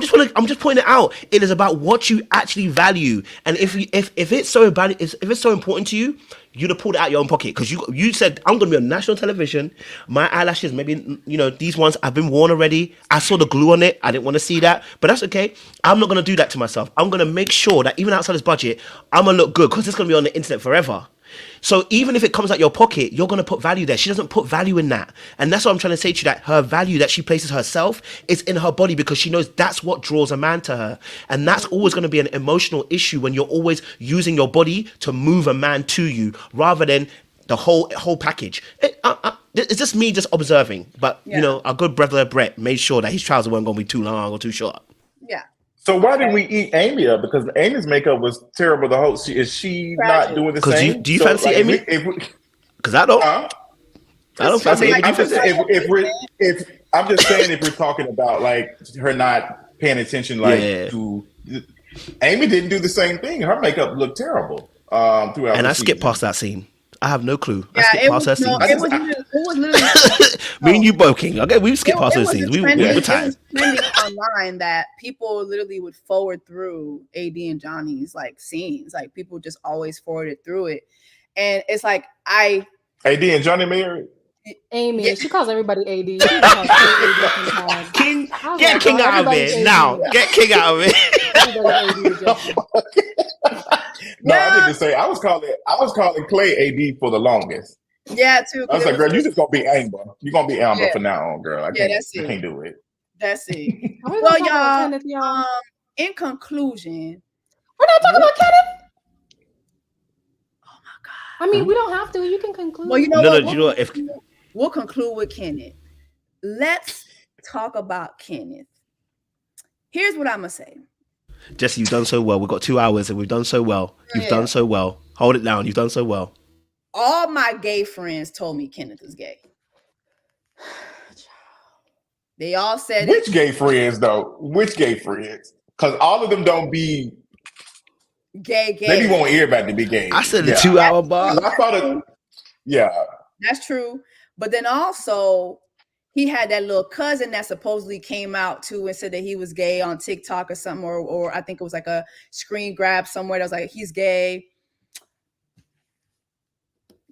just pointing it out. It is about what you actually value. And if it's so if it's so important to you, you'd have pulled it out your own pocket, because you said, I'm gonna be on national television. My eyelashes, maybe, these ones have been worn already. I saw the glue on it. I didn't want to see that, but that's okay. I'm not gonna do that to myself. I'm gonna make sure that even outside this budget, I'm gonna look good, because it's gonna be on the internet forever. So even if it comes out your pocket, you're going to put value there. She doesn't put value in that. And that's what I'm trying to say to you, that her value that she places herself is in her body, because she knows that's what draws a man to her. And that's always going to be an emotional issue when you're always using your body to move a man to you, rather than the whole package. It's just me just observing. But, our good brother Brett made sure that his trousers weren't going to be too long or too short. Yeah. So why did we eat Amy up? Because Amy's makeup was terrible. Is she not doing the same? Do you fancy Amy? Because I don't. I don't fancy Amy. I'm just saying, if we're talking about like her not paying attention, to Amy didn't do the same thing. Her makeup looked terrible throughout. And the I skipped season. past that scene. I have no clue. Yeah, I skipped past her scene. It was literally me and you both, King. Okay, we skipped past those scenes. We were tired. It was trending online that people literally would forward through AD and Johnny's like scenes. Like, people just always forwarded through it, and it's like AD and Johnny married. Amy, she calls everybody AD. She calls AD King, get King out of it now. Get King out of it. No, I didn't say. I was calling Clay AD for the longest. Yeah, too. I was like, girl, you just gonna be Amber. You're gonna be Amber from now on, girl. I can't do it. That's it. Well, y'all. In conclusion, we're not talking about Kenneth. Oh my God. I mean, we don't have to. You can conclude. Well, you know what? You know what? If we'll conclude with Kenneth. Let's talk about Kenneth. Here's what I'm gonna say. Jesse, you've done so well. We've got 2 hours and we've done so well. You've done so well. Hold it down. You've done so well. All my gay friends told me Kenneth is gay. They all said Which gay friends, though? Which gay friends? Because all of them don't be gay. Maybe want everybody to be gay. I said the 2 hour bar. I thought it. Yeah. That's true. But then also, he had that little cousin that supposedly came out too and said that he was gay on TikTok or something, or I think it was like a screen grab somewhere that was like, he's gay.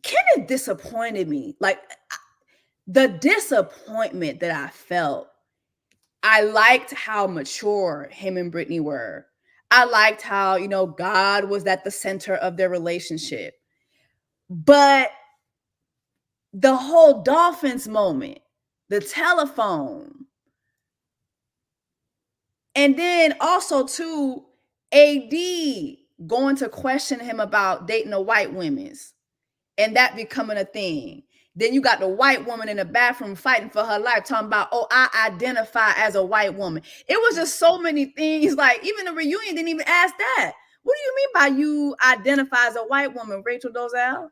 Kenneth disappointed me. Like, the disappointment that I felt, I liked how mature him and Brittany were. I liked how, God was at the center of their relationship. But the whole Dolphins moment, the telephone, and then also too, AD going to question him about dating a white women's and that becoming a thing. Then you got the white woman in the bathroom fighting for her life, talking about, I identify as a white woman. It was just so many things. Like, even the reunion didn't even ask that. What do you mean by you identify as a white woman, Rachel Dolezal?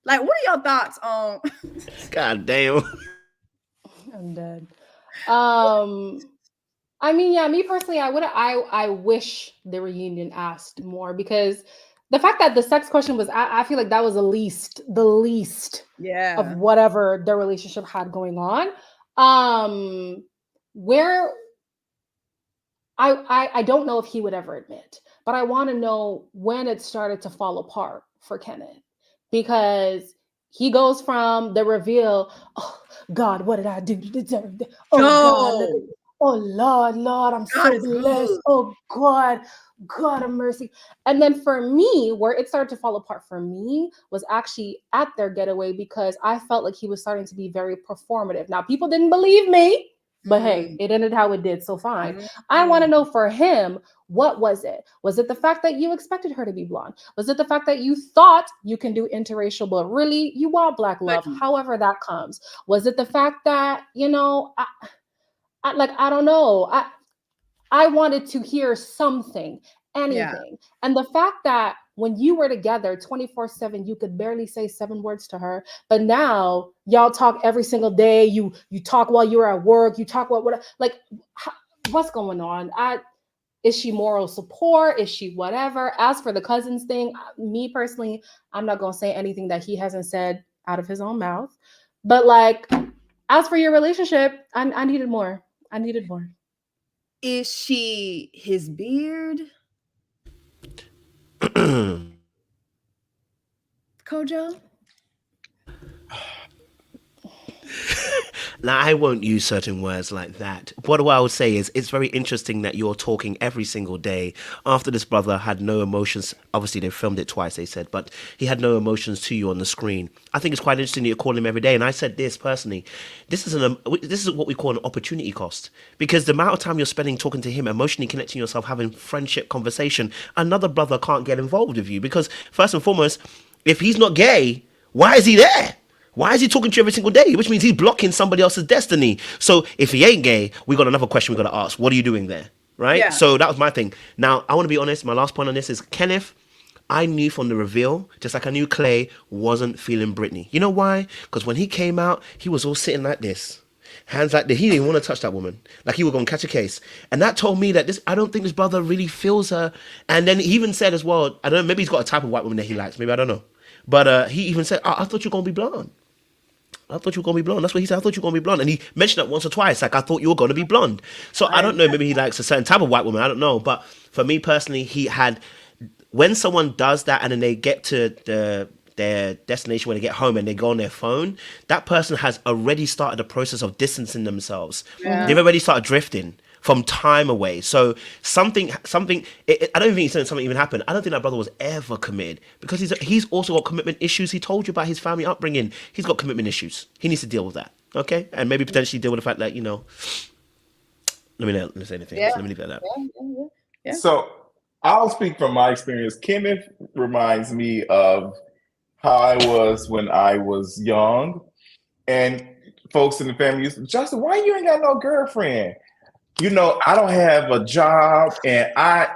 Like, what are your thoughts on? God damn. I'm dead. I mean, yeah, me personally, I wish the reunion asked more, because the fact that the sex question was, I feel like that was the least of whatever their relationship had going on. Where I don't know if he would ever admit, but I want to know when it started to fall apart for Kenneth, because he goes from the reveal, oh God, what did I do to deserve this? Oh God, oh Lord, I'm so blessed. Good. Oh God of mercy. And then for me, where it started to fall apart for me was actually at their getaway, because I felt like he was starting to be very performative. Now, people didn't believe me. But hey, it ended how it did, so fine. I want to know for him, what was it? Was it the fact that you expected her to be blonde? Was it the fact that you thought you can do interracial, but really you want black love, however that comes? Was it the fact that, you know, I don't know. I wanted to hear something, anything. And the fact that when you were together 24/7, you could barely say 7 words to her, but now y'all talk every single day. You talk while you're at work. You talk what like what's going on? Is she moral support? Is she whatever? As for the cousins thing, me personally, I'm not gonna say anything that he hasn't said out of his own mouth. But like, as for your relationship, I needed more. I needed more. Is she his beard? Kojo? Now, I won't use certain words like that. What I would say is it's very interesting that you're talking every single day after this brother had no emotions. Obviously, they filmed it twice, they said, but he had no emotions to you on the screen. I think it's quite interesting that you're calling him every day. And I said this personally, this is what we call an opportunity cost. Because the amount of time you're spending talking to him, emotionally connecting yourself, having friendship conversation, another brother can't get involved with you. Because first and foremost, if he's not gay, why is he there? Why is he talking to you every single day? Which means he's blocking somebody else's destiny. So if he ain't gay, we got another question we got to ask. What are you doing there? Right? Yeah. So that was my thing. Now, I want to be honest. My last point on this is Kenneth, I knew from the reveal, just like I knew Clay wasn't feeling Britney. You know why? Because when he came out, he was all sitting like this. Hands like this. He didn't want to touch that woman. Like he was going to catch a case. And that told me that I don't think this brother really feels her. And then he even said as well, I don't know, maybe he's got a type of white woman that he likes. Maybe, I don't know. But he even said, I thought you were going to be blonde. I thought you were going to be blonde. That's what he said. I thought you were going to be blonde. And he mentioned that once or twice. Like, I thought you were going to be blonde. So I don't know. Maybe he likes a certain type of white woman. I don't know. But for me personally, when someone does that and then they get to their destination when they get home and they go on their phone, that person has already started the process of distancing themselves. Yeah. They've already started drifting from time away. So something. I don't even think something even happened. I don't think that brother was ever committed because he's also got commitment issues. He told you about his family upbringing. He's got commitment issues. He needs to deal with that. Okay, and maybe potentially deal with the fact that Let me not say anything. Yeah. So let me leave it at that. Yeah. So I'll speak from my experience. Kenneth reminds me of how I was when I was young, and folks in the family used to, Justin, why you ain't got no girlfriend? I don't have a job, and I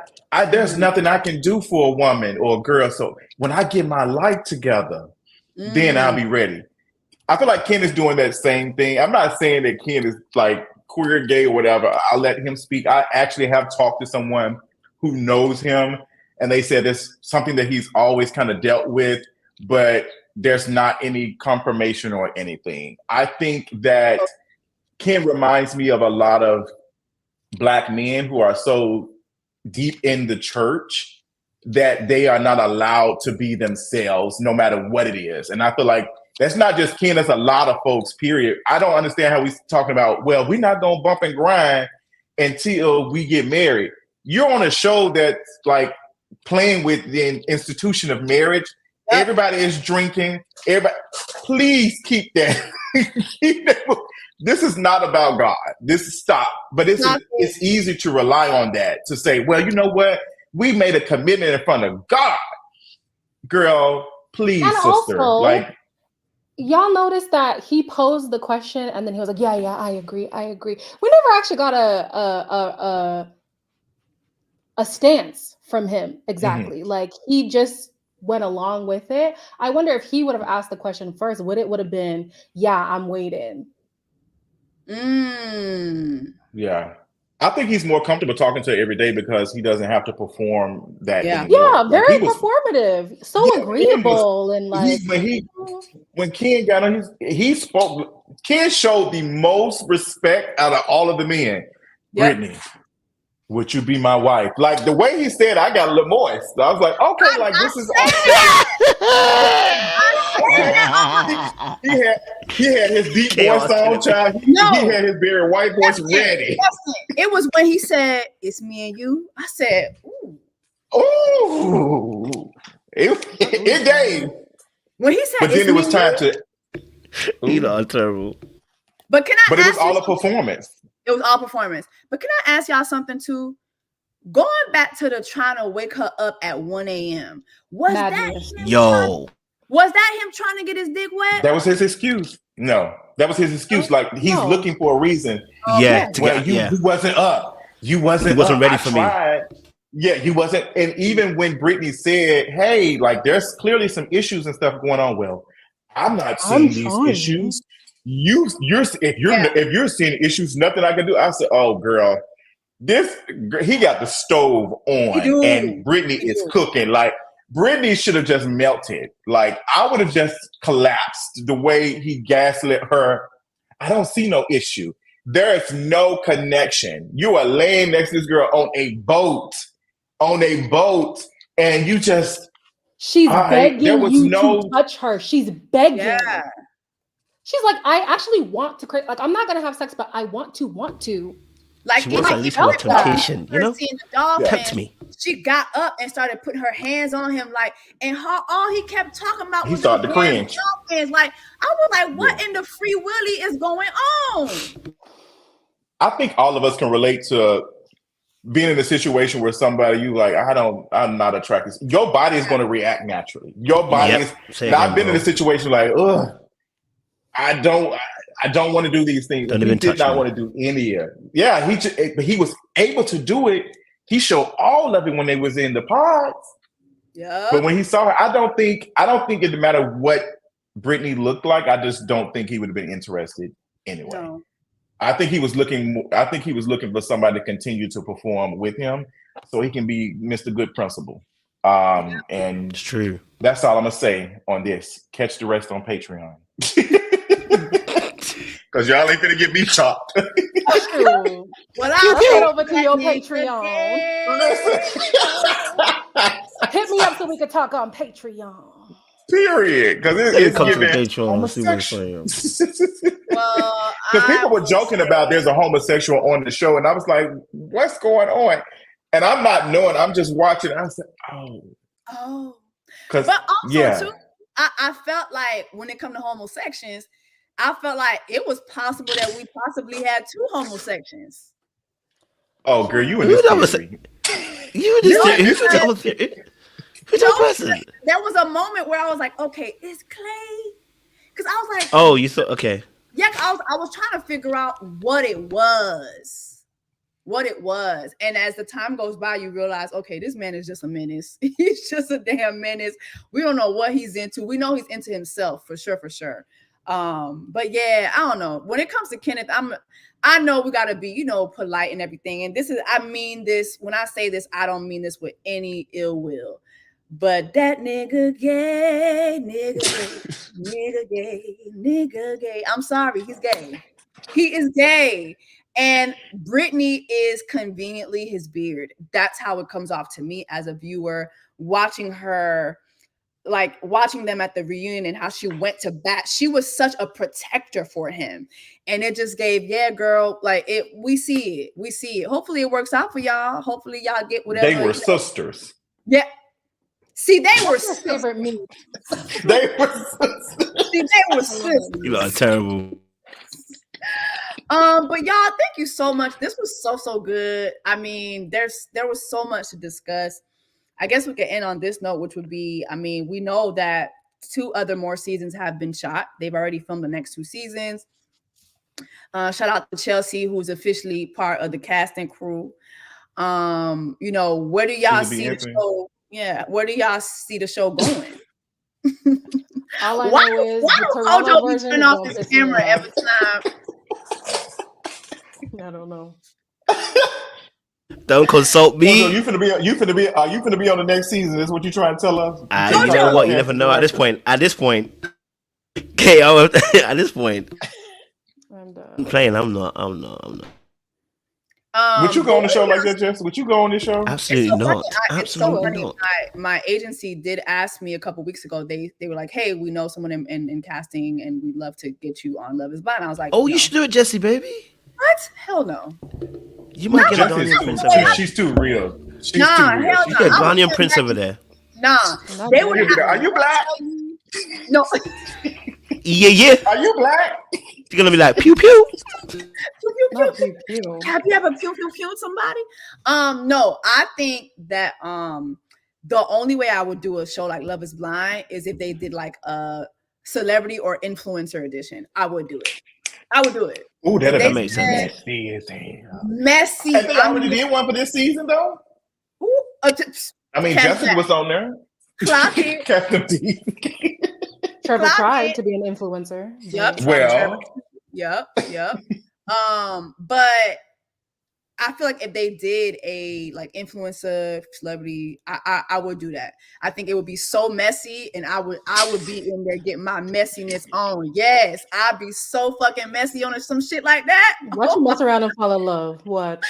there's nothing I can do for a woman or a girl. So when I get my life together, then I'll be ready. I feel like Ken is doing that same thing. I'm not saying that Ken is like queer, gay, or whatever. I'll let him speak. I actually have talked to someone who knows him, and they said it's something that he's always kind of dealt with, but there's not any confirmation or anything. I think that Ken reminds me of a lot of Black men who are so deep in the church that they are not allowed to be themselves no matter what it is. And I feel like that's not just Ken, that's a lot of folks, period. I don't understand how we're talking about, well, we're not going to bump and grind until we get married. You're on a show that's like playing with the institution of marriage. Yep. Everybody is drinking. Please keep that. This is not about God. This is stop. But it's easy to rely on that, to say, well, you know what? We made a commitment in front of God. Girl, please, and sister. Also, y'all noticed that he posed the question and then he was like, yeah, I agree. We never actually got a stance from him exactly. Mm-hmm. Like he just went along with it. I wonder if he would have asked the question first, would have been, yeah, I'm waiting. Yeah. I think he's more comfortable talking to her every day because he doesn't have to perform that anymore. Yeah, very performative. So agreeable. And like when Ken got on, he spoke. Ken showed the most respect out of all of the men. Yep. Brittany, would you be my wife? Like the way he said, I got a little moist. I was like, okay, like this is he had his deep voice on, child. He had his very white voice ready. It was when he said, "It's me and you." I said, "Ooh." It gave. When he said, but then it was time to. Terrible. But can I? But it was all a performance. It was all performance. But can I ask y'all something too? Going back to the trying to wake her up at 1 a.m. Was Madness. that him trying to get his dick wet? That was his excuse. No, that was his excuse. Like he's looking for a reason. Yeah, He wasn't up. You wasn't. He wasn't up. ready I for tried. Me. Yeah, he wasn't. And even when Brittany said, "Hey, like there's clearly some issues and stuff going on," well, I'm not seeing these issues. If you're seeing issues, nothing I can do. I said, "Oh, girl, he got the stove on, and Brittany is cooking." Like Brittany should have just melted. Like I would have just collapsed the way he gaslit her. I don't see no issue. There is no connection. You are laying next to this girl on a boat, and you just. She's begging you to touch her. She's begging. Yeah. She's like, I actually want to create. Like, I'm not gonna have sex, but I want to. Like, she wants at least more temptation, you know? Tempt me. She got up and started putting her hands on him, like, and all he kept talking about was started to cringe. Like, I was like, what in the free willy is going on? I think all of us can relate to being in a situation where somebody you like, I'm not attracted. Your body is going to react naturally. Your body is. I've been in a situation like, ugh, I don't want to do these things. He did not want to do any of it. Yeah, he was able to do it. He showed all of it when they was in the pods. Yeah. But when he saw her, I don't think it didn't matter what Brittany looked like. I just don't think he would have been interested anyway. No. I think he was looking for somebody to continue to perform with him so he can be Mr. Good Principal. And it's true. That's all I'm gonna say on this. Catch the rest on Patreon. Because y'all ain't gonna get me chopped. Well, I'll head over to your Patreon. Hit me up so we can talk on Patreon. Period. Because it's giving Patreon. Well, because people were joking about there's a homosexual on the show, and I was like, "What's going on?" And I'm not knowing. I'm just watching. I said, "Oh." But also too, I felt like when it come to homosexuals, I felt like it was possible that we possibly had two homosexuals. Oh, girl, you in this theory. You in this theory. There was a moment where I was like, okay, it's Clay. Because I was like, oh, you thought, okay. Yeah, I was trying to figure out what it was. And as the time goes by, you realize, okay, this man is just a menace. He's just a damn menace. We don't know what he's into. We know he's into himself for sure. But yeah, I don't know. When it comes to Kenneth, I know we gotta be, polite and everything. And I mean this, when I say this, I don't mean this with any ill will. But that nigga gay. I'm sorry, he's gay. He is gay. And Brittany is conveniently his beard. That's how it comes off to me as a viewer, watching them at the reunion and how she went to bat. She was such a protector for him. And it just gave, yeah, girl, we see it. Hopefully it works out for y'all. Hopefully y'all get whatever. They were sisters. Yeah. See, they were favorite me. They were sisters. You are terrible. But y'all, thank you so much. This was so good. I mean, there was so much to discuss. I guess we could end on this note, which would be, we know that 2 more seasons have been shot. They've already filmed the next 2 seasons. Shout out to Chelsea, who's officially part of the cast and crew. Where do y'all see the show? Yeah, where do y'all see the show going? All I know is the Toronto version turn off his camera every time. I don't know. Don't consult me. You finna be on the next season. Is what you trying to tell us? You know what? You never know. At this point. Okay, at this point. I'm done. I'm playing. I'm not. Would you go on a show like that, Jess? Would you go on this show? Absolutely not. Absolutely not. My agency did ask me a couple weeks ago. They were like, "Hey, we know someone in casting, and we'd love to get you on Love Is Blind." I was like, "Oh, you should do it, Jessie, baby." What? Hell no. You might get a Ghanaian prince over there. She's too real. You get a Ghanaian prince over there. Nah, they would. Are you black? No. Yeah. Are you black? You're gonna be like pew pew. Pew pew Not pew pew. Have you ever pew somebody? No, I think that the only way I would do a show like Love is Blind is if they did like a celebrity or influencer edition. I would do it. Ooh, If that they makes said sense. messy as hell. messy. And they already did one for this season, though. Ooh, I mean, Captain Jessica was on there. Clock it. Captain D. Trevor Clock tried it. to be an influencer. Yep. Well, Yep. But I feel like if they did a like influencer celebrity, I would do that. I think it would be so messy, and I would be in there getting my messiness on. Yes, I'd be so fucking messy on some shit like that. Watch you mess around and fall in love. Watch.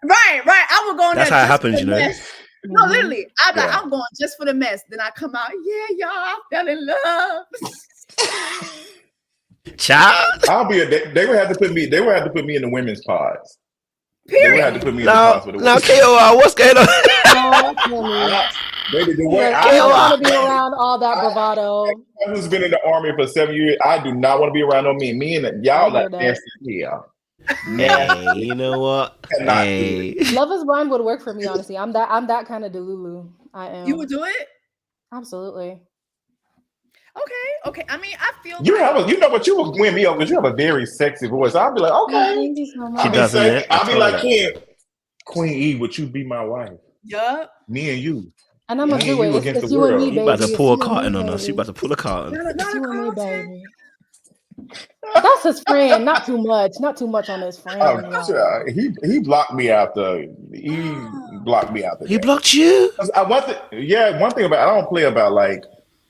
Right. I would go in That's there. how it just for happens, the you know. mess. No, Mhm. literally, I'm like, Yeah. I'm going just for the mess. Then I come out, yeah, y'all, I fell in love. Child. they would have to put me. They would have to put me in the women's pods. They would have to Period. put me in the pods with the Now, women. KOR, what's going on? No, Kenny. Baby, the Yeah, way I don't KOR. want to be around all that bravado. who's been in the army for 7 years, I do not want to be around no men. Me and y'all I hear like that. nasty here. Hey, you know what? Cannot do Hey. Love is Blind would work for me, honestly. I'm that kind of delulu. I am. You would do it? Absolutely. Okay. I mean, I feel You like have you know what, you will win me over because you have a very sexy voice. I'll be like, okay. Thank you so She much. doesn't, yeah? I'll be I like, told her Ken, Queen E, would you be my wife? yup. Me and you. And I'm gonna Me and do you it. against It's the you and world. me, You baby. about to It's pull a you and me, carton on us. You baby. about to pull a carton. It's you and me, baby. That's his friend. Not too much. Not too much on his friend. y'all. He blocked me after he blocked me out the He game. blocked you? One thing about I don't play about like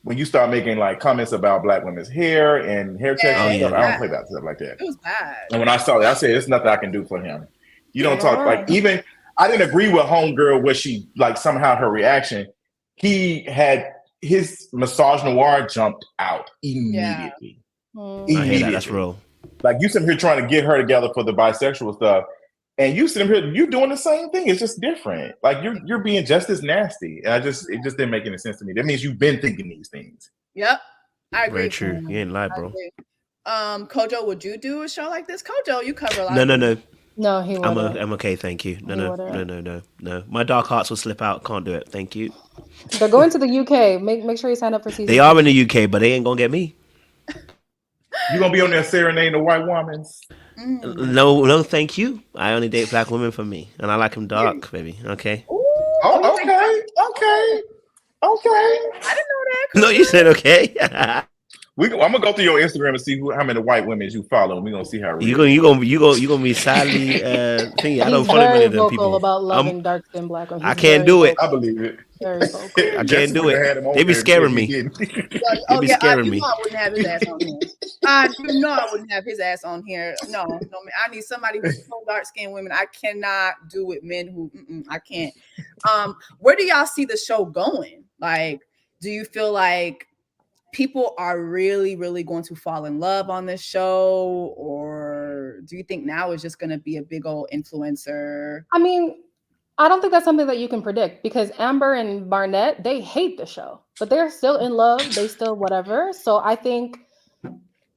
when you start making like comments about black women's hair and hair texture and yeah, stuff. I don't play about stuff like that. It was bad. And when I saw that, I said, "There's nothing I can do for him." You don't talk Yeah. like even I didn't agree with Homegirl where she like somehow her reaction. He had his massage noir jumped out immediately. Mm. I hear that. That's real. Like you sitting here trying to get her together for the bisexual stuff, and you sitting here, you doing the same thing. It's just different. Like you're being just as nasty. And it just didn't make any sense to me. That means you've been thinking these things. Yep. I agree. Very true. You ain't lied, bro. Kojo, would you do a show like this? Kojo, you cover a lot. No. No, he wouldn't. I'm okay, thank you. He No. wouldn't. My dark hearts will slip out. Can't do it. Thank you. They're going to the UK. Make sure you sign up for season. They are in the UK, but they ain't gonna get me. You gonna be on there serenading the white women? No, thank you. I only date black women for me, and I like them dark, baby. Okay. Oh, okay. I didn't know that. No, you said okay. I'm gonna go through your Instagram and see how many white women you follow, and we're gonna see how real. you gonna be sadly thingy. I don't He's follow many very of them vocal people. about loving dark skinned black women. I He's can't very do it. I believe it. Very vocal. I can't do it. They be scaring me. Oh be yeah, scaring me. I wouldn't have his ass on here. I wouldn't have his ass on here. No, I need somebody who's so dark skinned women. I cannot do with men who I can't. Where do y'all see the show going? Like, do you feel like people are really, really going to fall in love on this show, or do you think now is just going to be a big old influencer? I mean, I don't think that's something that you can predict because Amber and Barnett, they hate the show, but they're still in love. They still whatever. So I think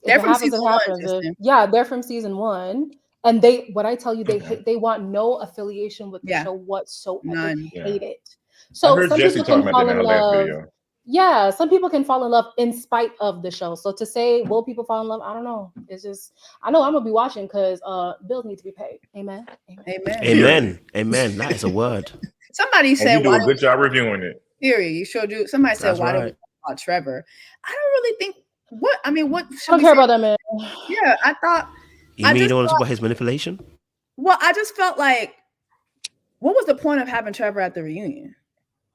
They're from season one, Tristan. Yeah, they're from season one. And what I tell you, they want no affiliation with the show whatsoever. None. They hate it. So I heard some Jesse people can talking about fall that in in her last love. video. Yeah, some people can fall in love in spite of the show. So to say, will people fall in love? I don't know. It's just, I know I'm gonna be watching because bills need to be paid. Amen. Amen. That is a word. Somebody And said, you do a good job reviewing it. Period. You sure do. Somebody said, That's why do we right. talk about Trevor? I don't really think what I don't should care we say? about that man. Yeah, I thought You I mean you just don't want to talk thought- about his manipulation? well, I just felt like what was the point of having Trevor at the reunion?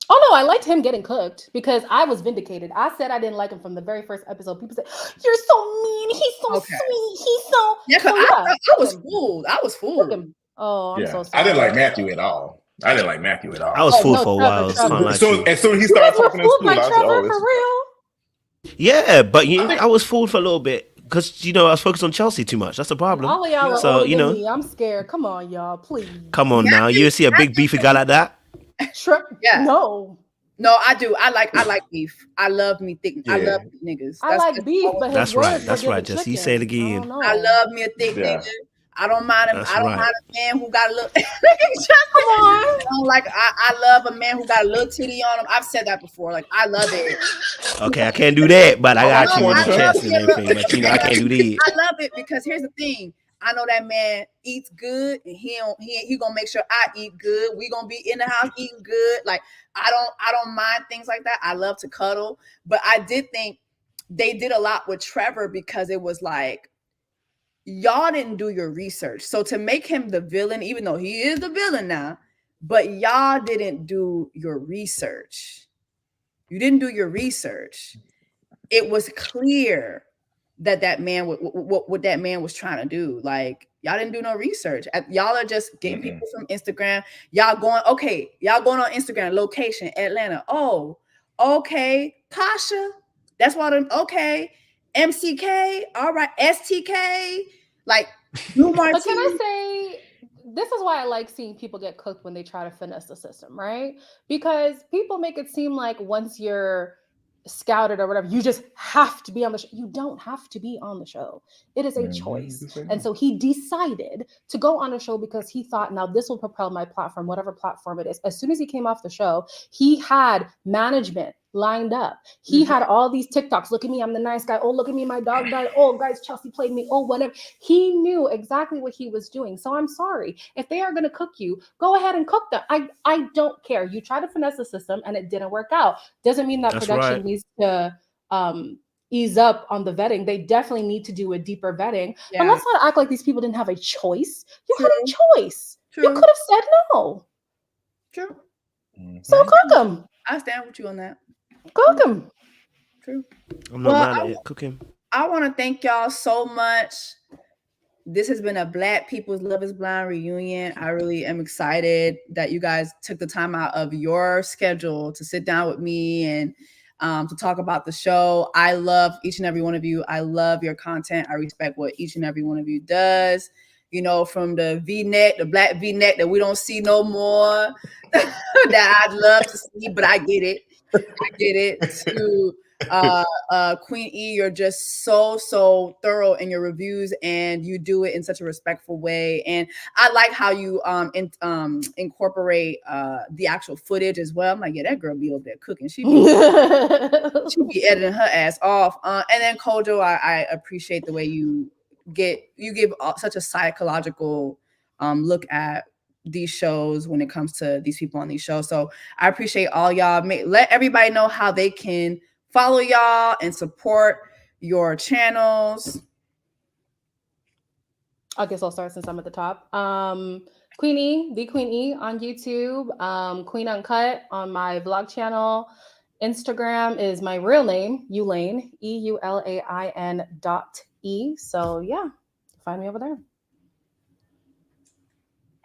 Oh no, I liked him getting cooked because I was vindicated. I said I didn't like him from the very first episode. People said, "You're so mean. He's so sweet. He's so." Yeah, because So, I was fooled. I was Cook fooled. him. Oh, I'm so sorry. I didn't like Matthew at all. I was Oh, fooled no, for a Trevor, while. Trevor. Can't lie to you. As soon as he You started guys were talking in fooled school, by I said, Trevor "Oh, for real." Yeah, but I was fooled for a little bit because I was focused on Chelsea too much. That's the problem. All of y'all are So older than me. I'm scared. Come on, y'all, please. come on now. You see a big beefy guy like that? Yeah. No, I do. I like beef. I love me thick. I love thick niggas. I like beef, but his That's words right. That's forgive right. the Just you chicken. say it I again. don't know. I love me a thick Yeah. nigga. I don't mind him. That's I don't right. mind a man who got a little. Come on. I don't like. I love a man who got a little titty on him. I've said that before. Like I love it. Okay, I can't do that, but I got you in my Portia. chest and everything. But I can't do that. I love it because here's the thing. I know that man eats good, and he gonna make sure I eat good. We gonna be in the house eating good. Like I don't mind things like that. I love to cuddle, but I did think they did a lot with Trevor because it was like y'all didn't do your research. So to make him the villain, even though he is the villain now, but y'all didn't do your research. You didn't do your research. It was clear that man what that man was trying to do. Like y'all didn't do no research. Y'all are just getting people from Instagram. Y'all going on Instagram, location, Atlanta. Oh, okay, Pasha. That's why okay. MCK, all right, STK, like Blue Martini. But can I say, this is why I like seeing people get cooked when they try to finesse the system, right? Because people make it seem like once you're scouted or whatever, you just have to be on the show. You don't have to be on the show. It is a choice. And so he decided to go on a show because he thought, now this will propel my platform, whatever platform it is. As soon as he came off the show, he had management lined up. He had all these TikToks. Look at me, I'm the nice guy. Oh, look at me, my dog died. Oh, guys, Chelsea played me. Oh, whatever. He knew exactly what he was doing. So I'm sorry. If they are going to cook you, go ahead and cook them. I don't care. You try to finesse the system and it didn't work out. Doesn't mean that That's production right. needs to ease up on the vetting. They definitely need to do a deeper vetting. Yeah. But let's not act like these people didn't have a choice. You True. had a choice. True. You could have said no. True. So cook them. I stand with you on that. Cook them. True. I'm not mad at it. Cook him. I want to thank y'all so much. This has been a Black People's Love is Blind reunion. I really am excited that you guys took the time out of your schedule to sit down with me and to talk about the show. I love each and every one of you. I love your content. I respect what each and every one of you does. You know, from the V-neck, the Black V-neck that we don't see no more, that I'd love to see, but I get it. I get it. To Queen E, you're just so thorough in your reviews, and you do it in such a respectful way. And I like how you incorporate the actual footage as well. I'm like, yeah, that girl be over there cooking. She be editing her ass off. And then Kojo, I appreciate the way you give such a psychological look at these shows when it comes to these people on these shows. So I appreciate all y'all. Let everybody know how they can follow y'all and support your channels. I guess I'll start since I'm at the top. Queen E, the Queen E on YouTube, Queen Uncut on my vlog channel. Instagram is my real name, Eulaine, EULAIN.E. So yeah, find me over there.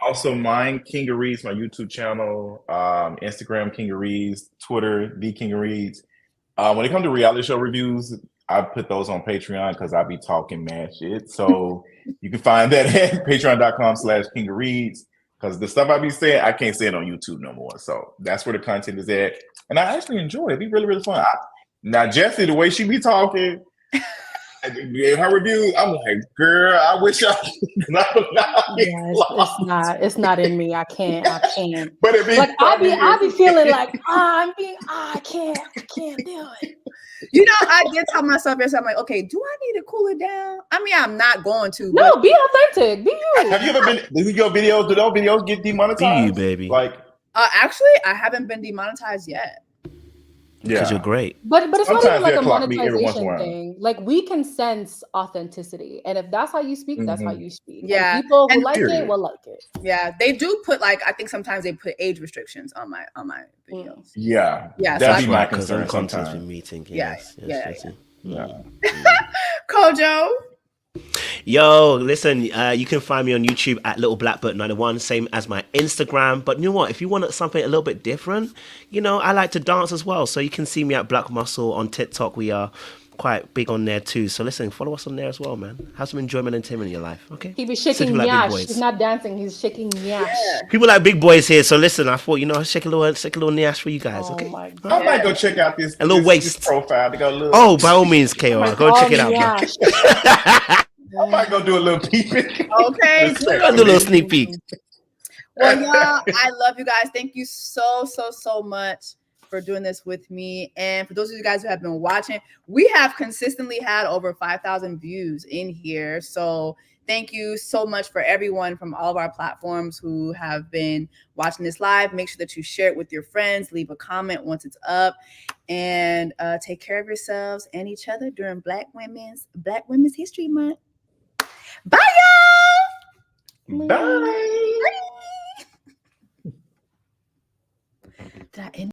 Also, mine, Kingareeds, my YouTube channel, Instagram, Kingareeds, Twitter, the Kingareeds. When it comes to reality show reviews, I put those on Patreon because I be talking mad shit. So you can find that at patreon.com/Kingareeds, because the stuff I be saying, I can't say it on YouTube no more. So that's where the content is at. And I actually enjoy it. It'd be really, really fun. Now, Jessie, the way she be talking, her reviews, I'm like, girl, I wish I it's not in me. I can't. But it be like I be feeling like I can't do it. You know, I did tell myself yesterday, I'm like, okay, do I need to cool it down? I mean, I'm not going to. No, be authentic. Be you. Have you ever been? Do those videos get demonetized? Be you, baby. Like, actually, I haven't been demonetized yet. Because you're great. But it's Sometimes not even like they'll a clock me every once in a monetization while. thing. Like we can sense authenticity, and if that's how you speak, that's how you speak. Yeah, and people who and like period. it will like it. Yeah, they do put I think sometimes they put age restrictions on my videos. Yeah, Yeah, that'd so be my Because concern content's sometimes. been meeting. Yeah. Kojo. Yo, listen, you can find me on YouTube at Little Blackbird 91, same as my Instagram. But you know what? If you want something a little bit different, you know, I like to dance as well. So you can see me at Black Muscle on TikTok. We are quite big on there too. So listen, follow us on there as well, man. Have some enjoyment and entertainment in your life, okay? He be shaking like big yash. boys. He's not dancing. He's shaking yash. People like big boys here. So listen, I thought, you know, shake a little nyash for you guys, okay? Oh my God. I might go check out this little this waist profile. They got a little. Oh, by all means, KO. Go check it out, man. I might go do a little peeping. Okay. Do a little sneak peek. Well, y'all, I love you guys. Thank you so much for doing this with me. And for those of you guys who have been watching, we have consistently had over 5,000 views in here. So thank you so much for everyone from all of our platforms who have been watching this live. Make sure that you share it with your friends, leave a comment once it's up, and take care of yourselves and each other during Black Women's History Month. Bye, y'all. Bye. Did I end